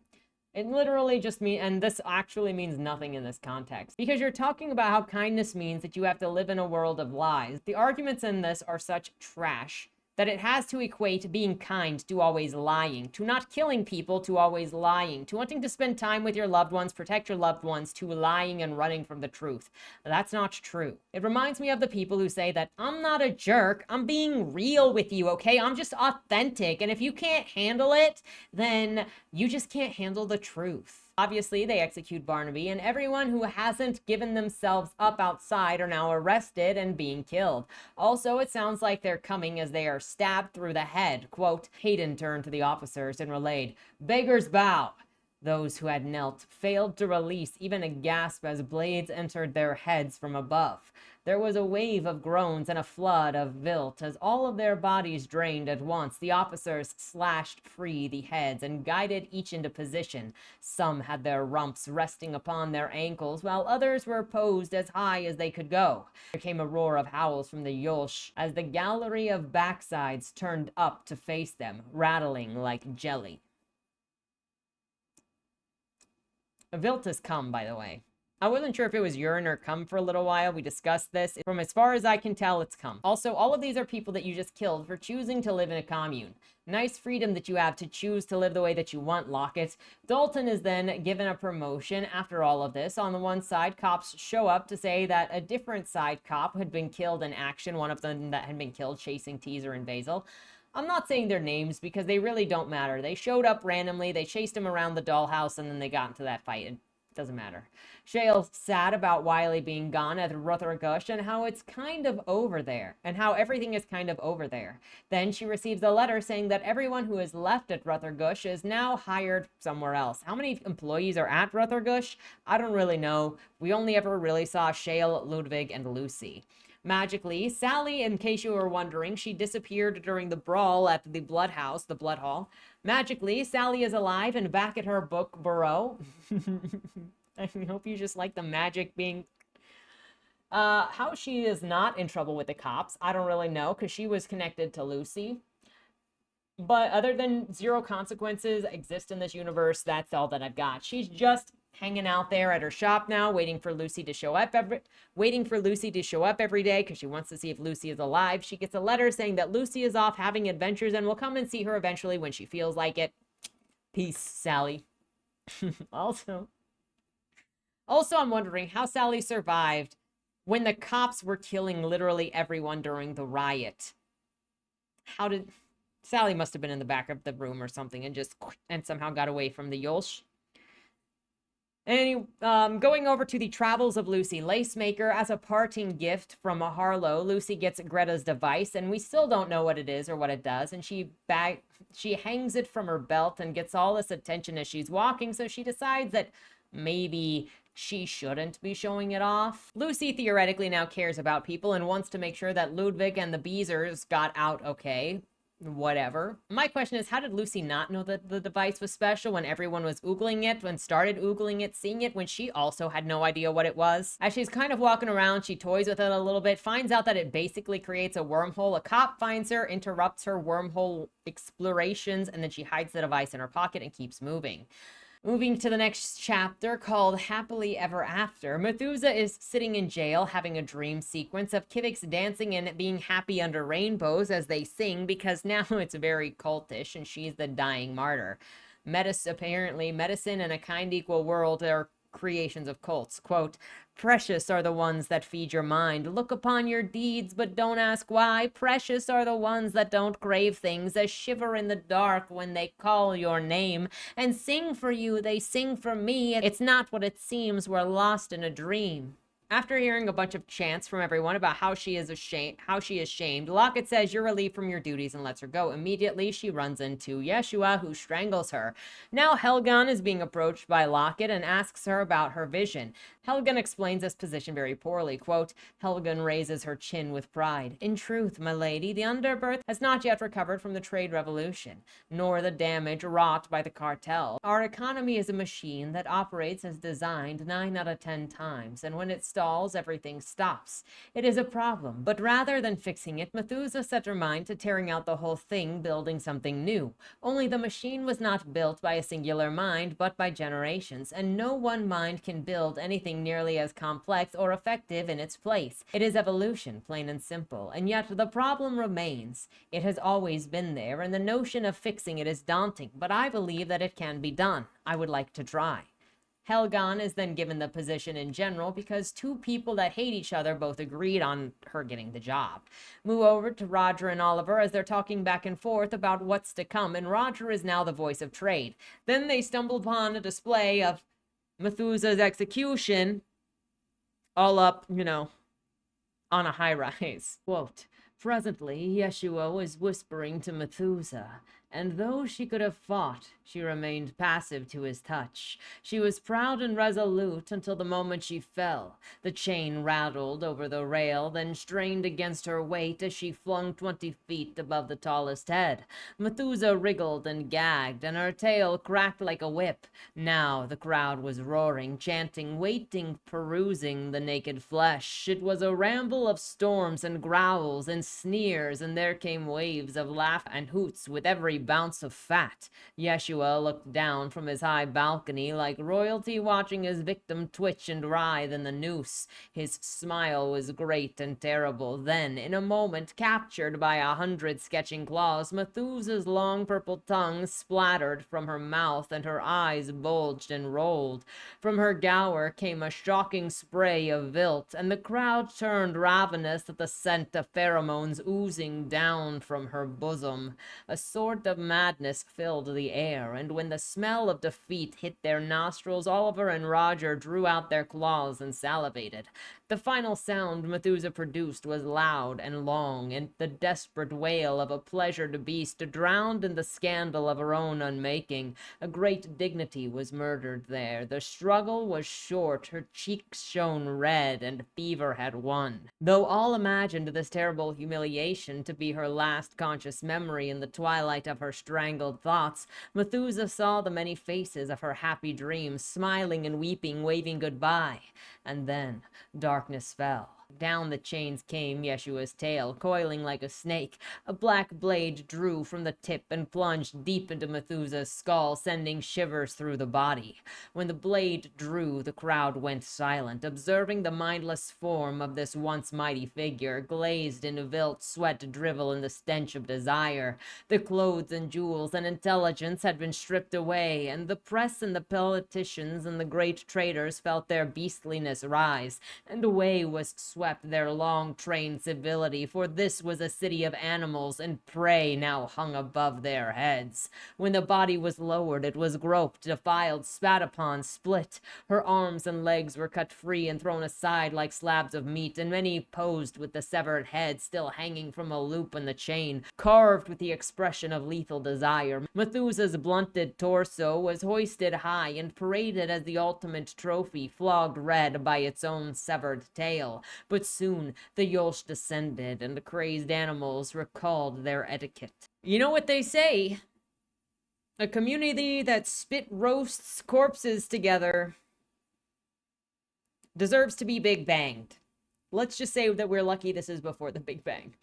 It literally just means, and this actually means nothing in this context, because you're talking about how kindness means that you have to live in a world of lies. The arguments in this are such trash that it has to equate being kind to always lying, to not killing people to always lying, to wanting to spend time with your loved ones, protect your loved ones, to lying and running from the truth. That's not true. It reminds me of the people who say that I'm not a jerk, I'm being real with you, okay? I'm just authentic, and if you can't handle it, then you just can't handle the truth. Obviously, they execute Barnaby, and everyone who hasn't given themselves up outside are now arrested and being killed. Also, it sounds like they're coming as they are stabbed through the head. Quote, Hayden turned to the officers and relayed, beggars bow. Those who had knelt failed to release even a gasp as blades entered their heads from above. There was a wave of groans and a flood of vilt as all of their bodies drained at once. The officers slashed free the heads and guided each into position. Some had their rumps resting upon their ankles, while others were posed as high as they could go. There came a roar of howls from the Yolsh as the gallery of backsides turned up to face them, rattling like jelly. Vilt has come, by the way. I wasn't sure if it was urine or cum for a little while. We discussed this. From as far as I can tell, it's cum. Also, all of these are people that you just killed for choosing to live in a commune. Nice freedom that you have to choose to live the way that you want, Lockett. Dalton is then given a promotion after all of this. On the one side, cops show up to say that a different side cop had been killed in action, one of them that had been killed chasing Teaser and Basil. I'm not saying their names because they really don't matter. They showed up randomly, they chased him around the dollhouse, and then they got into that fight. It doesn't matter. Shale's sad about Wiley being gone at Ruthergush and how it's kind of over there, and how everything is kind of over there. Then she receives a letter saying that everyone who is left at Ruthergush is now hired somewhere else. How many employees are at Ruthergush? I don't really know. We only ever really saw Shale, Ludwig, and Lucy. Magically, Sally, in case you were wondering, she disappeared during the brawl at the Blood House, the Blood Hall. Magically, Sally is alive and back at her book burrow. I hope you just like the magic being... how she is not in trouble with the cops, I don't really know, because she was connected to Lucy. But other than zero consequences exist in this universe, that's all that I've got. She's just hanging out there at her shop now, waiting for Lucy to show up every day because she wants to see if Lucy is alive. She gets a letter saying that Lucy is off having adventures and will come and see her eventually when she feels like it. Peace, Sally. Also, I'm wondering how Sally survived when the cops were killing literally everyone during the riot. Sally must have been in the back of the room or something and somehow got away from the Yolsh. And going over to the travels of Lucy Lacemaker, as a parting gift from a Harlow, Lucy gets Greta's device, and we still don't know what it is or what it does. And she hangs it from her belt and gets all this attention as she's walking. So she decides that maybe she shouldn't be showing it off. Lucy theoretically now cares about people and wants to make sure that Ludwig and the Beezers got out okay. Whatever. My question is, how did Lucy not know that the device was special when everyone was oogling it, when started oogling it, seeing it, when she also had no idea what it was? As she's kind of walking around, she toys with it a little bit, finds out that it basically creates a wormhole. A cop finds her, interrupts her wormhole explorations, and then she hides the device in her pocket and keeps moving. Moving to the next chapter called Happily Ever After, Methusa is sitting in jail having a dream sequence of Kiviks dancing and being happy under rainbows as they sing, because now it's very cultish and she's the dying martyr. Apparently, medicine and a kind equal world are creations of cults. Quote, precious are the ones that feed your mind. Look upon your deeds, but don't ask why. Precious are the ones that don't crave things, that shiver in the dark when they call your name, and sing for you, they sing for me. It's not what it seems, we're lost in a dream. After hearing a bunch of chants from everyone about how she is shamed, Lockett says you're relieved from your duties and lets her go. Immediately, she runs into Yeshua, who strangles her. Now Helgen is being approached by Lockett and asks her about her vision. Helgen explains this position very poorly. Quote, Helgen raises her chin with pride. In truth, my lady, the underbirth has not yet recovered from the trade revolution, nor the damage wrought by the cartel. Our economy is a machine that operates as designed 9 out of 10 times, and when it stalls, everything stops. It is a problem, but rather than fixing it, Methusa set her mind to tearing out the whole thing, building something new. Only the machine was not built by a singular mind, but by generations, and no one mind can build anything nearly as complex or effective in its place. It is evolution, plain and simple, and yet the problem remains. It has always been there, and the notion of fixing it is daunting, but I believe that it can be done. I would like to try. Helgen is then given the position in general because 2 people that hate each other both agreed on her getting the job. Move over to Roger and Oliver as they're talking back and forth about what's to come, and Roger is now the voice of trade. Then they stumble upon a display of Methusa's execution, all up, on a high rise. Quote, presently, Yeshua was whispering to Methusa, and though she could have fought, she remained passive to his touch. She was proud and resolute until the moment she fell. The chain rattled over the rail, then strained against her weight as she flung 20 feet above the tallest head. Methusa wriggled and gagged, and her tail cracked like a whip. Now the crowd was roaring, chanting, waiting, perusing the naked flesh. It was a ramble of storms and growls and sneers, and there came waves of laughter and hoots with every bounce of fat. Yeshua looked down from his high balcony like royalty watching his victim twitch and writhe in the noose. His smile was great and terrible. Then, in a moment, captured by 100 sketching claws, Methusa's long purple tongue splattered from her mouth and her eyes bulged and rolled. From her gower came a shocking spray of vilt, and the crowd turned ravenous at the scent of pheromones oozing down from her bosom. A sort of madness filled the air, and when the smell of defeat hit their nostrils, Oliver and Roger drew out their claws and salivated. The final sound Methusa produced was loud and long, and the desperate wail of a pleasured beast drowned in the scandal of her own unmaking. A great dignity was murdered there. The struggle was short, her cheeks shone red, and fever had won. Though all imagined this terrible humiliation to be her last conscious memory in the twilight of her strangled thoughts, Methusa saw the many faces of her happy dreams, smiling and weeping, waving goodbye. And then darkness fell. Down the chains came Yeshua's tail, coiling like a snake. A black blade drew from the tip and plunged deep into Methusa's skull, sending shivers through the body. When the blade drew, the crowd went silent, observing the mindless form of this once mighty figure, glazed in vilt sweat, drivel, and the stench of desire. The clothes and jewels and intelligence had been stripped away, and the press and the politicians and the great traders felt their beastliness rise, and away was swept their long-trained civility, for this was a city of animals, and prey now hung above their heads. When the body was lowered, it was groped, defiled, spat upon, split. Her arms and legs were cut free and thrown aside like slabs of meat, and many posed with the severed head still hanging from a loop in the chain, carved with the expression of lethal desire. Methusa's blunted torso was hoisted high and paraded as the ultimate trophy, flogged red by its own severed tail. But soon the Yolsh descended, and the crazed animals recalled their etiquette. You know what they say? A community that spit roasts corpses together deserves to be Big Banged. Let's just say that we're lucky this is before the Big Bang.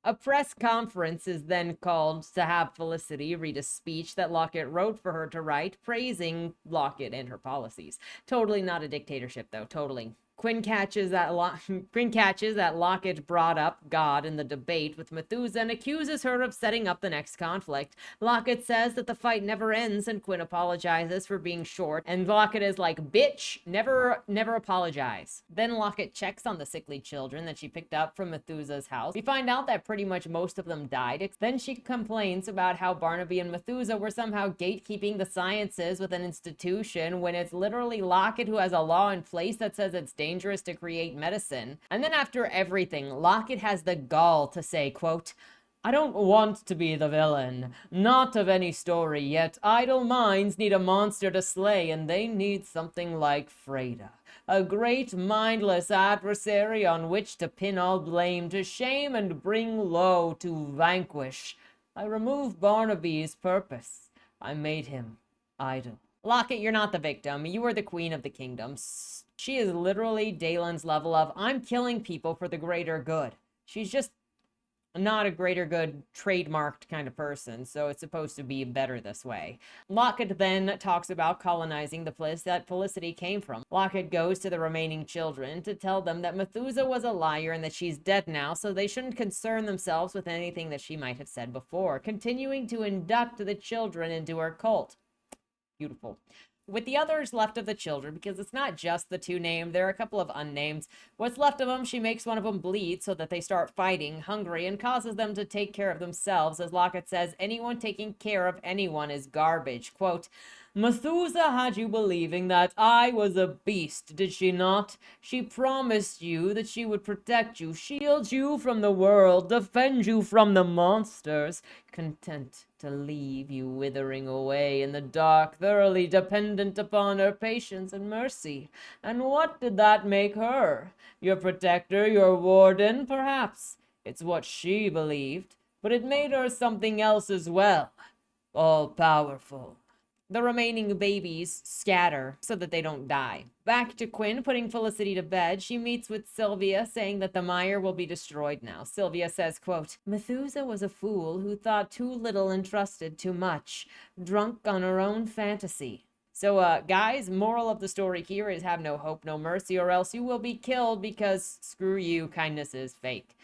A press conference is then called to have Felicity read a speech that Lockett wrote for her to write, praising Lockett and her policies. Totally not a dictatorship, though. Totally. Quinn catches that Lockett brought up God in the debate with Methusa and accuses her of setting up the next conflict. Lockett says that the fight never ends, and Quinn apologizes for being short, and Lockett is like, bitch, never apologize. Then Lockett checks on the sickly children that she picked up from Methusa's house. We find out that pretty much most of them died. Then she complains about how Barnaby and Methusa were somehow gatekeeping the sciences with an institution when it's literally Lockett who has a law in place that says it's dangerous to create medicine. And then after everything, Lockett has the gall to say, quote, I don't want to be the villain, not of any story, yet idle minds need a monster to slay, and they need something like Freda, a great mindless adversary on which to pin all blame, to shame and bring low, to vanquish. I removed Barnaby's purpose. I made him idle. Lockett, you're not the victim. You are the queen of the kingdom. She is literally Dalen's level of, I'm killing people for the greater good. She's just not a greater good trademarked kind of person, so it's supposed to be better this way. Lockett then talks about colonizing the place that Felicity came from. Lockett goes to the remaining children to tell them that Methusa was a liar and that she's dead now, so they shouldn't concern themselves with anything that she might have said before, continuing to induct the children into her cult. Beautiful. With the others left of the children, because it's not just the two named, there are a couple of unnamed. What's left of them, she makes one of them bleed so that they start fighting, hungry, and causes them to take care of themselves. As Lockett says, anyone taking care of anyone is garbage. Quote, Methusa had you believing that I was a beast, did she not? She promised you that she would protect you, shield you from the world, defend you from the monsters, content to leave you withering away in the dark, thoroughly dependent upon her patience and mercy. And what did that make her? Your protector, your warden, perhaps. It's what she believed, but it made her something else as well, all-powerful. The remaining babies scatter so that they don't die. Back to Quinn, putting Felicity to bed. She meets with Sylvia, saying that the mire will be destroyed now. Sylvia says, quote, Methusa was a fool who thought too little and trusted too much, drunk on her own fantasy. So, guys, moral of the story here is have no hope, no mercy, or else you will be killed because, screw you, kindness is fake.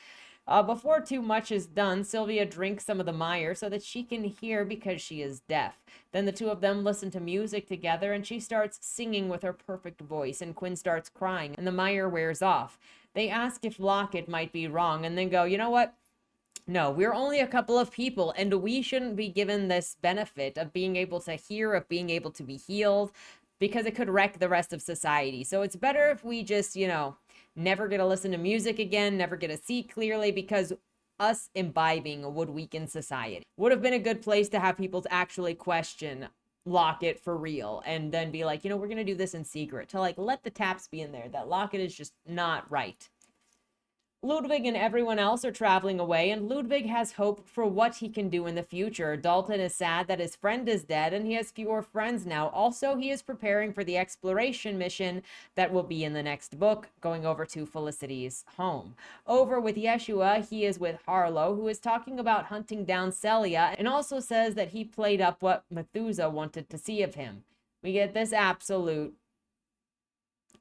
Before too much is done, Sylvia drinks some of the mire so that she can hear because she is deaf. Then the two of them listen to music together, and she starts singing with her perfect voice, and Quinn starts crying, and the mire wears off. They ask if Lockett might be wrong, and then go, you know what? No, we're only a couple of people, and we shouldn't be given this benefit of being able to hear, of being able to be healed, because it could wreck the rest of society. So it's better if we just, never get to listen to music again, never get to see clearly, because us imbibing would weaken society. Would have been a good place to have people to actually question Lockett for real, and then be like, we're going to do this in secret, to let the taps be in there, that Lockett is just not right. Ludwig and everyone else are traveling away, and Ludwig has hope for what he can do in the future. Dalton is sad that his friend is dead, and he has fewer friends now. Also, he is preparing for the exploration mission that will be in the next book, going over to Felicity's home. Over with Yeshua, he is with Harlow, who is talking about hunting down Celia, and also says that he played up what Methusa wanted to see of him. We get this absolute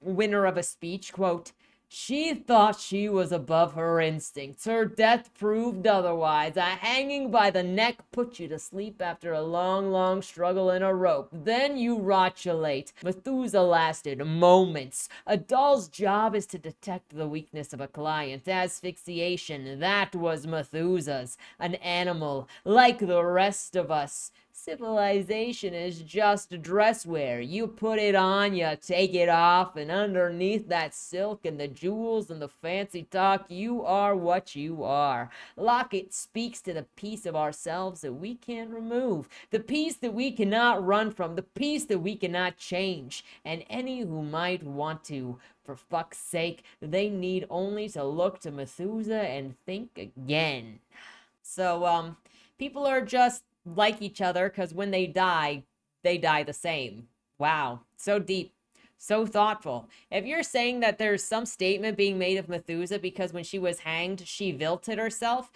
winner of a speech, quote, "She thought she was above her instincts. Her death proved otherwise. A hanging by the neck put you to sleep after a long, long struggle in a rope. Then you rotulate. Methusa lasted moments. A doll's job is to detect the weakness of a client. Asphyxiation, that was Methusa's. An animal, like the rest of us. Civilization is just dress wear. You put it on, you take it off, and underneath that silk and the jewels and the fancy talk, you are what you are. Lockett speaks to the piece of ourselves that we can't remove, the piece that we cannot run from, the piece that we cannot change. And any who might want to, for fuck's sake, they need only to look to Methusa and think again." So, people are just like each other because when they die the same. Wow, so deep, so thoughtful. If you're saying that there's some statement being made of Methusa because when she was hanged she vilted herself,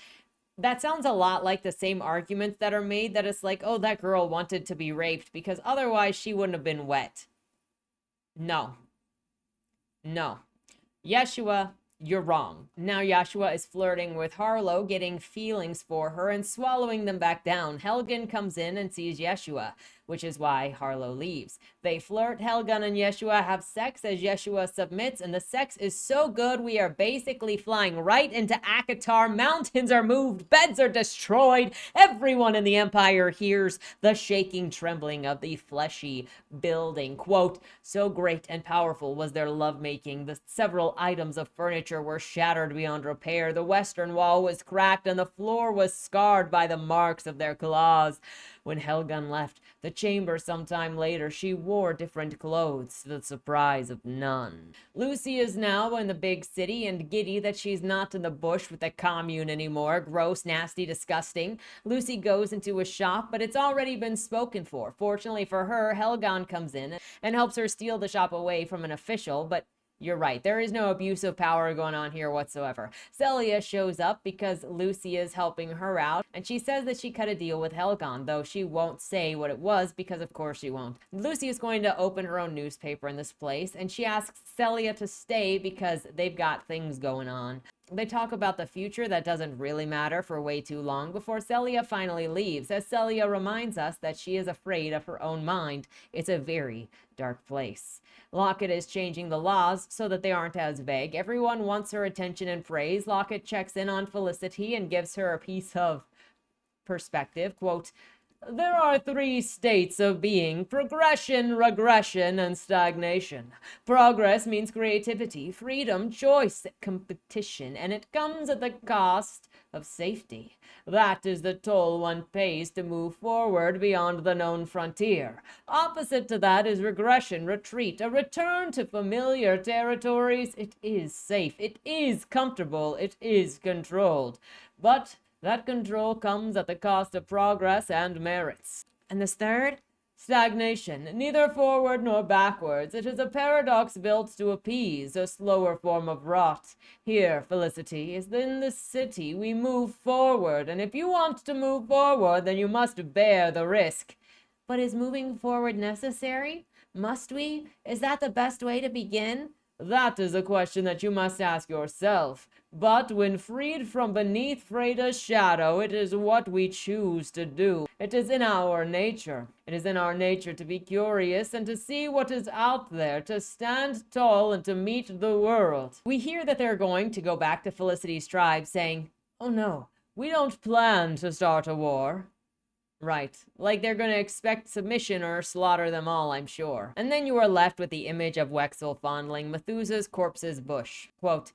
that sounds a lot like the same arguments that are made, that it's like, oh, that girl wanted to be raped because otherwise she wouldn't have been wet. No, Yeshua, you're wrong. Now Yeshua is flirting with Harlow, getting feelings for her and swallowing them back down. Helgen comes in and sees Yeshua, which is why Harlow leaves. They flirt. Helgen and Yeshua have sex as Yeshua submits, and the sex is so good we are basically flying right into Akatar. Mountains are moved, beds are destroyed. Everyone in the Empire hears the shaking, trembling of the fleshy building. Quote, "So great and powerful was their lovemaking. The several items of furniture were shattered beyond repair. The western wall was cracked, and the floor was scarred by the marks of their claws. When Helgen left the chamber some time later, she wore different clothes, to the surprise of none. Lucy is now in the big city and giddy that she's not in the bush with the commune anymore. Gross, nasty, disgusting. Lucy goes into a shop, but it's already been spoken for. Fortunately for her, Helgen comes in and helps her steal the shop away from an official, but you're right, there is no abuse of power going on here whatsoever. Celia shows up because Lucy is helping her out, and she says that she cut a deal with Helgen, though she won't say what it was because of course she won't. Lucy is going to open her own newspaper in this place, and she asks Celia to stay because they've got things going on. They talk about the future that doesn't really matter for way too long before Celia finally leaves, as Celia reminds us that she is afraid of her own mind. It's a very dark place. Lockett is changing the laws so that they aren't as vague. Everyone wants her attention and praise. Lockett checks in on Felicity and gives her a piece of perspective. Quote, "There are 3 states of being: progression, regression, and stagnation. Progress means creativity, freedom, choice, competition, and it comes at the cost of safety. That is the toll one pays to move forward beyond the known frontier. Opposite to that is regression, retreat, a return to familiar territories. It is safe, it is comfortable, it is controlled. But that control comes at the cost of progress and merits." And this third? Stagnation, neither forward nor backwards. It is a paradox built to appease, a slower form of rot. Here, Felicity, is in the city we move forward, and if you want to move forward, then you must bear the risk. But is moving forward necessary? Must we? Is that the best way to begin? That is a question that you must ask yourself. But when freed from beneath Freda's shadow, it is what we choose to do. It is in our nature. It is in our nature to be curious and to see what is out there, to stand tall and to meet the world. We hear that they're going to go back to Felicity's tribe, saying, "Oh no, we don't plan to start a war." Right, like they're going to expect submission or slaughter them all, I'm sure. And then you are left with the image of Wexel fondling Methusa's corpse's bush. Quote,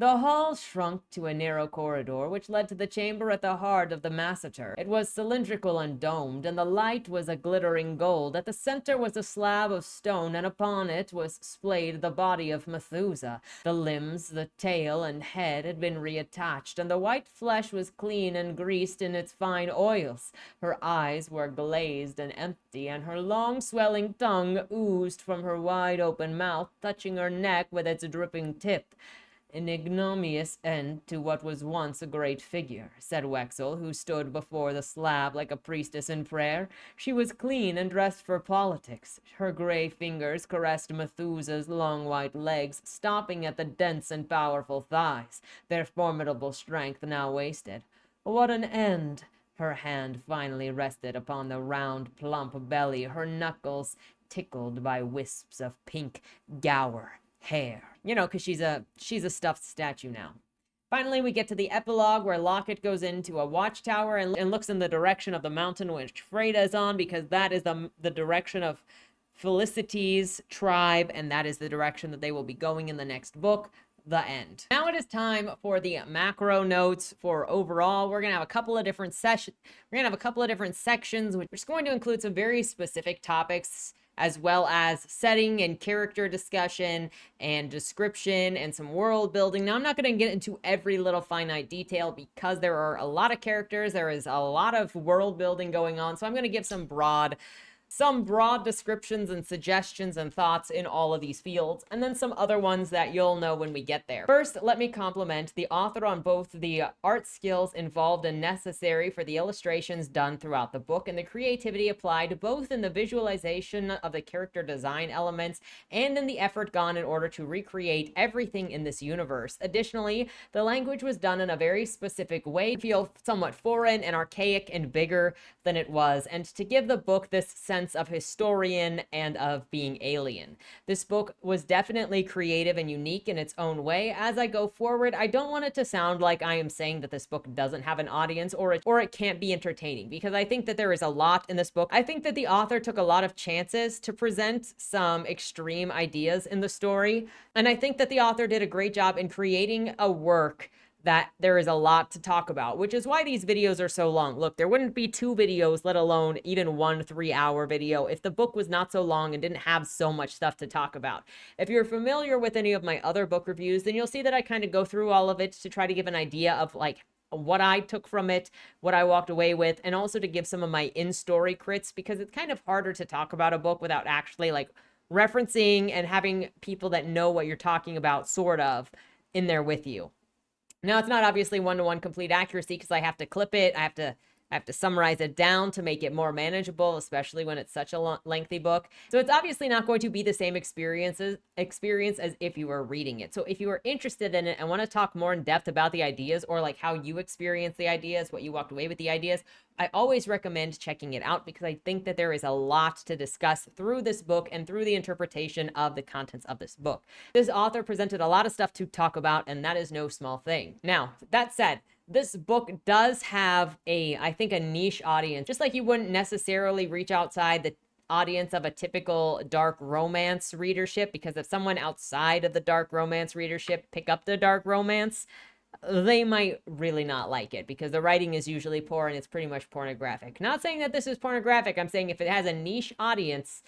The hall shrunk to a narrow corridor which led to the chamber at the heart of the masseter. It was cylindrical and domed, and the light was a glittering gold. At the center was a slab of stone, and upon it was splayed the body of Methusa. The limbs, the tail, and head had been reattached, and the white flesh was clean and greased in its fine oils. Her eyes were glazed and empty, and her long swelling tongue oozed from her wide-open mouth, touching her neck with its dripping tip. An ignominious end to what was once a great figure, said Wexel, who stood before the slab like a priestess in prayer. She was clean and dressed for politics. Her gray fingers caressed Methusa's long white legs, stopping at the dense and powerful thighs, their formidable strength now wasted. What an end! Her hand finally rested upon the round, plump belly, her knuckles tickled by wisps of pink gower hair. You know, because she's a stuffed statue now. Finally, we get to the epilogue where Lockett goes into a watchtower and looks in the direction of the mountain which Freda is on, because that is the direction of Felicity's tribe, and that is the direction that they will be going in the next book. The end. Now it is time for the macro notes for overall. We're going to have a couple of different sections, which is going to include some very specific topics, as well as setting and character discussion and description and some world building. Now, I'm not going to get into every little finite detail because there are a lot of characters. There is a lot of world building going on. So I'm going to give some broad descriptions and suggestions and thoughts in all of these fields, and then some other ones that you'll know when we get there. First, let me compliment the author on both the art skills involved and necessary for the illustrations done throughout the book, and the creativity applied both in the visualization of the character design elements and in the effort gone in order to recreate everything in this universe. Additionally, the language was done in a very specific way to feel somewhat foreign and archaic and bigger than it was, and to give the book this sense of historian and of being alien. This book was definitely creative and unique in its own way. As I go forward, I don't want it to sound like I am saying that this book doesn't have an audience or it can't be entertaining, because I think that there is a lot in this book. I think that the author took a lot of chances to present some extreme ideas in the story, and I think that the author did a great job in creating a work that there is a lot to talk about, which is why these videos are so long. Look, there wouldn't be 2 videos, let alone even 1 3-hour video, if the book was not so long and didn't have so much stuff to talk about. If you're familiar with any of my other book reviews, then you'll see that I kind of go through all of it to try to give an idea of like what I took from it, what I walked away with, and also to give some of my in-story crits, because it's kind of harder to talk about a book without actually like referencing and having people that know what you're talking about sort of in there with you. Now, it's not obviously one-to-one complete accuracy because I have to clip it. I have to summarize it down to make it more manageable, especially when it's such a lengthy book. So it's obviously not going to be the same experience as if you were reading it. So if you are interested in it and want to talk more in depth about the ideas, or like how you experience the ideas, what you walked away with the ideas, I always recommend checking it out, because I think that there is a lot to discuss through this book and through the interpretation of the contents of this book. This author presented a lot of stuff to talk about, and that is no small thing. Now, that said, this book does have I think a niche audience. Just like you wouldn't necessarily reach outside the audience of a typical dark romance readership, because if someone outside of the dark romance readership pick up the dark romance, they might really not like it, because the writing is usually poor and it's pretty much pornographic. Not saying that this is pornographic. I'm saying if it has a niche audience,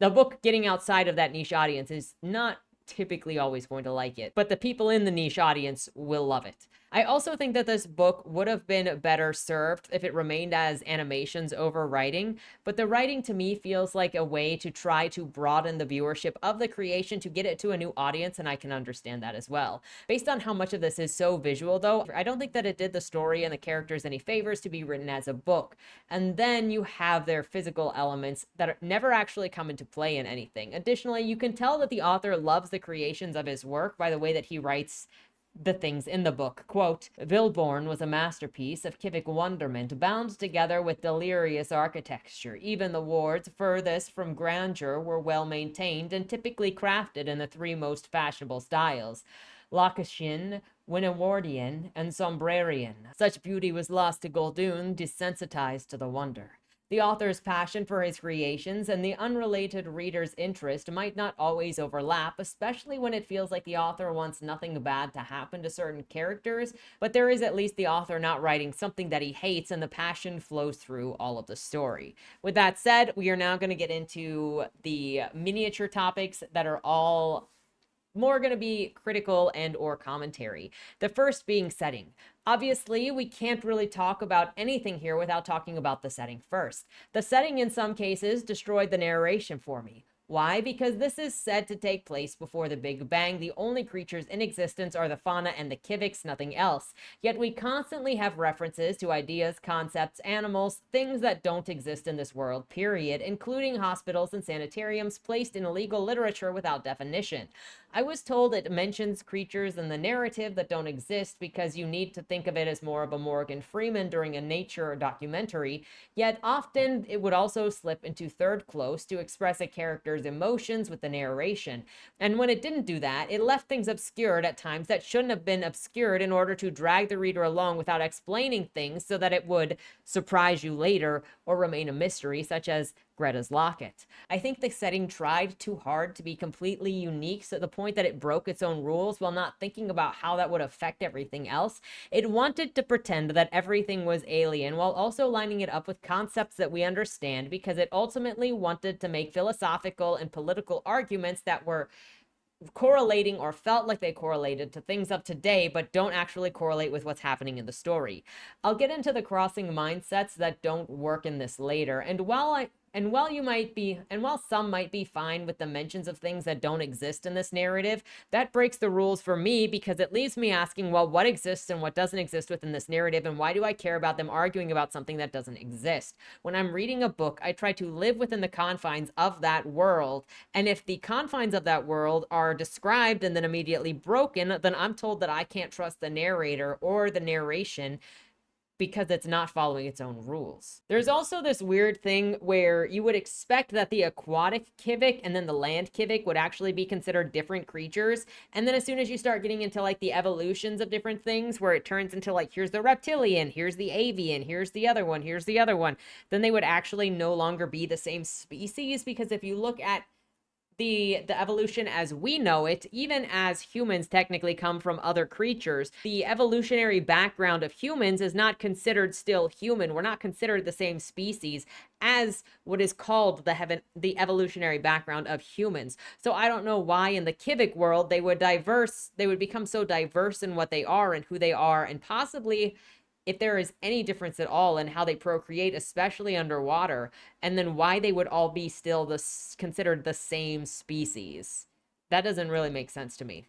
the book getting outside of that niche audience is not typically always going to like it, but the people in the niche audience will love it. I also think that this book would have been better served if it remained as animations over writing, but the writing to me feels like a way to try to broaden the viewership of the creation to get it to a new audience, and I can understand that as well. Based on how much of this is so visual though, I don't think that it did the story and the characters any favors to be written as a book. And then you have their physical elements that never actually come into play in anything. Additionally, you can tell that the author loves the creations of his work by the way that he writes the things in the book. Quote, Vilborn was a masterpiece of civic wonderment, bound together with delirious architecture. Even the wards furthest from grandeur were well maintained and typically crafted in the 3 most fashionable styles: Lancashian, Winnewardian, and Sombrerian. Such beauty was lost to Goldun, desensitized to the wonder. The author's passion for his creations and the unrelated reader's interest might not always overlap, especially when it feels like the author wants nothing bad to happen to certain characters, but there is at least the author not writing something that he hates, and the passion flows through all of the story. With that said, we are now going to get into the miniature topics that are all more going to be critical and or commentary. The first being setting. Obviously, we can't really talk about anything here without talking about the setting first. The setting in some cases destroyed the narration for me. Why? Because this is said to take place before the Big Bang. The only creatures in existence are the Fennah and the Kiviks, nothing else. Yet we constantly have references to ideas, concepts, animals, things that don't exist in this world, period, including hospitals and sanitariums placed in illegal literature without definition. I was told it mentions creatures in the narrative that don't exist because you need to think of it as more of a Morgan Freeman during a nature documentary, yet often it would also slip into third close to express a character's emotions with the narration. And when it didn't do that, it left things obscured at times that shouldn't have been obscured in order to drag the reader along without explaining things so that it would surprise you later or remain a mystery, such as Greta's locket. I think the setting tried too hard to be completely unique to the point that it broke its own rules while not thinking about how that would affect everything else. It wanted to pretend that everything was alien while also lining it up with concepts that we understand, because it ultimately wanted to make philosophical and political arguments that were correlating or felt like they correlated to things of today but don't actually correlate with what's happening in the story. I'll get into the crossing mindsets that don't work in this later, and while some might be fine with the mentions of things that don't exist in this narrative, that breaks the rules for me because it leaves me asking, well, what exists and what doesn't exist within this narrative, and why do I care about them arguing about something that doesn't exist? When I'm reading a book, I try to live within the confines of that world, and if the confines of that world are described and then immediately broken, then I'm told that I can't trust the narrator or the narration because it's not following its own rules. There's also this weird thing where you would expect that the aquatic Kivik and then the land Kivik would actually be considered different creatures. And then as soon as you start getting into like the evolutions of different things where it turns into like, here's the reptilian, here's the avian, here's the other one, here's the other one, then they would actually no longer be the same species. Because if you look at the evolution as we know it, even as humans technically come from other creatures, the evolutionary background of humans is not considered still human. We're not considered the same species as what is called the evolutionary background of humans. So I don't know why in the Kivik world they would become so diverse in what they are and who they are, and possibly if there is any difference at all in how they procreate, especially underwater, and then why they would all be still considered the same species. That doesn't really make sense to me.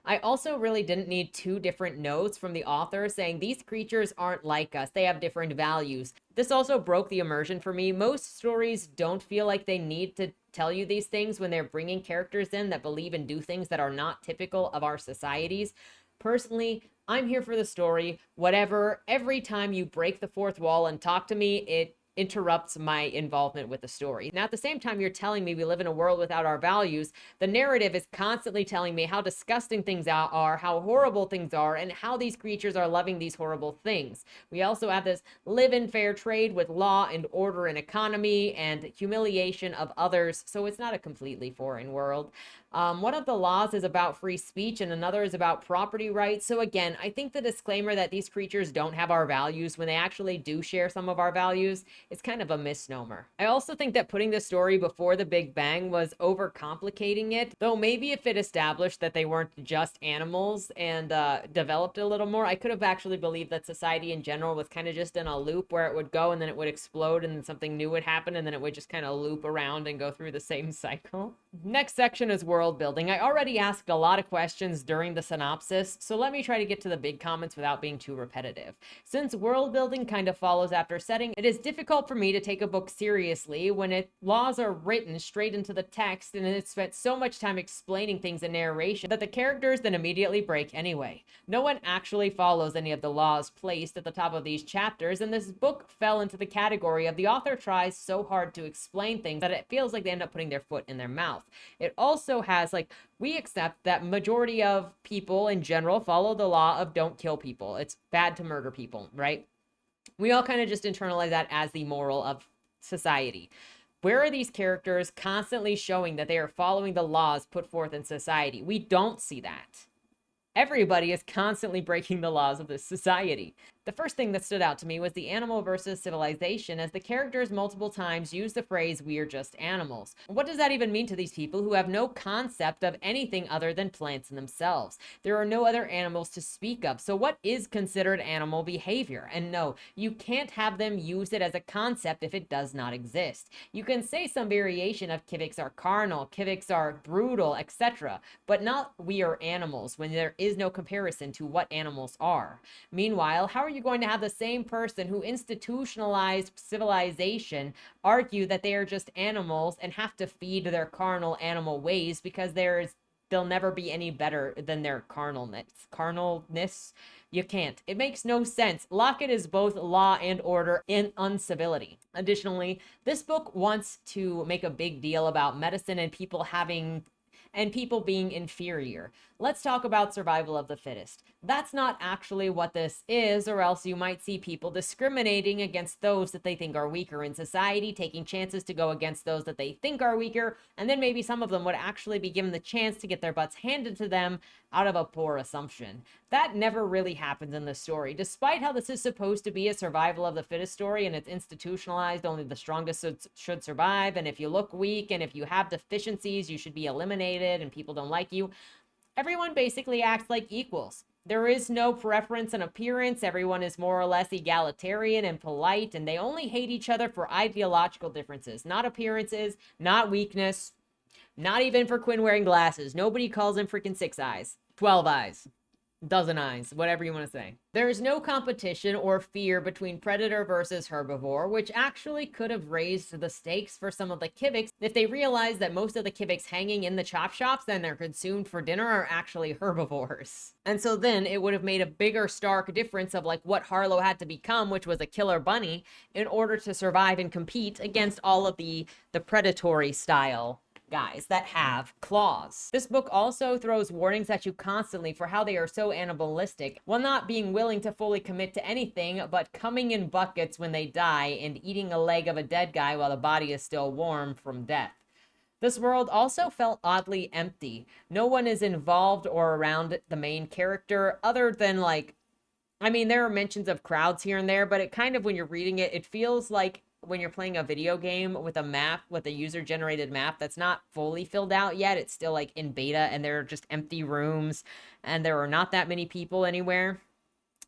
I also really didn't need two different notes from the author saying these creatures aren't like us, they have different values. This also broke the immersion for me. Most stories don't feel like they need to tell you these things when they're bringing characters in that believe and do things that are not typical of our societies. Personally, I'm here for the story, whatever. Every time you break the fourth wall and talk to me, it interrupts my involvement with the story. Now, at the same time, you're telling me we live in a world without our values. The narrative is constantly telling me how disgusting things are, how horrible things are, and how these creatures are loving these horrible things. We also have this live in fair trade with law and order and economy and humiliation of others. So it's not a completely foreign world. One of the laws is about free speech and another is about property rights. So again, I think the disclaimer that these creatures don't have our values when they actually do share some of our values is kind of a misnomer. I also think that putting the story before the Big Bang was overcomplicating it, though maybe if it established that they weren't just animals and developed a little more, I could have actually believed that society in general was kind of just in a loop where it would go and then it would explode and then something new would happen and then it would just kind of loop around and go through the same cycle. Next section is world building. I already asked a lot of questions during the synopsis, so let me try to get to the big comments without being too repetitive. Since world building kind of follows after setting, it is difficult for me to take a book seriously when laws are written straight into the text and it spent so much time explaining things in narration that the characters then immediately break anyway. No one actually follows any of the laws placed at the top of these chapters, and this book fell into the category of the author tries so hard to explain things that it feels like they end up putting their foot in their mouth. It also has we accept that majority of people in general follow the law of don't kill people. It's bad to murder people, right? We all kind of just internalize that as the moral of society. Where are these characters constantly showing that they are following the laws put forth in society? We don't see that. Everybody is constantly breaking the laws of this society. The first thing that stood out to me was the animal versus civilization, as the characters multiple times use the phrase, "we are just animals." What does that even mean to these people who have no concept of anything other than plants in themselves? There are no other animals to speak of. So what is considered animal behavior? And no, you can't have them use it as a concept if it does not exist. You can say some variation of civics are carnal, civics are brutal, etc., but not "we are animals" when there is no comparison to what animals are. Meanwhile, how are you going to have the same person who institutionalized civilization argue that they are just animals and have to feed their carnal animal ways because they'll never be any better than their carnalness? You can't. It makes no sense. Lockett is both law and order in uncivility. Additionally, this book wants to make a big deal about medicine and people being inferior. Let's talk about survival of the fittest. That's not actually what this is, or else you might see people discriminating against those that they think are weaker in society, taking chances to go against those that they think are weaker, and then maybe some of them would actually be given the chance to get their butts handed to them out of a poor assumption. That never really happens in the story. Despite how this is supposed to be a survival of the fittest story and it's institutionalized, only the strongest should survive, and if you look weak and if you have deficiencies, you should be eliminated and people don't like you. Everyone basically acts like equals. There is no preference in appearance. Everyone is more or less egalitarian and polite, and they only hate each other for ideological differences, not appearances, not weakness, not even for Quinn wearing glasses. Nobody calls him freaking 6 eyes, 12 eyes, dozen eyes, whatever you want to say. There is no competition or fear between predator versus herbivore, which actually could have raised the stakes for some of the civics if they realized that most of the civics hanging in the chop shops and they're consumed for dinner are actually herbivores. And so then it would have made a bigger stark difference of like what Harlow had to become, which was a killer bunny, in order to survive and compete against all of the predatory style guys that have claws. This book also throws warnings at you constantly for how they are so animalistic, while not being willing to fully commit to anything but coming in buckets when they die and eating a leg of a dead guy while the body is still warm from death. This world also felt oddly empty. No one is involved or around the main character other than there are mentions of crowds here and there, but it kind of, when you're reading it, it feels like when you're playing a video game with a map, with a user-generated map that's not fully filled out yet. It's still like in beta and there are just empty rooms and there are not that many people anywhere.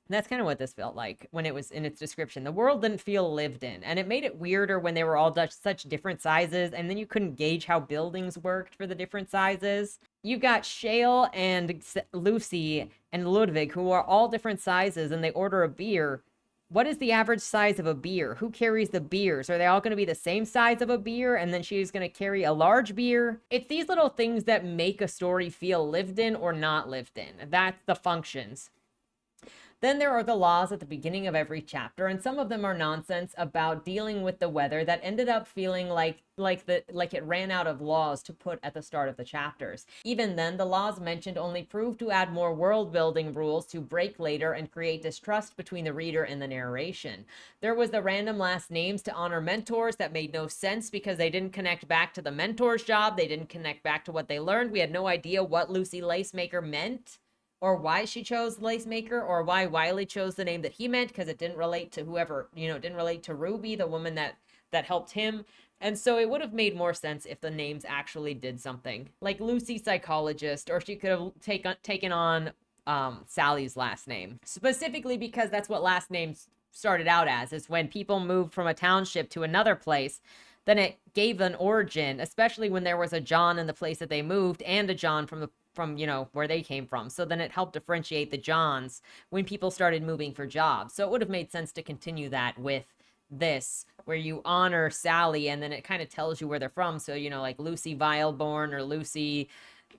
That's kind of what this felt like when it was in its description. The world didn't feel lived in, and it made it weirder when they were all such different sizes, and then you couldn't gauge how buildings worked for the different sizes. You got Shale and Lucy and Ludwig, who are all different sizes, and they order a beer. What is the average size of a beer? Who carries the beers? Are they all going to be the same size of a beer? And then she's going to carry a large beer? It's these little things that make a story feel lived in or not lived in. That's the functions. Then there are the laws at the beginning of every chapter, and some of them are nonsense about dealing with the weather that ended up feeling like it ran out of laws to put at the start of the chapters. Even then, the laws mentioned only prove to add more world-building rules to break later and create distrust between the reader and the narration. There was the random last names to honor mentors that made no sense because they didn't connect back to the mentor's job. They didn't connect back to what they learned. We had no idea what Lucy Lacemaker meant, or why she chose Lacemaker, or why Wiley chose the name that he meant, because it didn't relate to whoever, didn't relate to Ruby, the woman that helped him. And so it would have made more sense if the names actually did something. Like Lucy Psychologist, or she could have taken on Sally's last name. Specifically because that's what last names started out as, is when people moved from a township to another place, then it gave an origin, especially when there was a John in the place that they moved and a John from where they came from. So then it helped differentiate the Johns when people started moving for jobs. So it would have made sense to continue that with this, where you honor Sally and then it kind of tells you where they're from. So, like Lucy Vileborn or Lucy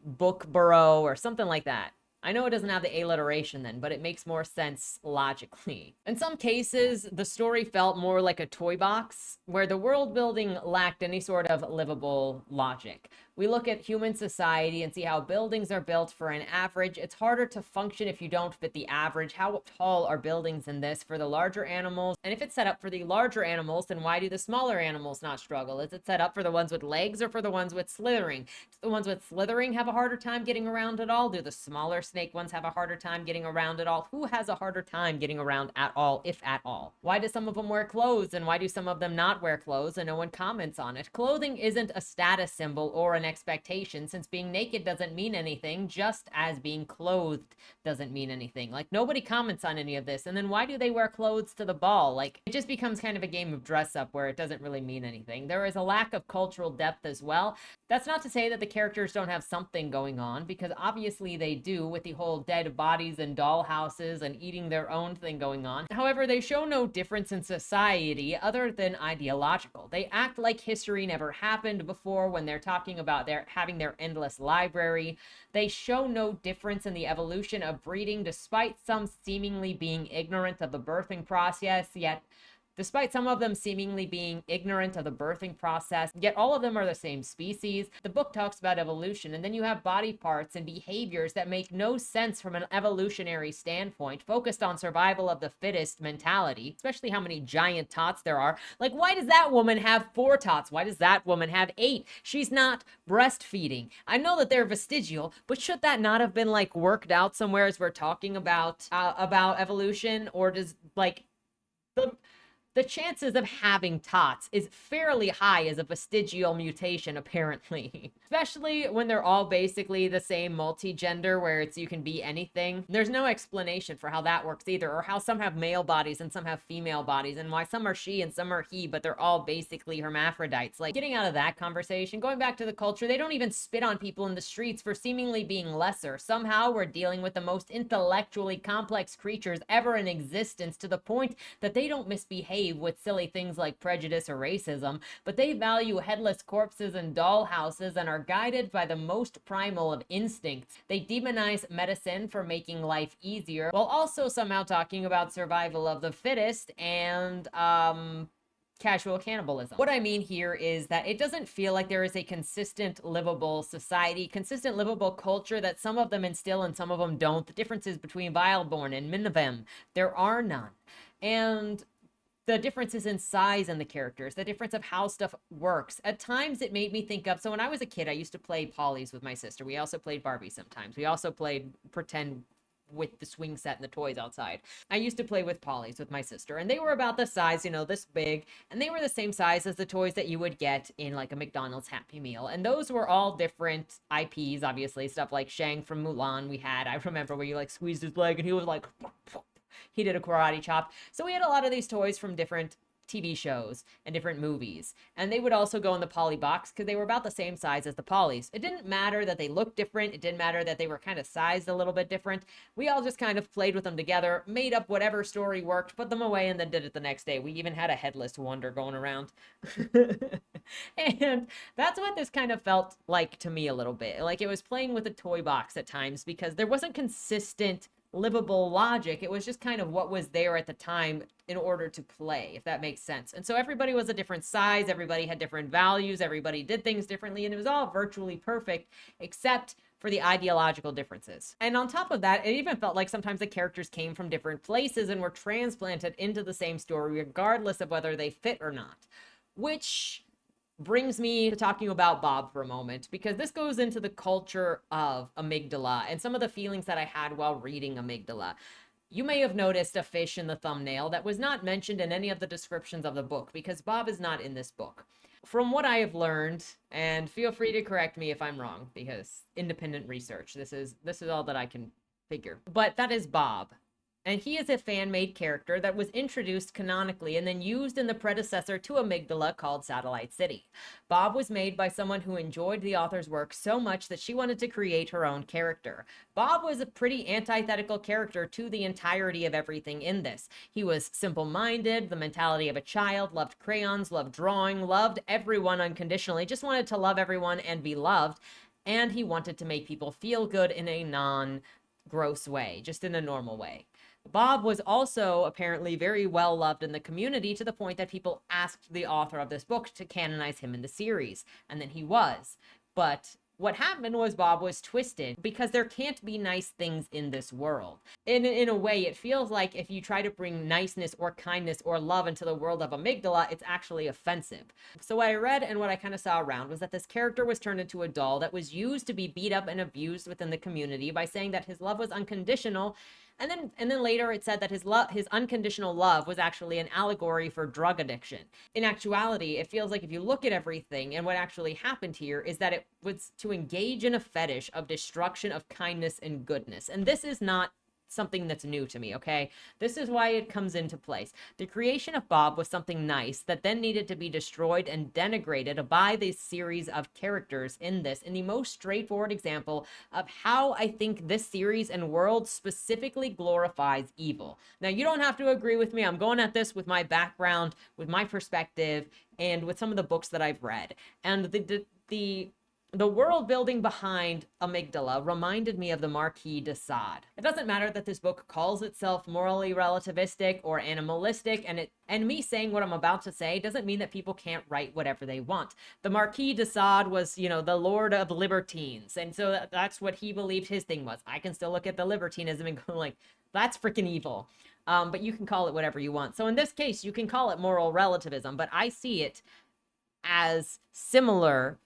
Bookborough or something like that. I know it doesn't have the alliteration then, but it makes more sense logically. In some cases, the story felt more like a toy box, where the world building lacked any sort of livable logic. We look at human society and see how buildings are built for an average. It's harder to function if you don't fit the average. How tall are buildings in this for the larger animals? And if it's set up for the larger animals, then why do the smaller animals not struggle? Is it set up for the ones with legs or for the ones with slithering? Do the ones with slithering have a harder time getting around at all? Do the smaller snake ones have a harder time getting around at all? Who has a harder time getting around at all, if at all? Why do some of them wear clothes and why do some of them not wear clothes and no one comments on it? Clothing isn't a status symbol or an expectation, since being naked doesn't mean anything, just as being clothed doesn't mean anything. Like, nobody comments on any of this. And then why do they wear clothes to the ball? Like, it just becomes kind of a game of dress up where it doesn't really mean anything. There is a lack of cultural depth as well. That's not to say that the characters don't have something going on, because obviously they do, with the whole dead bodies and dollhouses and eating their own thing going on. However, they show no difference in society other than ideological. They act like history never happened before when they're talking about having their endless library. They show no difference in the evolution of breeding, despite some seemingly being ignorant of the birthing process, yet despite some of them seemingly being ignorant of the birthing process, yet all of them are the same species. The book talks about evolution, and then you have body parts and behaviors that make no sense from an evolutionary standpoint, focused on survival of the fittest mentality, especially how many giant tots there are. Like, why does that woman have 4 tots? Why does that woman have 8? She's not breastfeeding. I know that they're vestigial, but should that not have been, like, worked out somewhere as we're talking about evolution? Or does, like, the chances of having tots is fairly high as a vestigial mutation, apparently. Especially when they're all basically the same multi-gender, where you can be anything. There's no explanation for how that works either, or how some have male bodies and some have female bodies, and why some are she and some are he, but they're all basically hermaphrodites. Like, getting out of that conversation, going back to the culture, they don't even spit on people in the streets for seemingly being lesser. Somehow we're dealing with the most intellectually complex creatures ever in existence, to the point that they don't misbehave with silly things like prejudice or racism, but they value headless corpses and dollhouses and are guided by the most primal of instincts. They demonize medicine for making life easier, while also somehow talking about survival of the fittest and casual cannibalism. What I mean here is that it doesn't feel like there is a consistent livable society, consistent livable culture that some of them instill and some of them don't. The differences between Vileborn and Minivem, there are none. And the differences in size in the characters, the difference of how stuff works. At times it made me think of, so when I was a kid, I used to play Polly's with my sister. We also played Barbie sometimes. We also played pretend with the swing set and the toys outside. I used to play with Polly's with my sister, and they were about the size, you know, this big, and they were the same size as the toys that you would get in like a McDonald's Happy Meal. And those were all different IPs, obviously, stuff like Shang from Mulan we had. I remember where you like squeezed his leg and he was like, he did a karate chop. So we had a lot of these toys from different TV shows and different movies. And they would also go in the Polly box because they were about the same size as the Pollys. It didn't matter that they looked different. It didn't matter that they were kind of sized a little bit different. We all just kind of played with them together, made up whatever story worked, put them away, and then did it the next day. We even had a headless wonder going around. And that's what this kind of felt like to me a little bit. Like, it was playing with a toy box at times because there wasn't consistent livable logic. It was just kind of what was there at the time in order to play, if that makes sense. And so everybody was a different size, everybody had different values, everybody did things differently, and it was all virtually perfect except for the ideological differences. And on top of that, it even felt like sometimes the characters came from different places and were transplanted into the same story regardless of whether they fit or not, which brings me to talking about Bob for a moment, because this goes into the culture of Amygdala and some of the feelings that I had while reading Amygdala. You may have noticed a fish in the thumbnail that was not mentioned in any of the descriptions of the book, because Bob is not in this book. From what I have learned, and feel free to correct me if I'm wrong, because independent research, this is all that I can figure. But that is Bob. And he is a fan-made character that was introduced canonically and then used in the predecessor to Amygdala called Satellite City. Bob was made by someone who enjoyed the author's work so much that she wanted to create her own character. Bob was a pretty antithetical character to the entirety of everything in this. He was simple-minded, the mentality of a child, loved crayons, loved drawing, loved everyone unconditionally, just wanted to love everyone and be loved, and he wanted to make people feel good in a non-gross way, just in a normal way. Bob was also apparently very well loved in the community, to the point that people asked the author of this book to canonize him in the series, and then he was. But what happened was Bob was twisted because there can't be nice things in this world. In a way, it feels like if you try to bring niceness or kindness or love into the world of Amygdala, it's actually offensive. So what I read and what I kind of saw around was that this character was turned into a doll that was used to be beat up and abused within the community by saying that his love was unconditional. And then later it said that his unconditional love was actually an allegory for drug addiction. In actuality, it feels like if you look at everything and what actually happened here is that it was to engage in a fetish of destruction of kindness and goodness. And this is not something that's new to me, okay? This is why it comes into place. The creation of Bob was something nice that then needed to be destroyed and denigrated by this series of characters in the most straightforward example of how I think this series and world specifically glorifies evil. Now, you don't have to agree with me. I'm going at this with my background, with my perspective, and with some of the books that I've read. And the world building behind Amygdala reminded me of the Marquis de Sade. It doesn't matter that this book calls itself morally relativistic or animalistic, and me saying what I'm about to say doesn't mean that people can't write whatever they want. The Marquis de Sade was, the Lord of Libertines, and so that's what he believed his thing was. I can still look at the libertinism and go like, that's freaking evil. But you can call it whatever you want. So in this case, you can call it moral relativism, but I see it as similar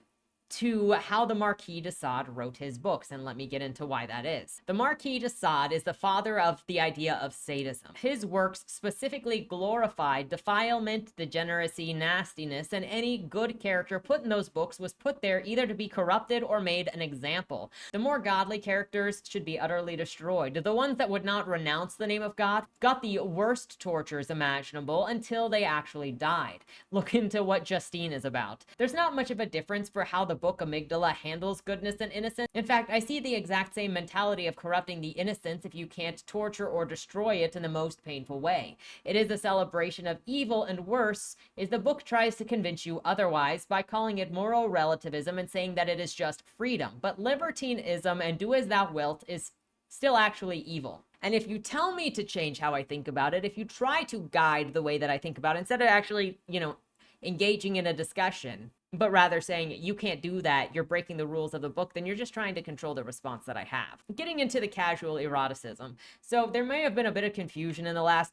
to how the Marquis de Sade wrote his books, and let me get into why that is. The Marquis de Sade is the father of the idea of sadism. His works specifically glorified defilement, degeneracy, nastiness, and any good character put in those books was put there either to be corrupted or made an example. The more godly characters should be utterly destroyed. The ones that would not renounce the name of God got the worst tortures imaginable until they actually died. Look into what Justine is about. There's not much of a difference for how the book Amygdala handles goodness and innocence. In fact, I see the exact same mentality of corrupting the innocence if you can't torture or destroy it in the most painful way. It is a celebration of evil, and worse is the book tries to convince you otherwise by calling it moral relativism and saying that it is just freedom. But libertinism and do as thou wilt is still actually evil. And if you tell me to change how I think about it, if you try to guide the way that I think about it, instead of actually, engaging in a discussion, but rather saying you can't do that, you're breaking the rules of the book, then you're just trying to control the response that I have. Getting into the casual eroticism. So there may have been a bit of confusion in the last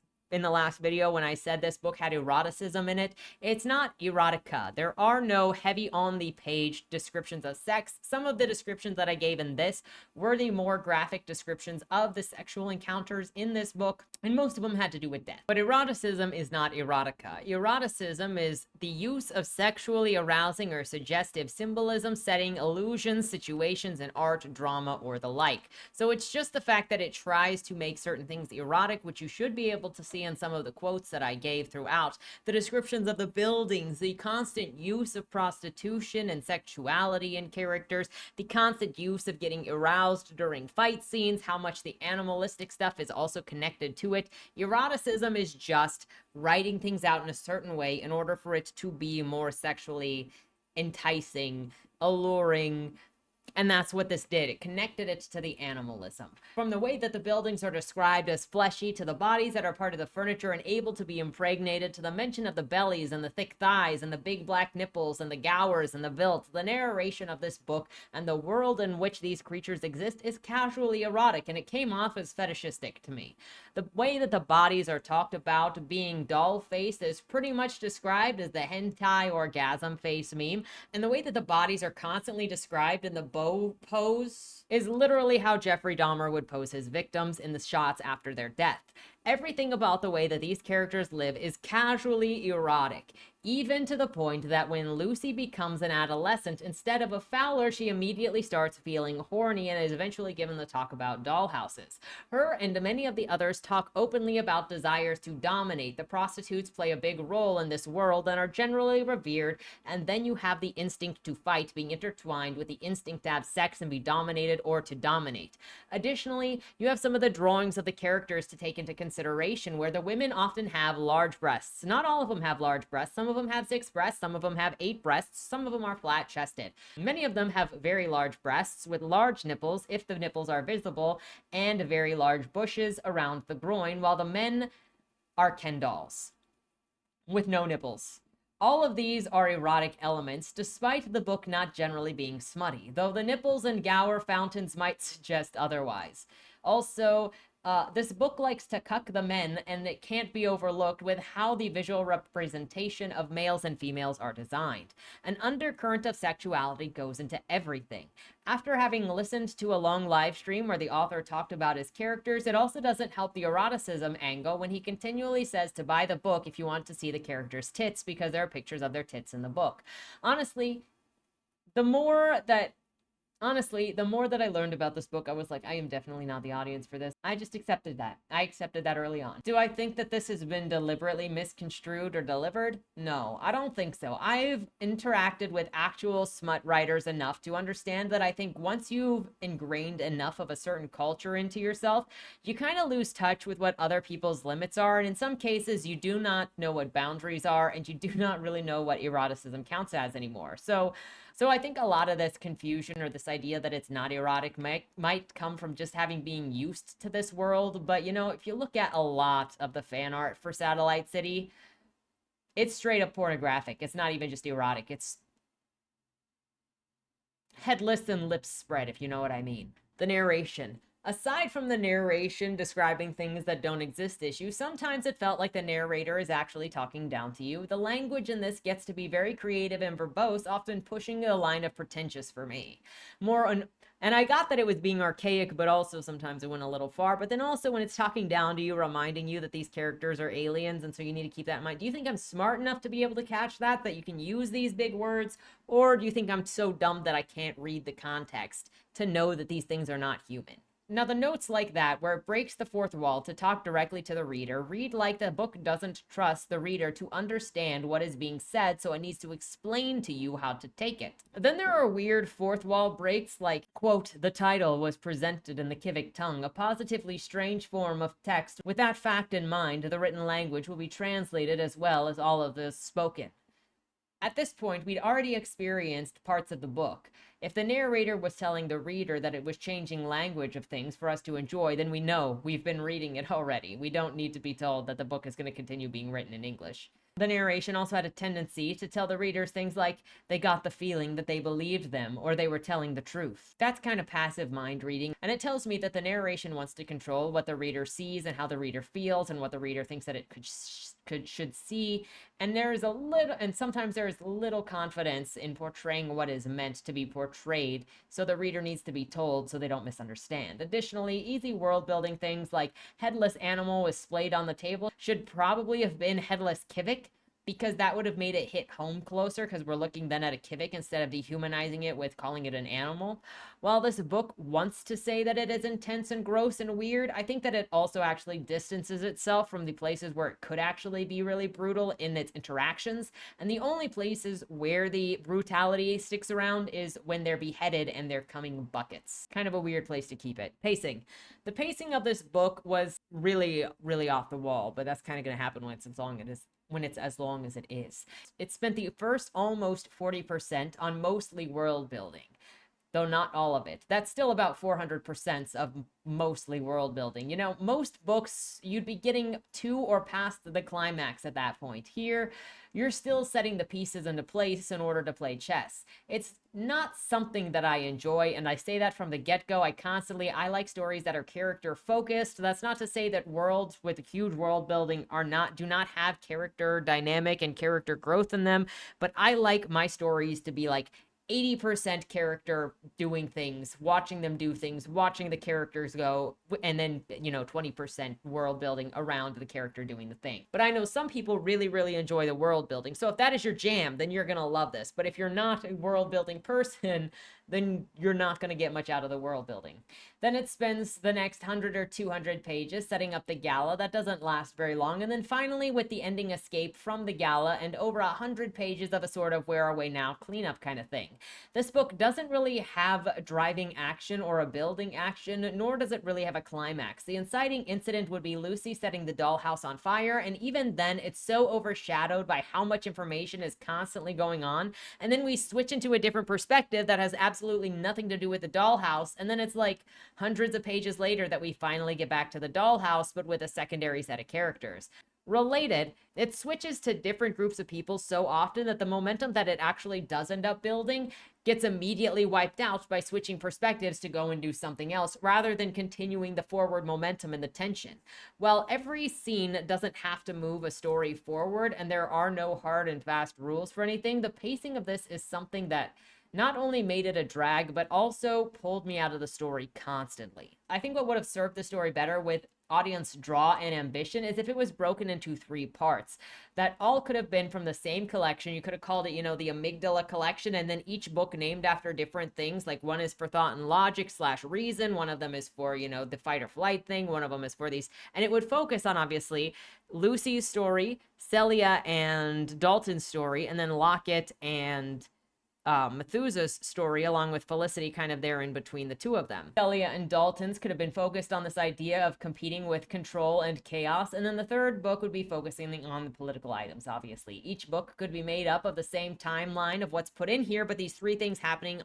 video when I said this book had eroticism in it. It's not erotica. There are no heavy on the page descriptions of sex. Some of the descriptions that I gave in this were the more graphic descriptions of the sexual encounters in this book, and most of them had to do with death. But eroticism is not erotica. Eroticism is the use of sexually arousing or suggestive symbolism, setting, illusions, situations in art, drama, or the like. So it's just the fact that it tries to make certain things erotic, which you should be able to see in some of the quotes that I gave throughout. The descriptions of the buildings, the constant use of prostitution and sexuality in characters, the constant use of getting aroused during fight scenes, how much the animalistic stuff is also connected to it. Eroticism is just writing things out in a certain way in order for it to be more sexually enticing, alluring, and that's what this did. It connected it to the animalism. From the way that the buildings are described as fleshy, to the bodies that are part of the furniture and able to be impregnated, to the mention of the bellies and the thick thighs and the big black nipples and the gowers and the vilts, the narration of this book and the world in which these creatures exist is casually erotic, and it came off as fetishistic to me. The way that the bodies are talked about being doll-faced is pretty much described as the hentai orgasm face meme, and the way that the bodies are constantly described in the bow pose is literally how Jeffrey Dahmer would pose his victims in the shots after their death. Everything about the way that these characters live is casually erotic, even to the point that when Lucy becomes an adolescent, instead of a Fowler, she immediately starts feeling horny and is eventually given the talk about dollhouses. Her and many of the others talk openly about desires to dominate. The prostitutes play a big role in this world and are generally revered, and then you have the instinct to fight being intertwined with the instinct to have sex and be dominated or to dominate. Additionally, you have some of the drawings of the characters to take into consideration, where the women often have large breasts. Not all of them have large breasts. Some of them have 6 breasts, some of them have 8 breasts, some of them are flat chested. Many of them have very large breasts with large nipples, if the nipples are visible, and very large bushes around the groin, while the men are Ken dolls with no nipples. All of these are erotic elements, despite the book not generally being smutty, though the nipples and Gower fountains might suggest otherwise. Also, this book likes to cuck the men, and it can't be overlooked with how the visual representation of males and females are designed. An undercurrent of sexuality goes into everything. After having listened to a long live stream where the author talked about his characters, it also doesn't help the eroticism angle when he continually says to buy the book if you want to see the characters' tits, because there are pictures of their tits in the book. Honestly, the more that I learned about this book, I was like, I am definitely not the audience for this. I just accepted that. I accepted that early on. Do I think that this has been deliberately misconstrued or delivered? No, I don't think so. I've interacted with actual smut writers enough to understand that I think once you've ingrained enough of a certain culture into yourself, you kind of lose touch with what other people's limits are. And in some cases, you do not know what boundaries are, and you do not really know what eroticism counts as anymore. So I think a lot of this confusion or this idea that it's not erotic might come from just having been used to this world. But, you know, if you look at a lot of the fan art for Satellite City, it's straight up pornographic. It's not even just erotic. It's headless and lips spread, if you know what I mean. The narration. Aside from the narration describing things that don't exist issues, sometimes it felt like the narrator is actually talking down to you. The language in this gets to be very creative and verbose, often pushing a line of pretentious for me. And I got that it was being archaic, but also sometimes it went a little far. But then also when it's talking down to you, reminding you that these characters are aliens, and so you need to keep that in mind. Do you think I'm smart enough to be able to catch that you can use these big words? Or do you think I'm so dumb that I can't read the context to know that these things are not human? Now, the notes like that, where it breaks the fourth wall to talk directly to the reader, read like the book doesn't trust the reader to understand what is being said, so it needs to explain to you how to take it. Then there are weird fourth wall breaks like, quote, the title was presented in the Kivik tongue, a positively strange form of text. With that fact in mind, the written language will be translated as well as all of the spoken. At this point, we'd already experienced parts of the book. If the narrator was telling the reader that it was changing language of things for us to enjoy, then we know we've been reading it already. We don't need to be told that the book is going to continue being written in English. The narration also had a tendency to tell the readers things like they got the feeling that they believed them or they were telling the truth. That's kind of passive mind reading, and it tells me that the narration wants to control what the reader sees and how the reader feels and what the reader thinks that it should see. And sometimes there is little confidence in portraying what is meant to be portrayed, so the reader needs to be told so they don't misunderstand. Additionally, easy world building things like headless animal was splayed on the table should probably have been headless Kivik, because that would have made it hit home closer, because we're looking then at a Kivik instead of dehumanizing it with calling it an animal. While this book wants to say that it is intense and gross and weird, I think that it also actually distances itself from the places where it could actually be really brutal in its interactions, and the only places where the brutality sticks around is when they're beheaded and they're coming buckets. Kind of a weird place to keep it. Pacing. The pacing of this book was really, really off the wall, but that's kind of going to happen when it's as long as it is. It spent the first almost 40% on mostly world building, though not all of it. That's still about 400% of mostly world building. You know, most books, you'd be getting to or past the climax at that point. Here, you're still setting the pieces into place in order to play chess. It's not something that I enjoy, and I say that from the get-go. I like stories that are character focused. That's not to say that worlds with huge world building do not have character dynamic and character growth in them, but I like my stories to be like 80% character doing things, watching them do things, watching the characters go, and then, 20% world building around the character doing the thing. But I know some people really, really enjoy the world building. So if that is your jam, then you're going to love this. But if you're not a world building person, then you're not going to get much out of the world building. Then it spends the next 100 or 200 pages setting up the Gala. That doesn't last very long. And then finally with the ending escape from the Gala and over 100 pages of a sort of where are we now cleanup kind of thing. This book doesn't really have a driving action or a building action, nor does it really have a climax. The inciting incident would be Lucy setting the dollhouse on fire, and even then it's so overshadowed by how much information is constantly going on, and then we switch into a different perspective that has absolutely nothing to do with the dollhouse, and then it's like hundreds of pages later that we finally get back to the dollhouse, but with a secondary set of characters. Related, it switches to different groups of people so often that the momentum that it actually does end up building gets immediately wiped out by switching perspectives to go and do something else rather than continuing the forward momentum and the tension. While every scene doesn't have to move a story forward and there are no hard and fast rules for anything, the pacing of this is something that not only made it a drag, but also pulled me out of the story constantly. I think what would have served the story better with audience draw and ambition is if it was broken into 3 parts that all could have been from the same collection. You could have called it, the Amygdala collection, and then each book named after different things. Like one is for thought and logic / reason. One of them is for, the fight or flight thing. One of them is for these. And it would focus on, obviously, Lucy's story, Celia and Dalton's story, and then Lockett and Methusa's story, along with Felicity kind of there in between the two of them. Celia and Dalton's could have been focused on this idea of competing with control and chaos, and then the third book would be focusing on the political items, obviously. Each book could be made up of the same timeline of what's put in here, but these 3 things happening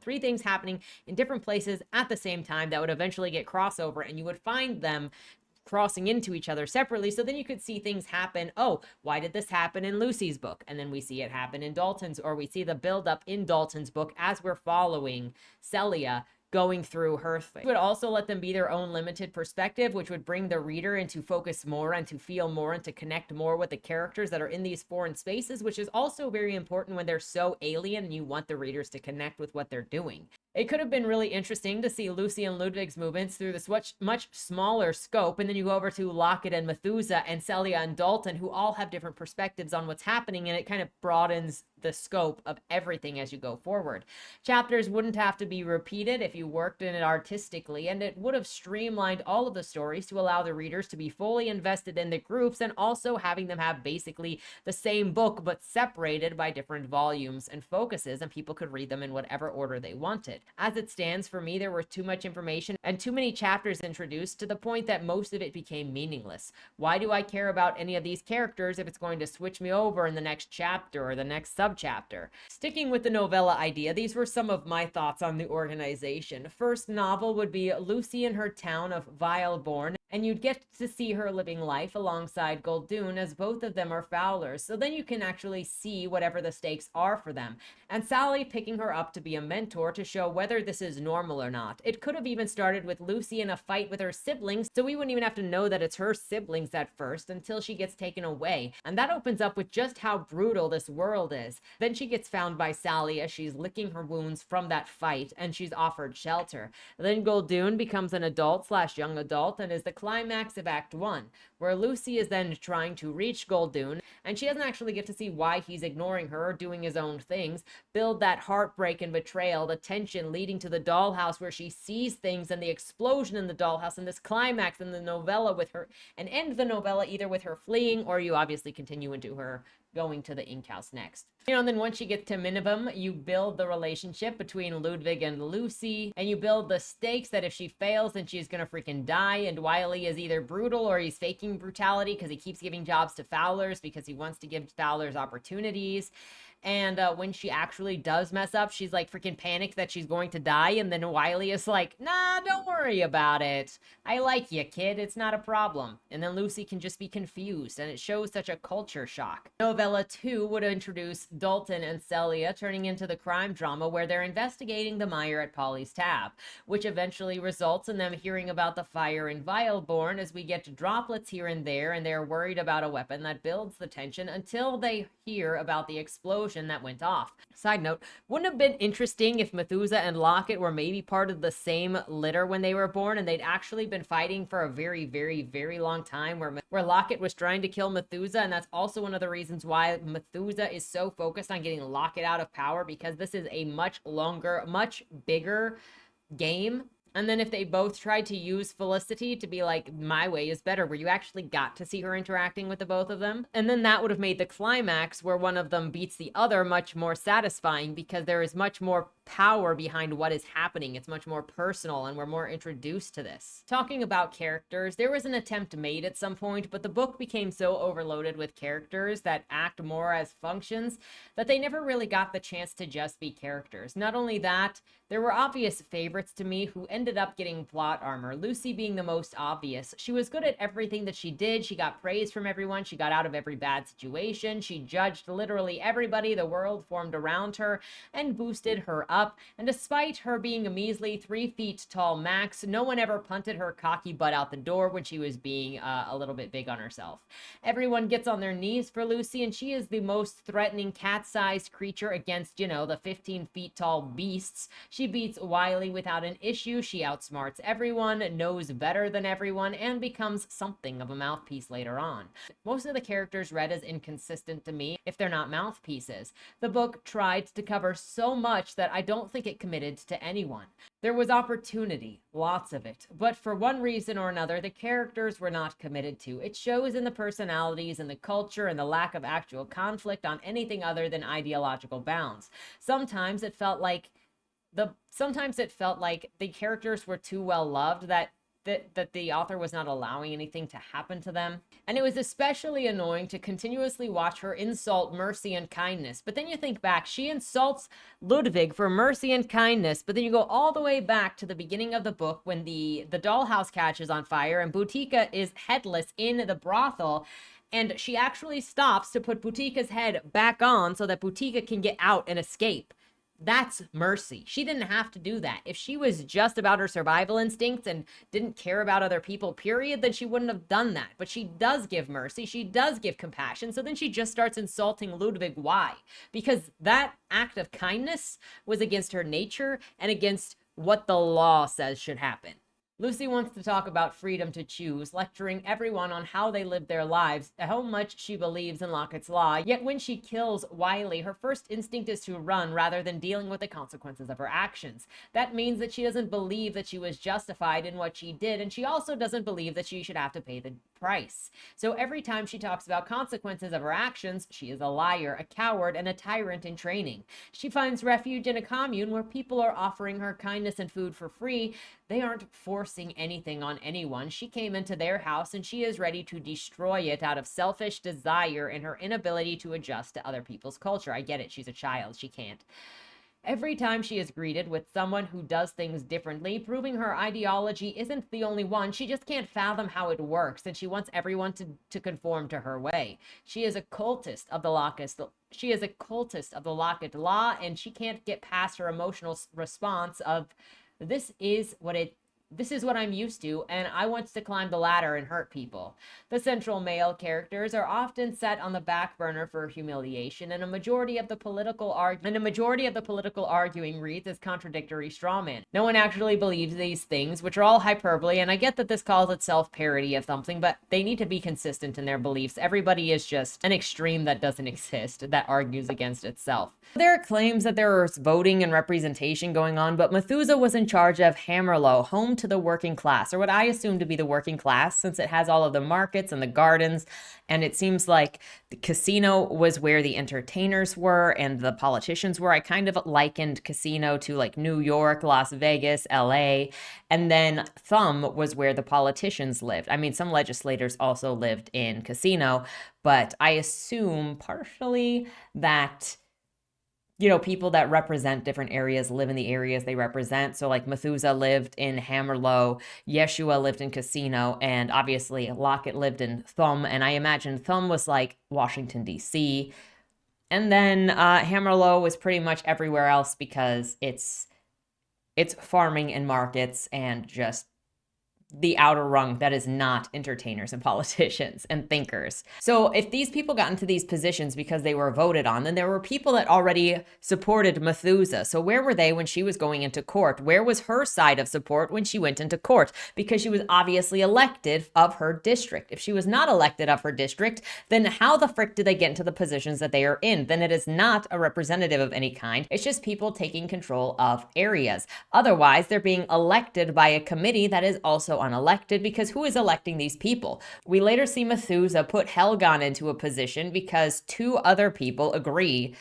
three things happening in different places at the same time that would eventually get crossover, and you would find them crossing into each other separately. So then you could see things happen. Oh, why did this happen in Lucy's book? And then we see it happen in Dalton's, or we see the buildup in Dalton's book as we're following Celia going through her thing. It would also let them be their own limited perspective, which would bring the reader into focus more and to feel more and to connect more with the characters that are in these foreign spaces, which is also very important when they're so alien and you want the readers to connect with what they're doing. It could have been really interesting to see Lucy and Ludwig's movements through this much smaller scope, and then you go over to Lockett and Methusa and Celia and Dalton, who all have different perspectives on what's happening, and it kind of broadens the scope of everything as you go forward. Chapters wouldn't have to be repeated if you worked in it artistically, and it would have streamlined all of the stories to allow the readers to be fully invested in the groups, and also having them have basically the same book but separated by different volumes and focuses, and people could read them in whatever order they wanted. As it stands, for me, there was too much information and too many chapters introduced to the point that most of it became meaningless. Why do I care about any of these characters if it's going to switch me over in the next chapter or the next subchapter? Sticking with the novella idea, these were some of my thoughts on the organization. First novel would be Lucy in her town of Vileborn, and you'd get to see her living life alongside Goldune, as both of them are Fowlers, so then you can actually see whatever the stakes are for them. And Sally picking her up to be a mentor to show whether this is normal or not. It could have even started with Lucy in a fight with her siblings, so we wouldn't even have to know that it's her siblings at first until she gets taken away. And that opens up with just how brutal this world is. Then she gets found by Sally as she's licking her wounds from that fight, and she's offered shelter. Then Goldune becomes an adult / young adult and is the climax of Act 1, where Lucy is then trying to reach Goldune, and she doesn't actually get to see why he's ignoring her or doing his own things, build that heartbreak and betrayal, the tension leading to the dollhouse where she sees things and the explosion in the dollhouse and this climax in the novella with her, and end the novella either with her fleeing or you obviously continue into her going to the ink house next. And then once you get to minimum, you build the relationship between Ludwig and Lucy, and you build the stakes that if she fails, then she's gonna freaking die, and Wiley is either brutal or he's faking brutality because he keeps giving jobs to Fowlers because he wants to give Fowlers opportunities. And when she actually does mess up, she's like freaking panicked that she's going to die. And then Wiley is like, nah, don't worry about it. I like you, kid. It's not a problem. And then Lucy can just be confused. And it shows such a culture shock. Novella 2 would introduce Dalton and Celia turning into the crime drama where they're investigating the mire at Polly's Tab, which eventually results in them hearing about the fire in Vileborn as we get droplets here and there. And they're worried about a weapon that builds the tension until they hear about the explosion that went off. Side note, wouldn't it have been interesting if Methusa and Lockett were maybe part of the same litter when they were born and they'd actually been fighting for a very, very, very long time where Lockett was trying to kill Methusa, and that's also one of the reasons why Methusa is so focused on getting Lockett out of power, because this is a much longer, much bigger game. And then if they both tried to use Felicity to be like, my way is better, where you actually got to see her interacting with the both of them. And then that would have made the climax where one of them beats the other much more satisfying, because there is much more power behind what is happening. It's much more personal, and we're more introduced to this. Talking about characters, there was an attempt made at some point, but the book became so overloaded with characters that act more as functions that they never really got the chance to just be characters. Not only that, there were obvious favorites to me who ended up getting plot armor, Lucy being the most obvious. She was good at everything that she did. She got praise from everyone. She got out of every bad situation. She judged literally everybody. The world formed around her and boosted her up. And despite her being a measly 3 feet tall max, no one ever punted her cocky butt out the door when she was being a little bit big on herself. Everyone gets on their knees for Lucy, and she is the most threatening cat-sized creature against, the 15 feet tall beasts. She beats Wiley without an issue. She outsmarts everyone, knows better than everyone, and becomes something of a mouthpiece later on. Most of the characters read as inconsistent to me if they're not mouthpieces. The book tried to cover so much that I don't think it committed to anyone. There was opportunity, lots of it, but for one reason or another, the characters were not committed to. It shows in the personalities and the culture and the lack of actual conflict on anything other than ideological bounds. Sometimes it felt like the characters were too well loved that the author was not allowing anything to happen to them. And it was especially annoying to continuously watch her insult mercy and kindness. But then you think back, she insults Ludwig for mercy and kindness, but then you go all the way back to the beginning of the book when the dollhouse catches on fire and Boutica is headless in the brothel. And she actually stops to put Boutica's head back on so that Boutica can get out and escape. That's mercy. She didn't have to do that. If she was just about her survival instincts and didn't care about other people, period, then she wouldn't have done that. But she does give mercy. She does give compassion. So then she just starts insulting Ludwig. Why? Because that act of kindness was against her nature and against what the law says should happen. Lucy wants to talk about freedom to choose, lecturing everyone on how they live their lives, how much she believes in Lockett's law. Yet when she kills Wiley, her first instinct is to run rather than dealing with the consequences of her actions. That means that she doesn't believe that she was justified in what she did, and she also doesn't believe that she should have to pay the price. So every time she talks about consequences of her actions, she is a liar, a coward, and a tyrant in training. She finds refuge in a commune where people are offering her kindness and food for free. They aren't forcing anything on anyone. She came into their house and she is ready to destroy it out of selfish desire and her inability to adjust to other people's culture. I get it. She's a child. She can't. Every time she is greeted with someone who does things differently, proving her ideology isn't the only one, she just can't fathom how it works, and she wants everyone to conform to her way. She is a cultist of the Lockett. She is a cultist of the Lockett law, and she can't get past her emotional response of, this is what I'm used to, and I want to climb the ladder and hurt people. The central male characters are often set on the back burner for humiliation, and a majority of the political arguing reads as contradictory strawman. No one actually believes these things, which are all hyperbole, and I get that this calls itself parody of something, but they need to be consistent in their beliefs. Everybody is just an extreme that doesn't exist, that argues against itself. There are claims that there was voting and representation going on, but Methusa was in charge of Hammerlow, home to the working class, or what I assume to be the working class, since it has all of the markets and the gardens, and it seems like the casino was where the entertainers were and the politicians were. I kind of likened casino to like New York, Las Vegas, LA, and then Thumb was where the politicians lived. I mean, some legislators also lived in casino, but I assume partially that people that represent different areas live in the areas they represent. So like Methusa lived in Hammerlow, Yeshua lived in Casino, and obviously Lockett lived in Thumb. And I imagine Thumb was like Washington, D.C. And then Hammerlow was pretty much everywhere else because it's farming and markets and just the outer rung that is not entertainers and politicians and thinkers. So if these people got into these positions because they were voted on, then there were people that already supported Methusa. So where were they when she was going into court? Where was her side of support when she went into court? Because she was obviously elected of her district. If she was not elected of her district, then how the frick did they get into the positions that they are in? Then it is not a representative of any kind. It's just people taking control of areas. Otherwise, they're being elected by a committee that is also unelected, because who is electing these people? We later see Methusa put Helgen into a position because two other people agree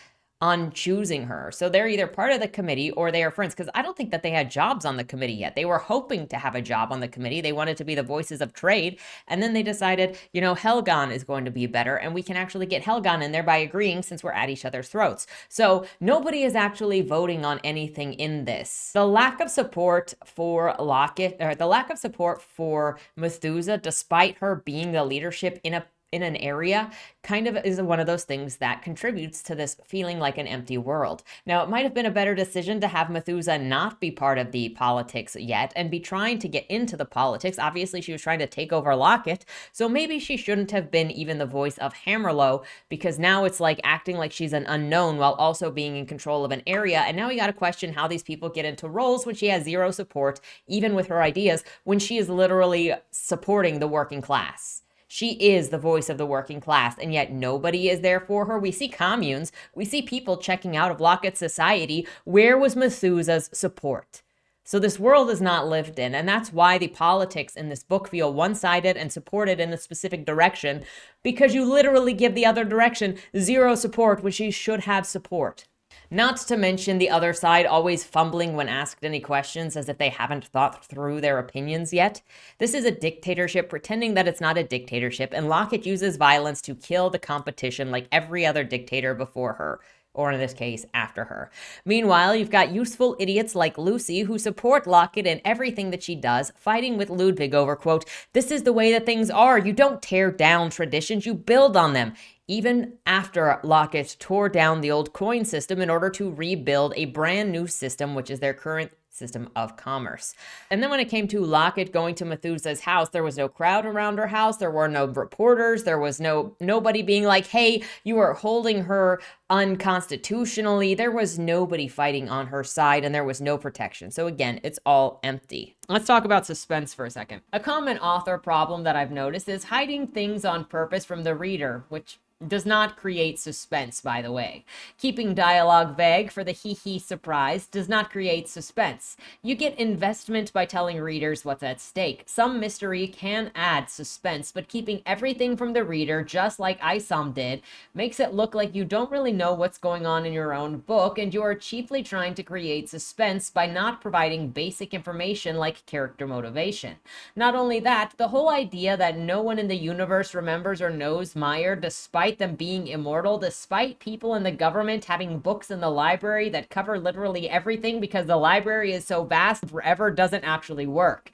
on choosing her. So they're either part of the committee or they are friends, because I don't think that they had jobs on the committee yet. They were hoping to have a job on the committee. They wanted to be the voices of trade. And then they decided, you know, Helgen is going to be better, and we can actually get Helgen in there by agreeing, since we're at each other's throats. So nobody is actually voting on anything in this. The lack of support for Lockett, or the lack of support for Methusa, despite her being the leadership in an area, kind of is one of those things that contributes to this feeling like an empty world. Now, it might have been a better decision to have Methusa not be part of the politics yet and be trying to get into the politics. Obviously, she was trying to take over Lockett, so maybe she shouldn't have been even the voice of Hammerlow, because now it's like acting like she's an unknown while also being in control of an area. And now we got to question how these people get into roles when she has zero support, even with her ideas, when she is literally supporting the working class. She is the voice of the working class, and yet nobody is there for her. We see communes. We see people checking out of Lockett's society. Where was Methusa's support? So this world is not lived in, and that's why the politics in this book feel one-sided and supported in a specific direction, because you literally give the other direction zero support when she should have support. Not to mention the other side always fumbling when asked any questions, as if they haven't thought through their opinions yet. This is a dictatorship pretending that it's not a dictatorship, and Lockett uses violence to kill the competition like every other dictator before her, or in this case, after her. Meanwhile, you've got useful idiots like Lucy who support Lockett in everything that she does, fighting with Ludwig over, quote, "This is the way that things are. You don't tear down traditions, you build on them." Even after Lockett tore down the old coin system in order to rebuild a brand new system, which is their current system of commerce. And then when it came to Lockett going to Methusa's house, there was no crowd around her house. There were no reporters. There was nobody being like, hey, you are holding her unconstitutionally. There was nobody fighting on her side, and there was no protection. So again, it's all empty. Let's talk about suspense for a second. A common author problem that I've noticed is hiding things on purpose from the reader, which does not create suspense, by the way. Keeping dialogue vague for the hee-hee surprise does not create suspense. You get investment by telling readers what's at stake. Some mystery can add suspense, but keeping everything from the reader, just like Isom did, makes it look like you don't really know what's going on in your own book, and you are chiefly trying to create suspense by not providing basic information like character motivation. Not only that, the whole idea that no one in the universe remembers or knows Meyer, despite them being immortal, despite people in the government having books in the library that cover literally everything because the library is so vast forever, doesn't actually work.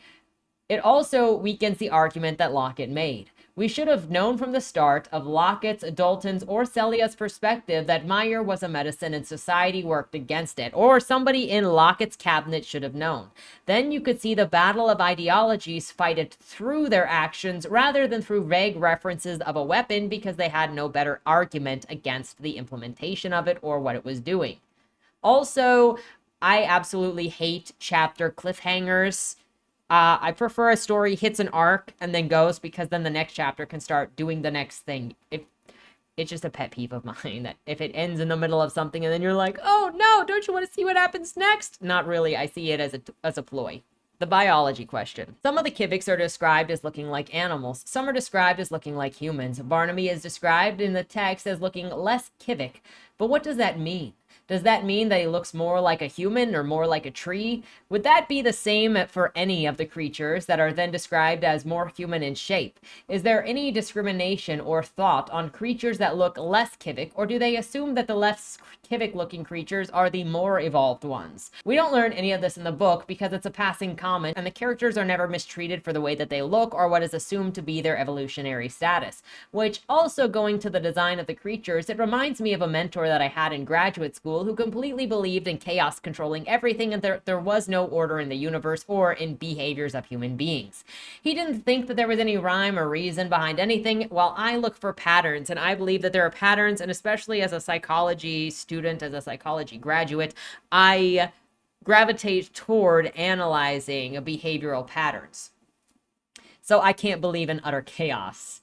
It also weakens the argument that Lockett made. We should have known from the start of Lockett's, Dalton's, or Celia's perspective that Meyer was a medicine and society worked against it, or somebody in Lockett's cabinet should have known. Then you could see the battle of ideologies fight it through their actions rather than through vague references of a weapon, because they had no better argument against the implementation of it or what it was doing. Also, I absolutely hate chapter cliffhangers. I prefer a story hits an arc and then goes, because then the next chapter can start doing the next thing. It's just a pet peeve of mine that if it ends in the middle of something and then you're like, oh no, don't you want to see what happens next? Not really. I see it as a ploy. The biology question. Some of the Kiviks are described as looking like animals. Some are described as looking like humans. Barnaby is described in the text as looking less Kivik. But what does that mean? Does that mean that he looks more like a human or more like a tree? Would that be the same for any of the creatures that are then described as more human in shape? Is there any discrimination or thought on creatures that look less Kivik, or do they assume that the less Kivik looking creatures are the more evolved ones? We don't learn any of this in the book because it's a passing comment, and the characters are never mistreated for the way that they look or what is assumed to be their evolutionary status. Which, also going to the design of the creatures, it reminds me of a mentor that I had in graduate school who completely believed in chaos controlling everything, and there was no order in the universe or in behaviors of human beings. He didn't think that there was any rhyme or reason behind anything, while I look for patterns, and I believe that there are patterns, and especially as a psychology student, as a psychology graduate, I gravitate toward analyzing behavioral patterns. So I can't believe in utter chaos.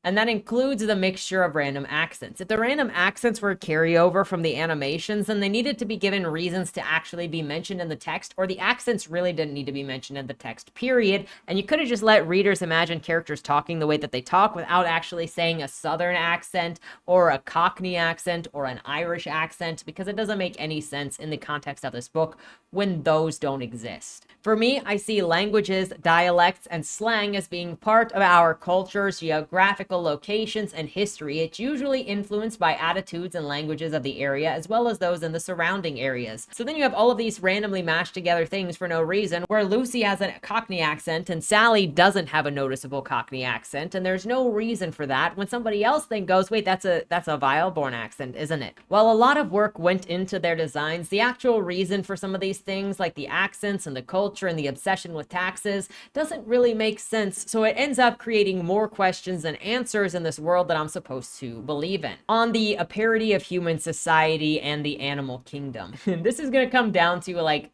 And that includes the mixture of random accents. If the random accents were carryover from the animations, then they needed to be given reasons to actually be mentioned in the text, or the accents really didn't need to be mentioned in the text, period. And you could have just let readers imagine characters talking the way that they talk without actually saying a Southern accent or a Cockney accent or an Irish accent, because it doesn't make any sense in the context of this book when those don't exist. For me, I see languages, dialects, and slang as being part of our culture's geographical locations and history. It's usually influenced by attitudes and languages of the area, as well as those in the surrounding areas. So then you have all of these randomly mashed together things for no reason, where Lucy has a Cockney accent and Sally doesn't have a noticeable Cockney accent, and there's no reason for that, when somebody else then goes, wait, that's a vile-born accent, isn't it? While a lot of work went into their designs, the actual reason for some of these things, like the accents and the culture and the obsession with taxes, doesn't really make sense, so it ends up creating more questions than answers in this world that I'm supposed to believe in. On the parody of human society and the animal kingdom. This is going to come down to like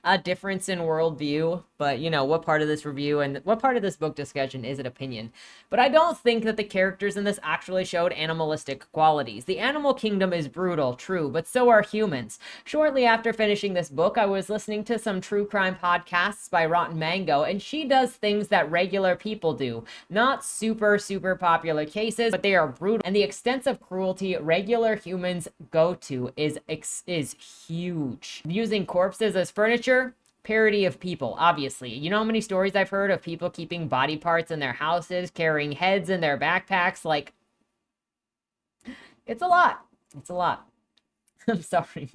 a difference in worldview, but you know, what part of this review and what part of this book discussion is an opinion. But I don't think that the characters in this actually showed animalistic qualities. The animal kingdom is brutal, true, but so are humans. Shortly after finishing this book, I was listening to some true crime podcasts by Rotten Mango, and she does things that regular people do. Not super popular cases, but they are brutal, and the extent of cruelty regular humans go to is huge. Using corpses as furniture, parody of people, obviously. You know how many stories I've heard of people keeping body parts in their houses, carrying heads in their backpacks? Like, it's a lot. It's a lot. I'm sorry.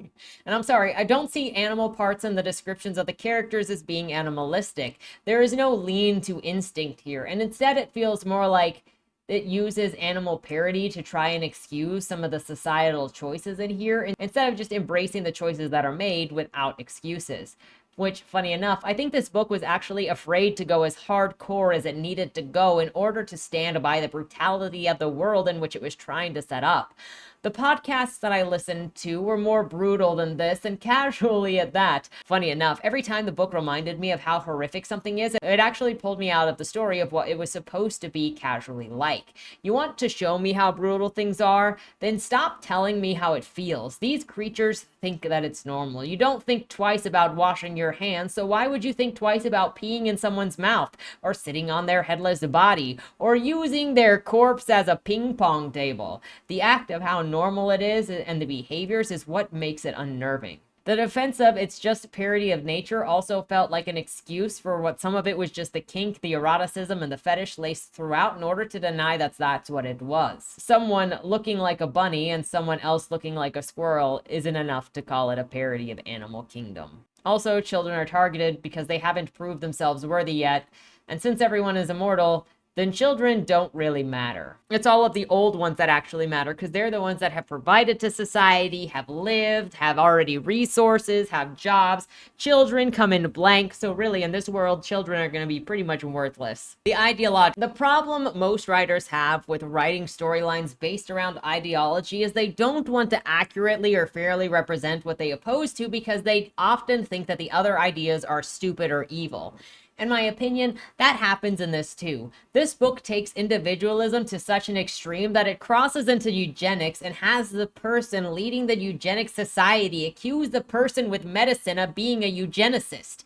And I'm sorry, I don't see animal parts in the descriptions of the characters as being animalistic. There is no lean to instinct here, and instead it feels more like it uses animal parody to try and excuse some of the societal choices in here, instead of just embracing the choices that are made without excuses. Which, funny enough, I think this book was actually afraid to go as hardcore as it needed to go in order to stand by the brutality of the world in which it was trying to set up. The podcasts that I listened to were more brutal than this, and casually at that. Funny enough, every time the book reminded me of how horrific something is, it actually pulled me out of the story of what it was supposed to be casually like. You want to show me how brutal things are? Then stop telling me how it feels. These creatures think that it's normal. You don't think twice about washing your hands, so why would you think twice about peeing in someone's mouth, or sitting on their headless body, or using their corpse as a ping pong table? The act of how normal it is and the behaviors is what makes it unnerving. The defense of it's just parody of nature also felt like an excuse for what some of it was just the kink, the eroticism, and the fetish laced throughout in order to deny that that's what it was. Someone looking like a bunny and someone else looking like a squirrel isn't enough to call it a parody of Animal Kingdom. Also, children are targeted because they haven't proved themselves worthy yet, and since everyone is immortal, then children don't really matter. It's all of the old ones that actually matter, because they're the ones that have provided to society, have lived, have already resources, have jobs. Children come in blank, so really in this world, children are going to be pretty much worthless. The ideology. The problem most writers have with writing storylines based around ideology is they don't want to accurately or fairly represent what they oppose to, because they often think that the other ideas are stupid or evil. In my opinion, that happens in this too. This book takes individualism to such an extreme that it crosses into eugenics and has the person leading the eugenic society accuse the person with medicine of being a eugenicist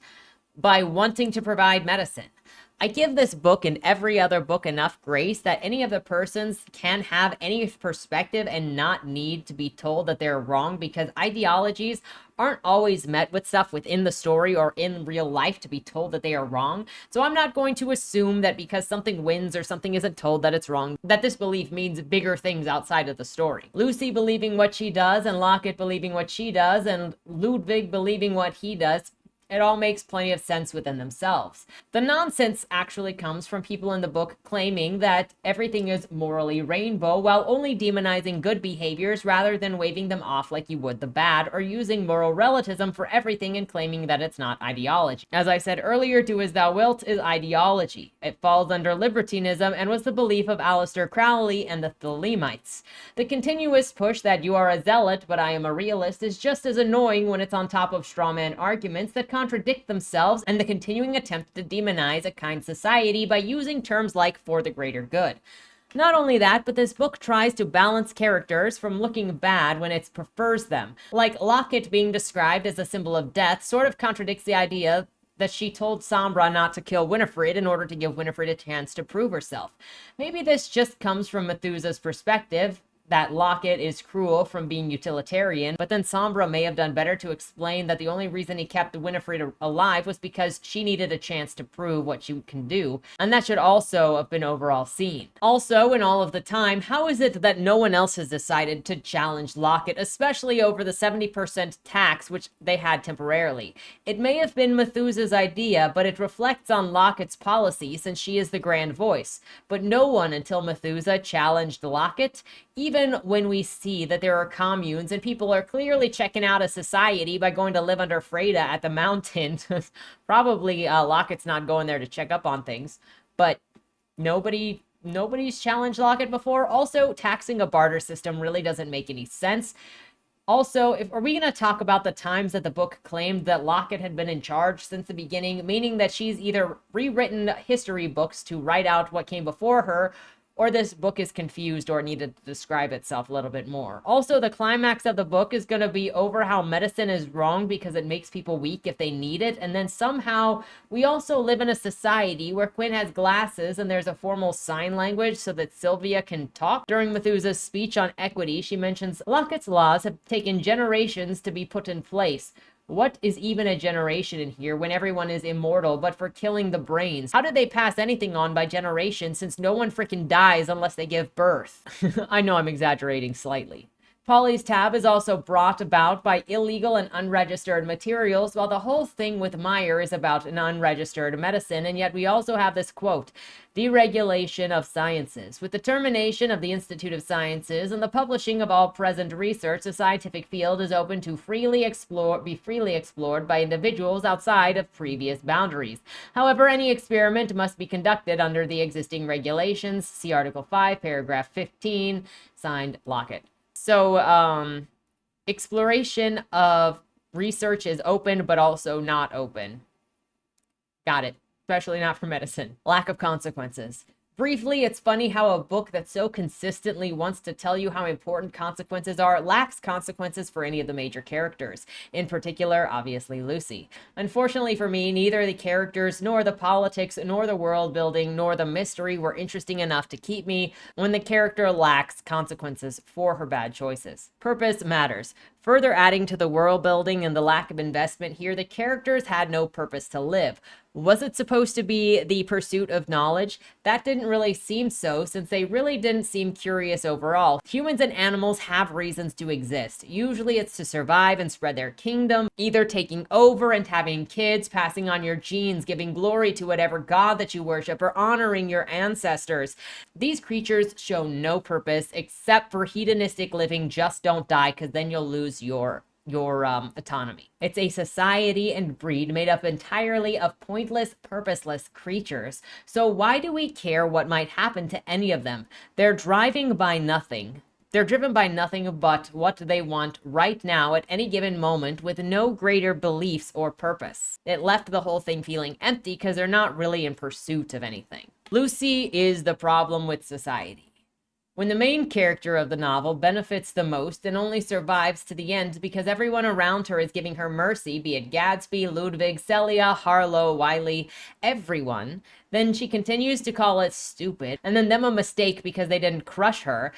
by wanting to provide medicine. I give this book and every other book enough grace that any of the persons can have any perspective and not need to be told that they're wrong, because ideologies aren't always met with stuff within the story or in real life to be told that they are wrong. So I'm not going to assume that because something wins or something isn't told that it's wrong, that this belief means bigger things outside of the story. Lucy believing what she does and Lockett believing what she does and Ludwig believing what he does, it all makes plenty of sense within themselves. The nonsense actually comes from people in the book claiming that everything is morally rainbow while only demonizing good behaviors rather than waving them off like you would the bad, or using moral relativism for everything and claiming that it's not ideology. As I said earlier, do as thou wilt is ideology. It falls under libertinism and was the belief of Aleister Crowley and the Thelemites. The continuous push that you are a zealot but I am a realist is just as annoying when it's on top of strawman arguments that contradict themselves, and the continuing attempt to demonize a kind society by using terms like for the greater good. Not only that, but this book tries to balance characters from looking bad when it prefers them. Like Lockett being described as a symbol of death sort of contradicts the idea that she told Sombra not to kill Winifred in order to give Winifred a chance to prove herself. Maybe this just comes from Methusa's perspective, that Lockett is cruel from being utilitarian, but then Sombra may have done better to explain that the only reason he kept Winifred alive was because she needed a chance to prove what she can do, and that should also have been overall seen. Also, in all of the time, how is it that no one else has decided to challenge Lockett, especially over the 70% tax which they had temporarily? It may have been Methusa's idea, but it reflects on Lockett's policy since she is the grand voice. But no one until Methusa challenged Lockett, even when we see that there are communes and people are clearly checking out a society by going to live under Freda at the mountain. Probably Lockett's not going there to check up on things, but nobody's challenged Lockett before. Also, taxing a barter system really doesn't make any sense. Also, are we going to talk about the times that the book claimed that Lockett had been in charge since the beginning, meaning that she's either rewritten history books to write out what came before her, or this book is confused or needed to describe itself a little bit more. Also, the climax of the book is going to be over how medicine is wrong because it makes people weak if they need it. And then somehow we also live in a society where Quinn has glasses and there's a formal sign language so that Sylvia can talk. During Methusa's speech on equity, she mentions Lockett's laws have taken generations to be put in place. What is even a generation in here when everyone is immortal but for killing the brains? How did they pass anything on by generation since no one freaking dies unless they give birth? I know I'm exaggerating slightly. Polly's tab is also brought about by illegal and unregistered materials, while the whole thing with Meyer is about an unregistered medicine, and yet we also have this quote, deregulation of sciences. With the termination of the Institute of Sciences and the publishing of all present research, the scientific field is open to be freely explored by individuals outside of previous boundaries. However, any experiment must be conducted under the existing regulations. See Article 5, paragraph 15, signed Lockett. So, exploration of research is open, but also not open. Got it. Especially not for medicine. Lack of consequences. Briefly, it's funny how a book that so consistently wants to tell you how important consequences are lacks consequences for any of the major characters. In particular, obviously, Lucy. Unfortunately for me, neither the characters, nor the politics, nor the world building, nor the mystery were interesting enough to keep me when the character lacks consequences for her bad choices. Purpose matters. Further adding to the world building and the lack of investment here, the characters had no purpose to live. Was it supposed to be the pursuit of knowledge? That didn't really seem so, since they really didn't seem curious overall. Humans and animals have reasons to exist. Usually it's to survive and spread their kingdom, either taking over and having kids, passing on your genes, giving glory to whatever god that you worship, or honoring your ancestors. These creatures show no purpose except for hedonistic living. Just don't die, because then you'll lose your autonomy. It's a society and breed made up entirely of pointless, purposeless creatures. So why do we care what might happen to any of them? They're driven by nothing but what they want right now at any given moment, with no greater beliefs or purpose. It left the whole thing feeling empty because they're not really in pursuit of anything. Lucy is the problem with society. When the main character of the novel benefits the most and only survives to the end because everyone around her is giving her mercy, be it Gatsby, Ludwig, Celia, Harlow, Wiley, everyone, then she continues to call it stupid and then them a mistake because they didn't crush her.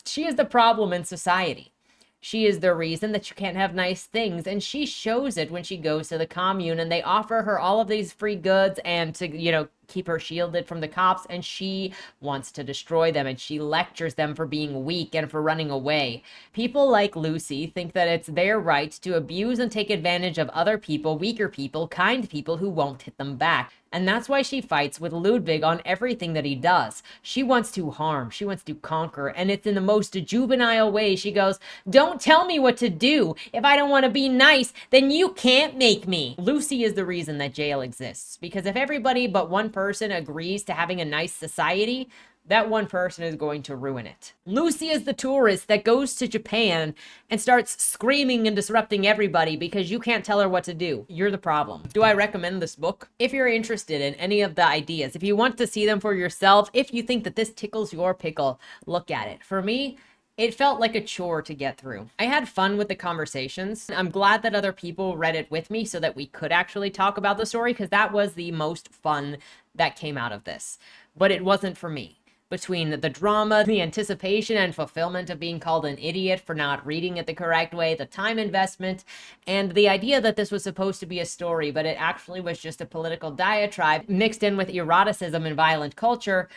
She is the problem in society. She is the reason that you can't have nice things, and she shows it when she goes to the commune and they offer her all of these free goods and to, keep her shielded from the cops, and she wants to destroy them, and she lectures them for being weak and for running away. People like Lucy think that it's their right to abuse and take advantage of other people, weaker people, kind people who won't hit them back. And that's why she fights with Ludwig on everything that he does. She wants to harm, she wants to conquer, and it's in the most juvenile way. She goes, "Don't tell me what to do. If I don't want to be nice, then you can't make me." Lucy is the reason that jail exists, because if everybody but one person agrees to having a nice society, that one person is going to ruin it. Lucy is the tourist that goes to Japan and starts screaming and disrupting everybody because you can't tell her what to do. You're the problem. Do I recommend this book? If you're interested in any of the ideas, if you want to see them for yourself, if you think that this tickles your pickle, look at it. For me, it felt like a chore to get through. I had fun with the conversations. I'm glad that other people read it with me so that we could actually talk about the story, because that was the most fun that came out of this. But it wasn't for me. Between the drama, the anticipation and fulfillment of being called an idiot for not reading it the correct way, the time investment, and the idea that this was supposed to be a story, but it actually was just a political diatribe mixed in with eroticism and violent culture,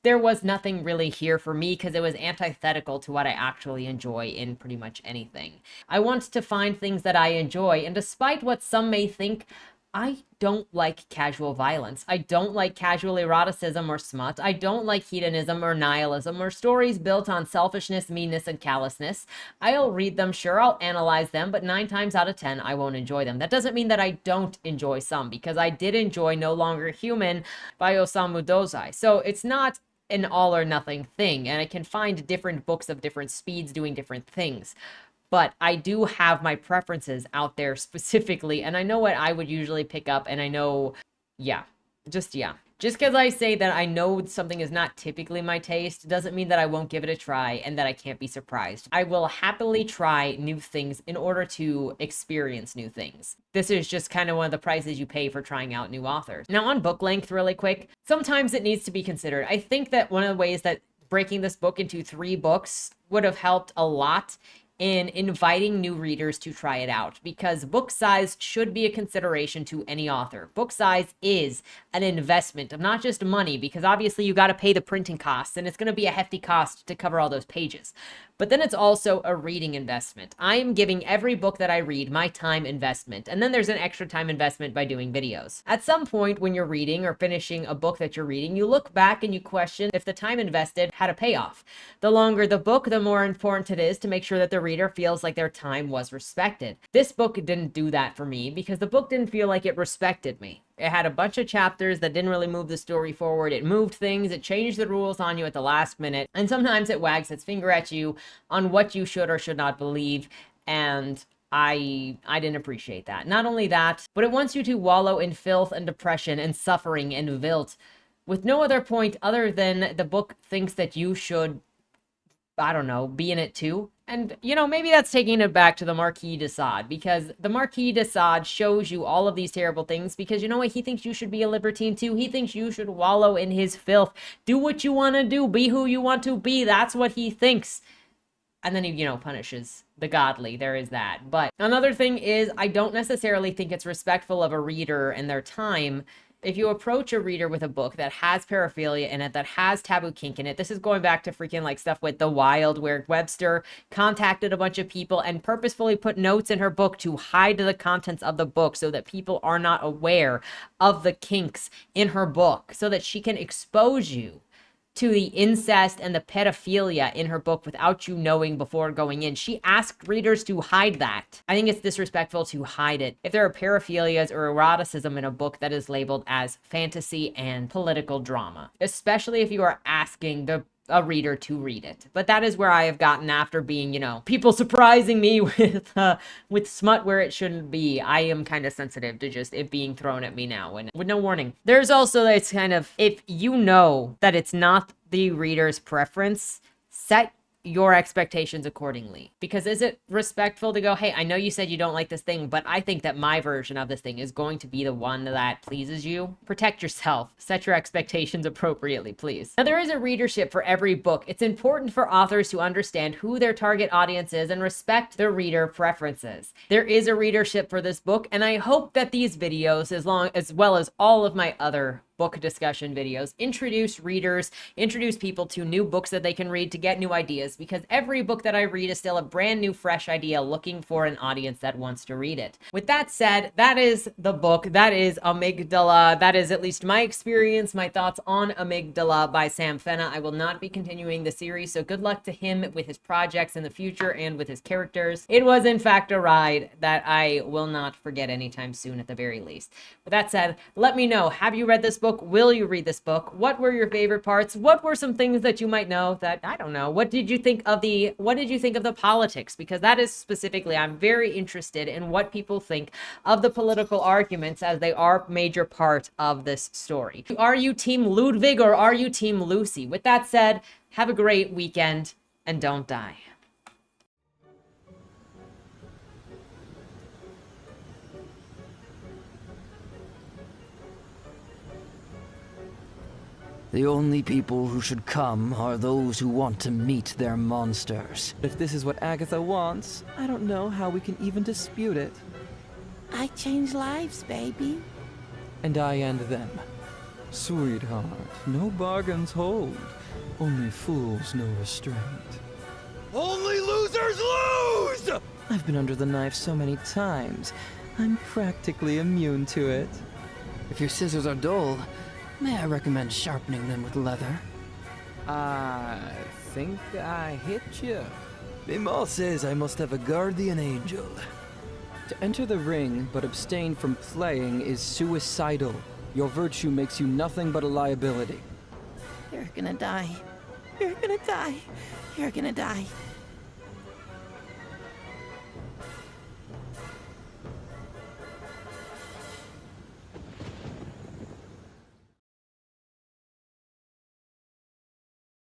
there was nothing really here for me because it was antithetical to what I actually enjoy in pretty much anything. I want to find things that I enjoy, and despite what some may think, I don't like casual violence. I don't like casual eroticism or smut. I don't like hedonism or nihilism or stories built on selfishness, meanness, and callousness. I'll read them, sure, I'll analyze them, but 9 times out of 10, I won't enjoy them. That doesn't mean that I don't enjoy some, because I did enjoy No Longer Human by Osamu Dozai. So it's not an all or nothing thing, and I can find different books of different speeds doing different things. But I do have my preferences out there specifically, and I know what I would usually pick up, and I know, just because I say that I know something is not typically my taste doesn't mean that I won't give it a try and that I can't be surprised. I will happily try new things in order to experience new things. This is just kind of one of the prices you pay for trying out new authors. Now, on book length, really quick, sometimes it needs to be considered. I think that one of the ways that breaking this book into 3 books would have helped a lot in inviting new readers to try it out, because book size should be a consideration to any author. Book size is an investment of not just money, because obviously you got to pay the printing costs and it's going to be a hefty cost to cover all those pages. But then it's also a reading investment. I am giving every book that I read my time investment, and then there's an extra time investment by doing videos. At some point when you're reading or finishing a book that you're reading, you look back and you question if the time invested had a payoff. The longer the book, the more important it is to make sure that the reader feels like their time was respected. This book didn't do that for me because the book didn't feel like it respected me. It had a bunch of chapters that didn't really move the story forward. It moved things, it changed the rules on you at the last minute, and sometimes it wags its finger at you on what you should or should not believe, and I didn't appreciate that. Not only that, but it wants you to wallow in filth and depression and suffering and vilt with no other point other than the book thinks that you should, I don't know, be in it too. And, you know, maybe that's taking it back to the Marquis de Sade, because the Marquis de Sade shows you all of these terrible things because, you know what, he thinks you should be a libertine too. He thinks you should wallow in his filth. Do what you want to do. Be who you want to be. That's what he thinks. And then he, you know, punishes the godly. There is that. But another thing is, I don't necessarily think it's respectful of a reader and their time if you approach a reader with a book that has paraphilia in it, that has taboo kink in it. This is going back to freaking like stuff with The Wild, where Webster contacted a bunch of people and purposefully put notes in her book to hide the contents of the book so that people are not aware of the kinks in her book, so that she can expose you to the incest and the pedophilia in her book without you knowing before going in. She asked readers to hide that. I think it's disrespectful to hide it if there are paraphilias or eroticism in a book that is labeled as fantasy and political drama, especially if you are asking a reader to read it. But that is where I have gotten after being, you know, people surprising me with smut where it shouldn't be. I am kind of sensitive to just it being thrown at me now and with no warning. There's also this kind of, if you know that it's not the reader's preference, set your expectations accordingly. Because is it respectful to go, hey, I know you said you don't like this thing, but I think that my version of this thing is going to be the one that pleases you? Protect yourself. Set your expectations appropriately, please. Now, there is a readership for every book. It's important for authors to understand who their target audience is and respect their reader preferences. There is a readership for this book, and I hope that these videos, as well as all of my other book discussion videos, introduce people to new books that they can read to get new ideas, because every book that I read is still a brand new, fresh idea looking for an audience that wants to read it. With that said, that is the book. That is Amygdala. That is at least my experience, my thoughts on Amygdala by Sam Fennah. I will not be continuing the series, so good luck to him with his projects in the future and with his characters. It was, in fact, a ride that I will not forget anytime soon, at the very least. With that said, let me know, have you read this book? book? Will you read this book? What were your favorite parts? What were some things that you might know that I don't know? What did you think of the politics? Because that is specifically, I'm very interested in what people think of the political arguments, as they are a major part of this story. Are you team Ludwig or are you team Lucy? With that said, have a great weekend and don't die. The only people who should come are those who want to meet their monsters. If this is what Agatha wants, I don't know how we can even dispute it. I change lives, baby. And I and them. Sweetheart, no bargains hold. Only fools know restraint. Only losers lose! I've been under the knife so many times, I'm practically immune to it. If your scissors are dull, may I recommend sharpening them with leather? I think I hit you. Mimal says I must have a guardian angel. To enter the ring but abstain from playing is suicidal. Your virtue makes you nothing but a liability. You're gonna die. You're gonna die. You're gonna die.